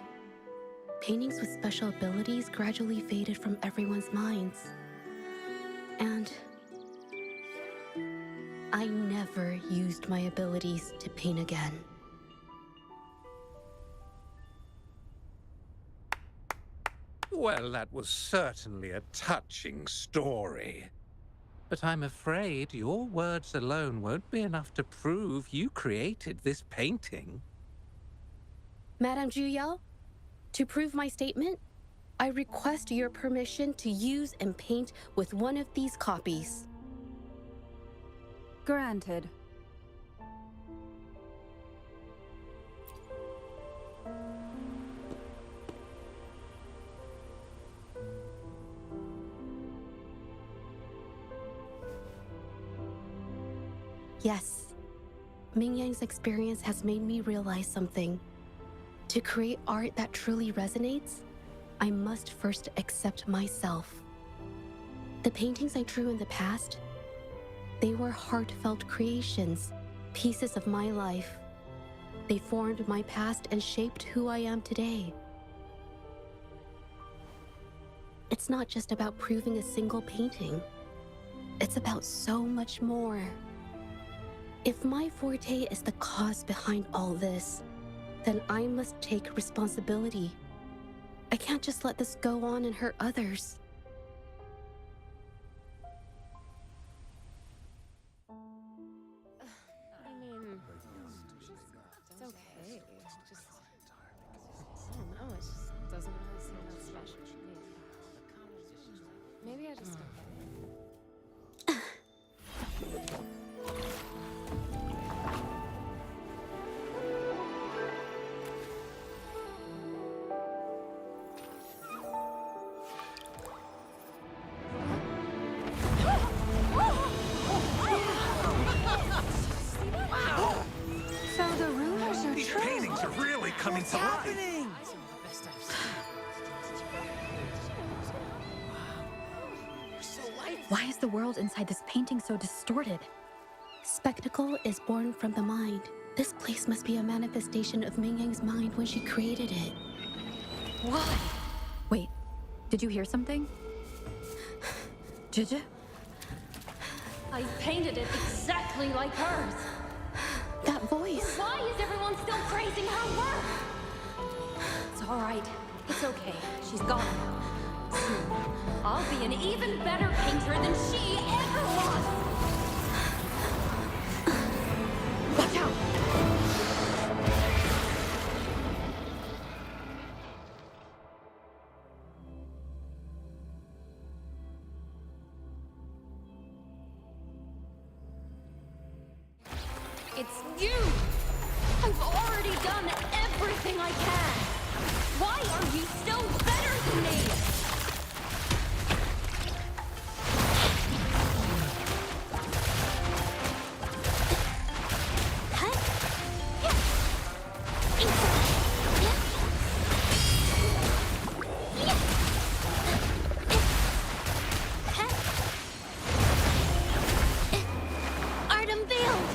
paintings with special abilities gradually faded from everyone's minds. And I never used my abilities to paint again. Well, that was certainly a touching story. But I'm afraid your words alone won't be enough to prove you created this painting. Madame Juyao, to prove my statement, I request your permission to use and paint with one of these copies. Granted. Yes, Mingyang's experience has made me realize something. To create art that truly resonates, I must first accept myself. The paintings I drew in the past, they were heartfelt creations, pieces of my life. They formed my past and shaped who I am today. It's not just about proving a single painting. It's about so much more. If my forte is the cause behind all this, then I must take responsibility. I can't just let this go on and hurt others. I mean, it's okay. It's just, I don't know, it just doesn't really seem that special to me. Maybe I just don't get it. So the rumors are These true. paintings are really coming to life. Why is the world inside this painting so distorted? Spectacle is born from the mind. This place must be a manifestation of Ming Yang's mind when she created it. Why? Wait, did you hear something? Jija? I painted it exactly like hers. That voice. Why is everyone still praising her work? It's all right. It's okay. She's gone now. Soon, I'll be an even better painter than she ever was. Watch out! It's you! I've already done everything I can! Why are you still better than me? Art unveiled!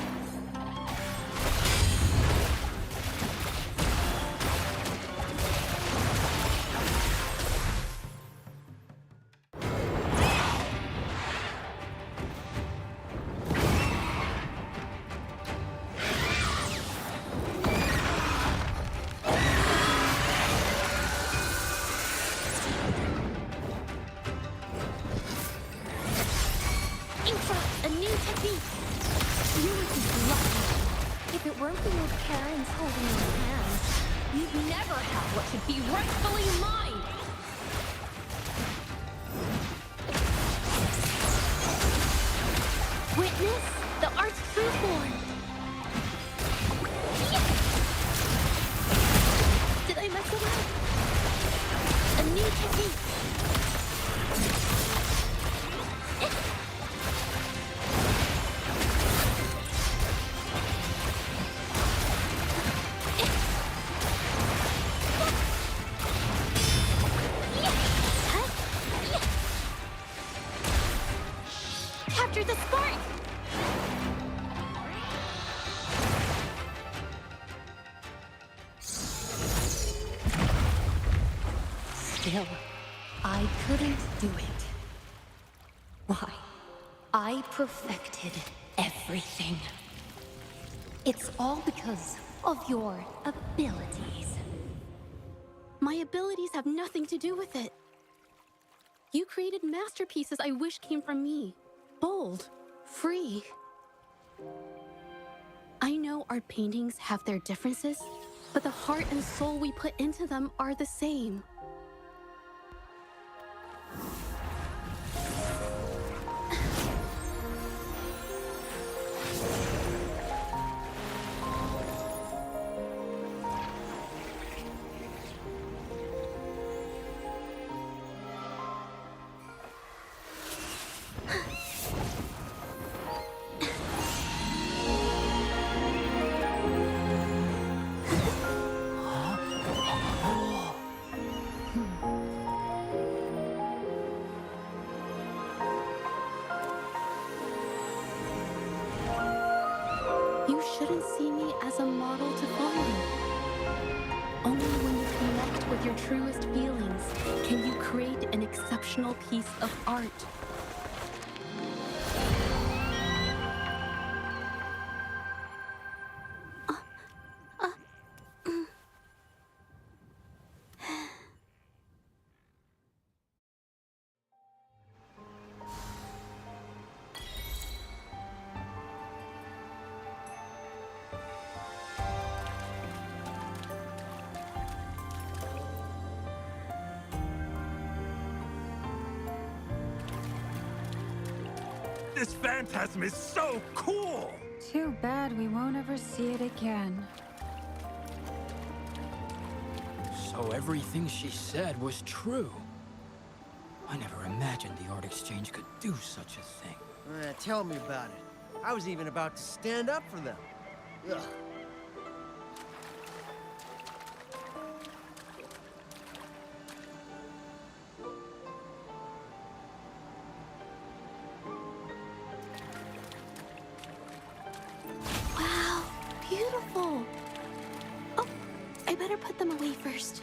Infra, a new technique! You would be lucky. If it weren't for your parents holding your hands, You'd never have what should be rightfully mine! witness the art's true form. Did I mess it up? A new technique. Capture the spark! Still, I couldn't do it. Why? I perfected everything. It's all because of your abilities. My abilities have nothing to do with it. You created masterpieces I wish came from me. Bold, free. I know our paintings have their differences, but the heart and soul we put into them are the same. shouldn't see me as a model to follow. Only when you connect with your truest feelings can you create an exceptional piece of art. This phantasm is so cool! Too bad we won't ever see it again. So everything she said was true. I never imagined the Art Exchange could do such a thing. Tell me about it. I was even about to stand up for them. Ugh. Wow, beautiful. Oh, I better put them away first.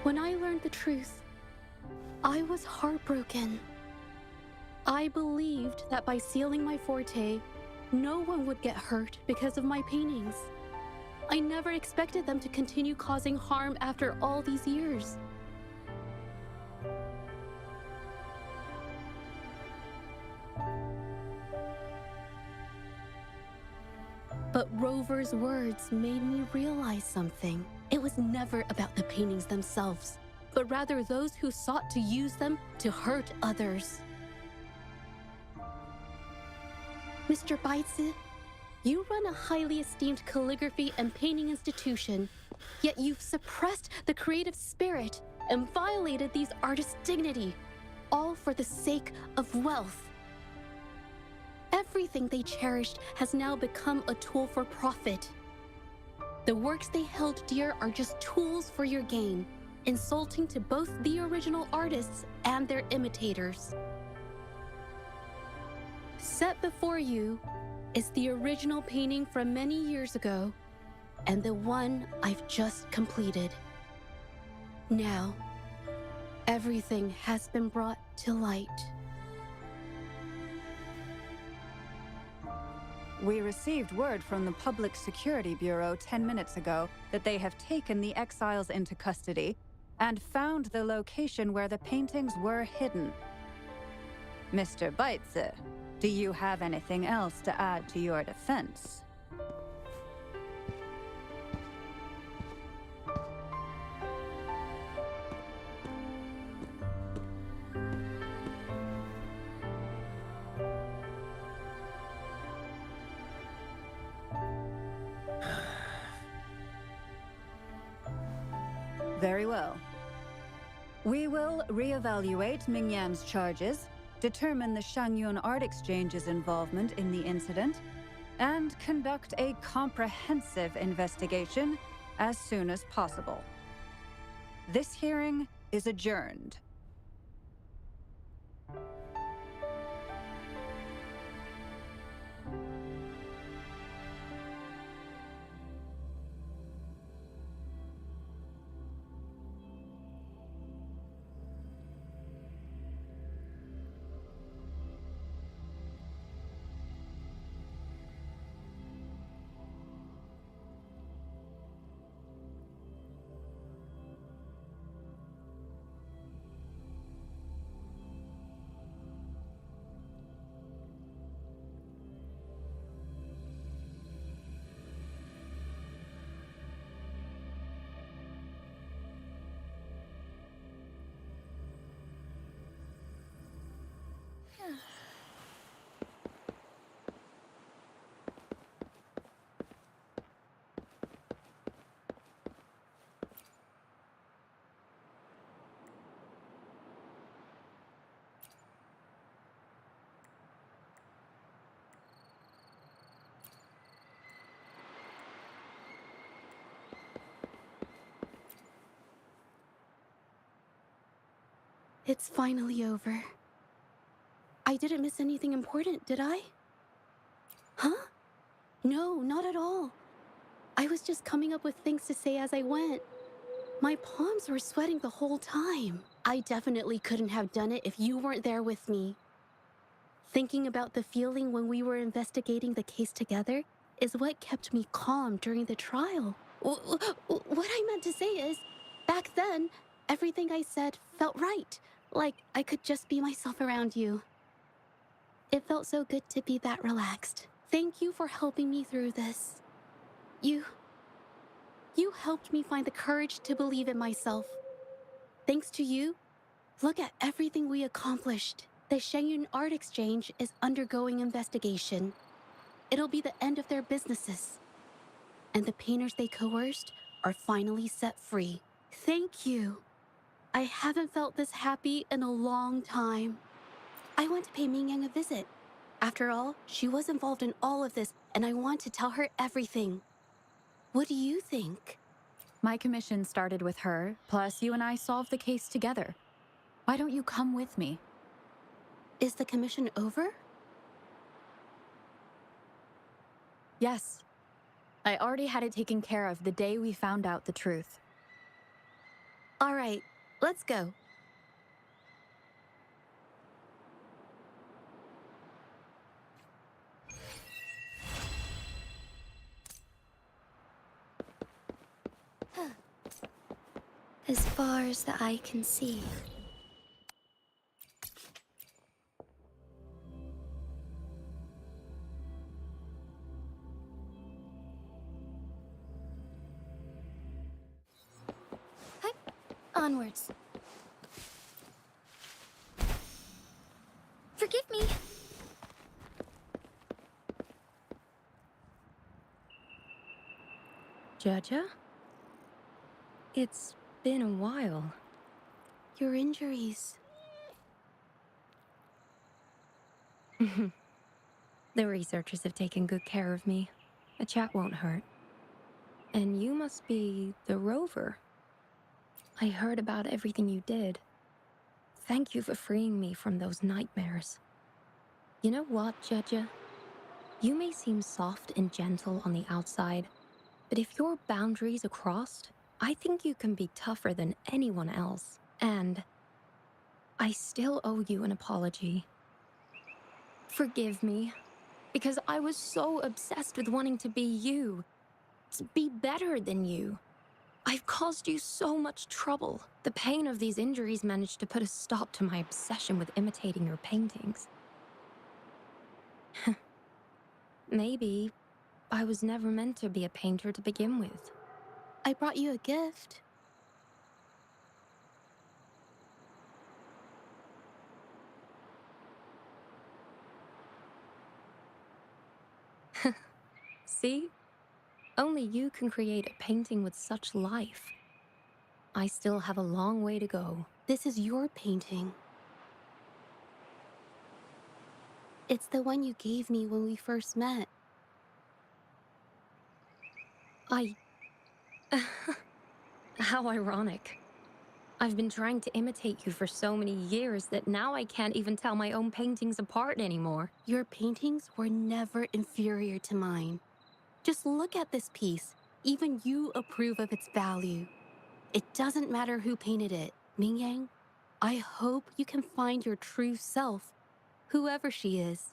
When I learned the truth, I was heartbroken. I believed that by sealing my forte, no one would get hurt because of my paintings. I never expected them to continue causing harm after all these years. But Rover's words made me realize something. It was never about the paintings themselves, but rather those who sought to use them to hurt others. Mr. Baitsu, you run a highly esteemed calligraphy and painting institution, yet you've suppressed the creative spirit and violated these artists' dignity, all for the sake of wealth. Everything they cherished has now become a tool for profit. The works they held dear are just tools for your gain, insulting to both the original artists and their imitators. Set before you is the original painting from many years ago, and the one I've just completed. Now, everything has been brought to light. We received word from the Public Security Bureau 10 minutes ago that they have taken the exiles into custody and found the location where the paintings were hidden. Mr. Baitsu, do you have anything else to add to your defense? Very well. We will reevaluate Mingyan's charges, determine the Shangyun Art Exchange's involvement in the incident, and conduct a comprehensive investigation as soon as possible. This hearing is adjourned. It's finally over. I didn't miss anything important, did I? Huh? No, not at all. I was just coming up with things to say as I went. My palms were sweating the whole time. I definitely couldn't have done it if you weren't there with me. Thinking about the feeling when we were investigating the case together is what kept me calm during the trial. What I meant to say is, back then, everything I said felt right. Like I could just be myself around you. It felt so good to be that relaxed. Thank you for helping me through this. You helped me find the courage to believe in myself. Thanks to you, look at everything we accomplished. The Shenyun Art Exchange is undergoing investigation. It'll be the end of their businesses. And the painters they coerced are finally set free. Thank you. I haven't felt this happy in a long time. I want to pay Mingyang a visit. After all, she was involved in all of this, and I want to tell her everything. What do you think? My commission started with her, plus you and I solved the case together. Why don't you come with me? Is the commission over? Yes. I already had it taken care of the day we found out the truth. All right, let's go. As far as the eye can see. Hi. Onwards. Forgive me. Jaja? It's been a while. Your injuries. The researchers have taken good care of me. A chat won't hurt. And you must be the rover. I heard about everything you did. Thank you for freeing me from those nightmares. You know what, Jaja? You may seem soft and gentle on the outside, but if your boundaries are crossed, I think you can be tougher than anyone else. And I still owe you an apology. Forgive me, because I was so obsessed with wanting to be you, to be better than you. I've caused you so much trouble. The pain of these injuries managed to put a stop to my obsession with imitating your paintings. Maybe I was never meant to be a painter to begin with. I brought you a gift. See? Only you can create a painting with such life. I still have a long way to go. This is your painting. It's the one you gave me when we first met. How ironic. I've been trying to imitate you for so many years that now I can't even tell my own paintings apart anymore. Your paintings were never inferior to mine. Just look at this piece. Even you approve of its value. It doesn't matter who painted it. Mingyang, I hope you can find your true self, whoever she is.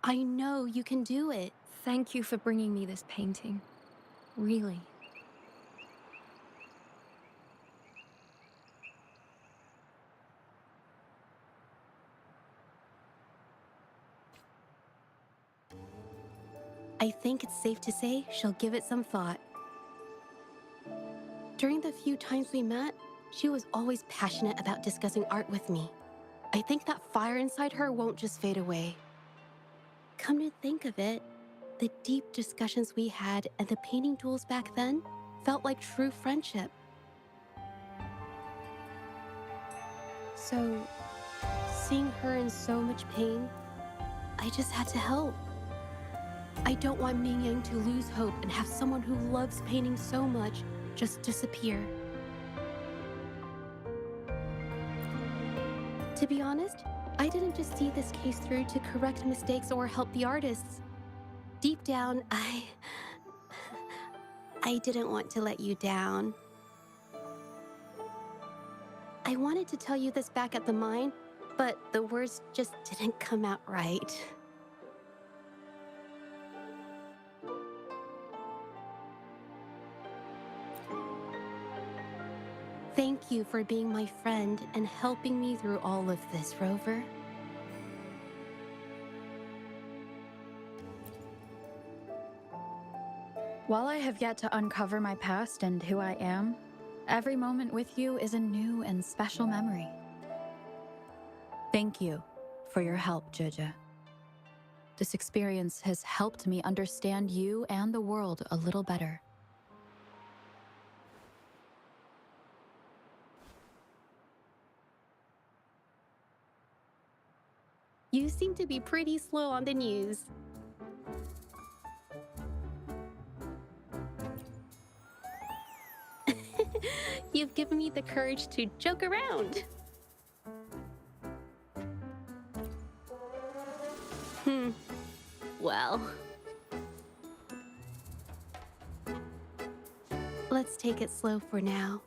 I know you can do it. Thank you for bringing me this painting. Really. I think it's safe to say she'll give it some thought. During the few times we met, she was always passionate about discussing art with me. I think that fire inside her won't just fade away. Come to think of it, the deep discussions we had and the painting duels back then felt like true friendship. So, seeing her in so much pain, I just had to help. I don't want Mingyang to lose hope and have someone who loves painting so much just disappear. To be honest, I didn't just see this case through to correct mistakes or help the artists. Deep down, I didn't want to let you down. I wanted to tell you this back at the mine, but the words just didn't come out right. Thank you for being my friend and helping me through all of this, Rover. While I have yet to uncover my past and who I am, every moment with you is a new and special memory. Thank you for your help, Juja. This experience has helped me understand you and the world a little better. You seem to be pretty slow on the news. You've given me the courage to joke around. Well. Let's take it slow for now.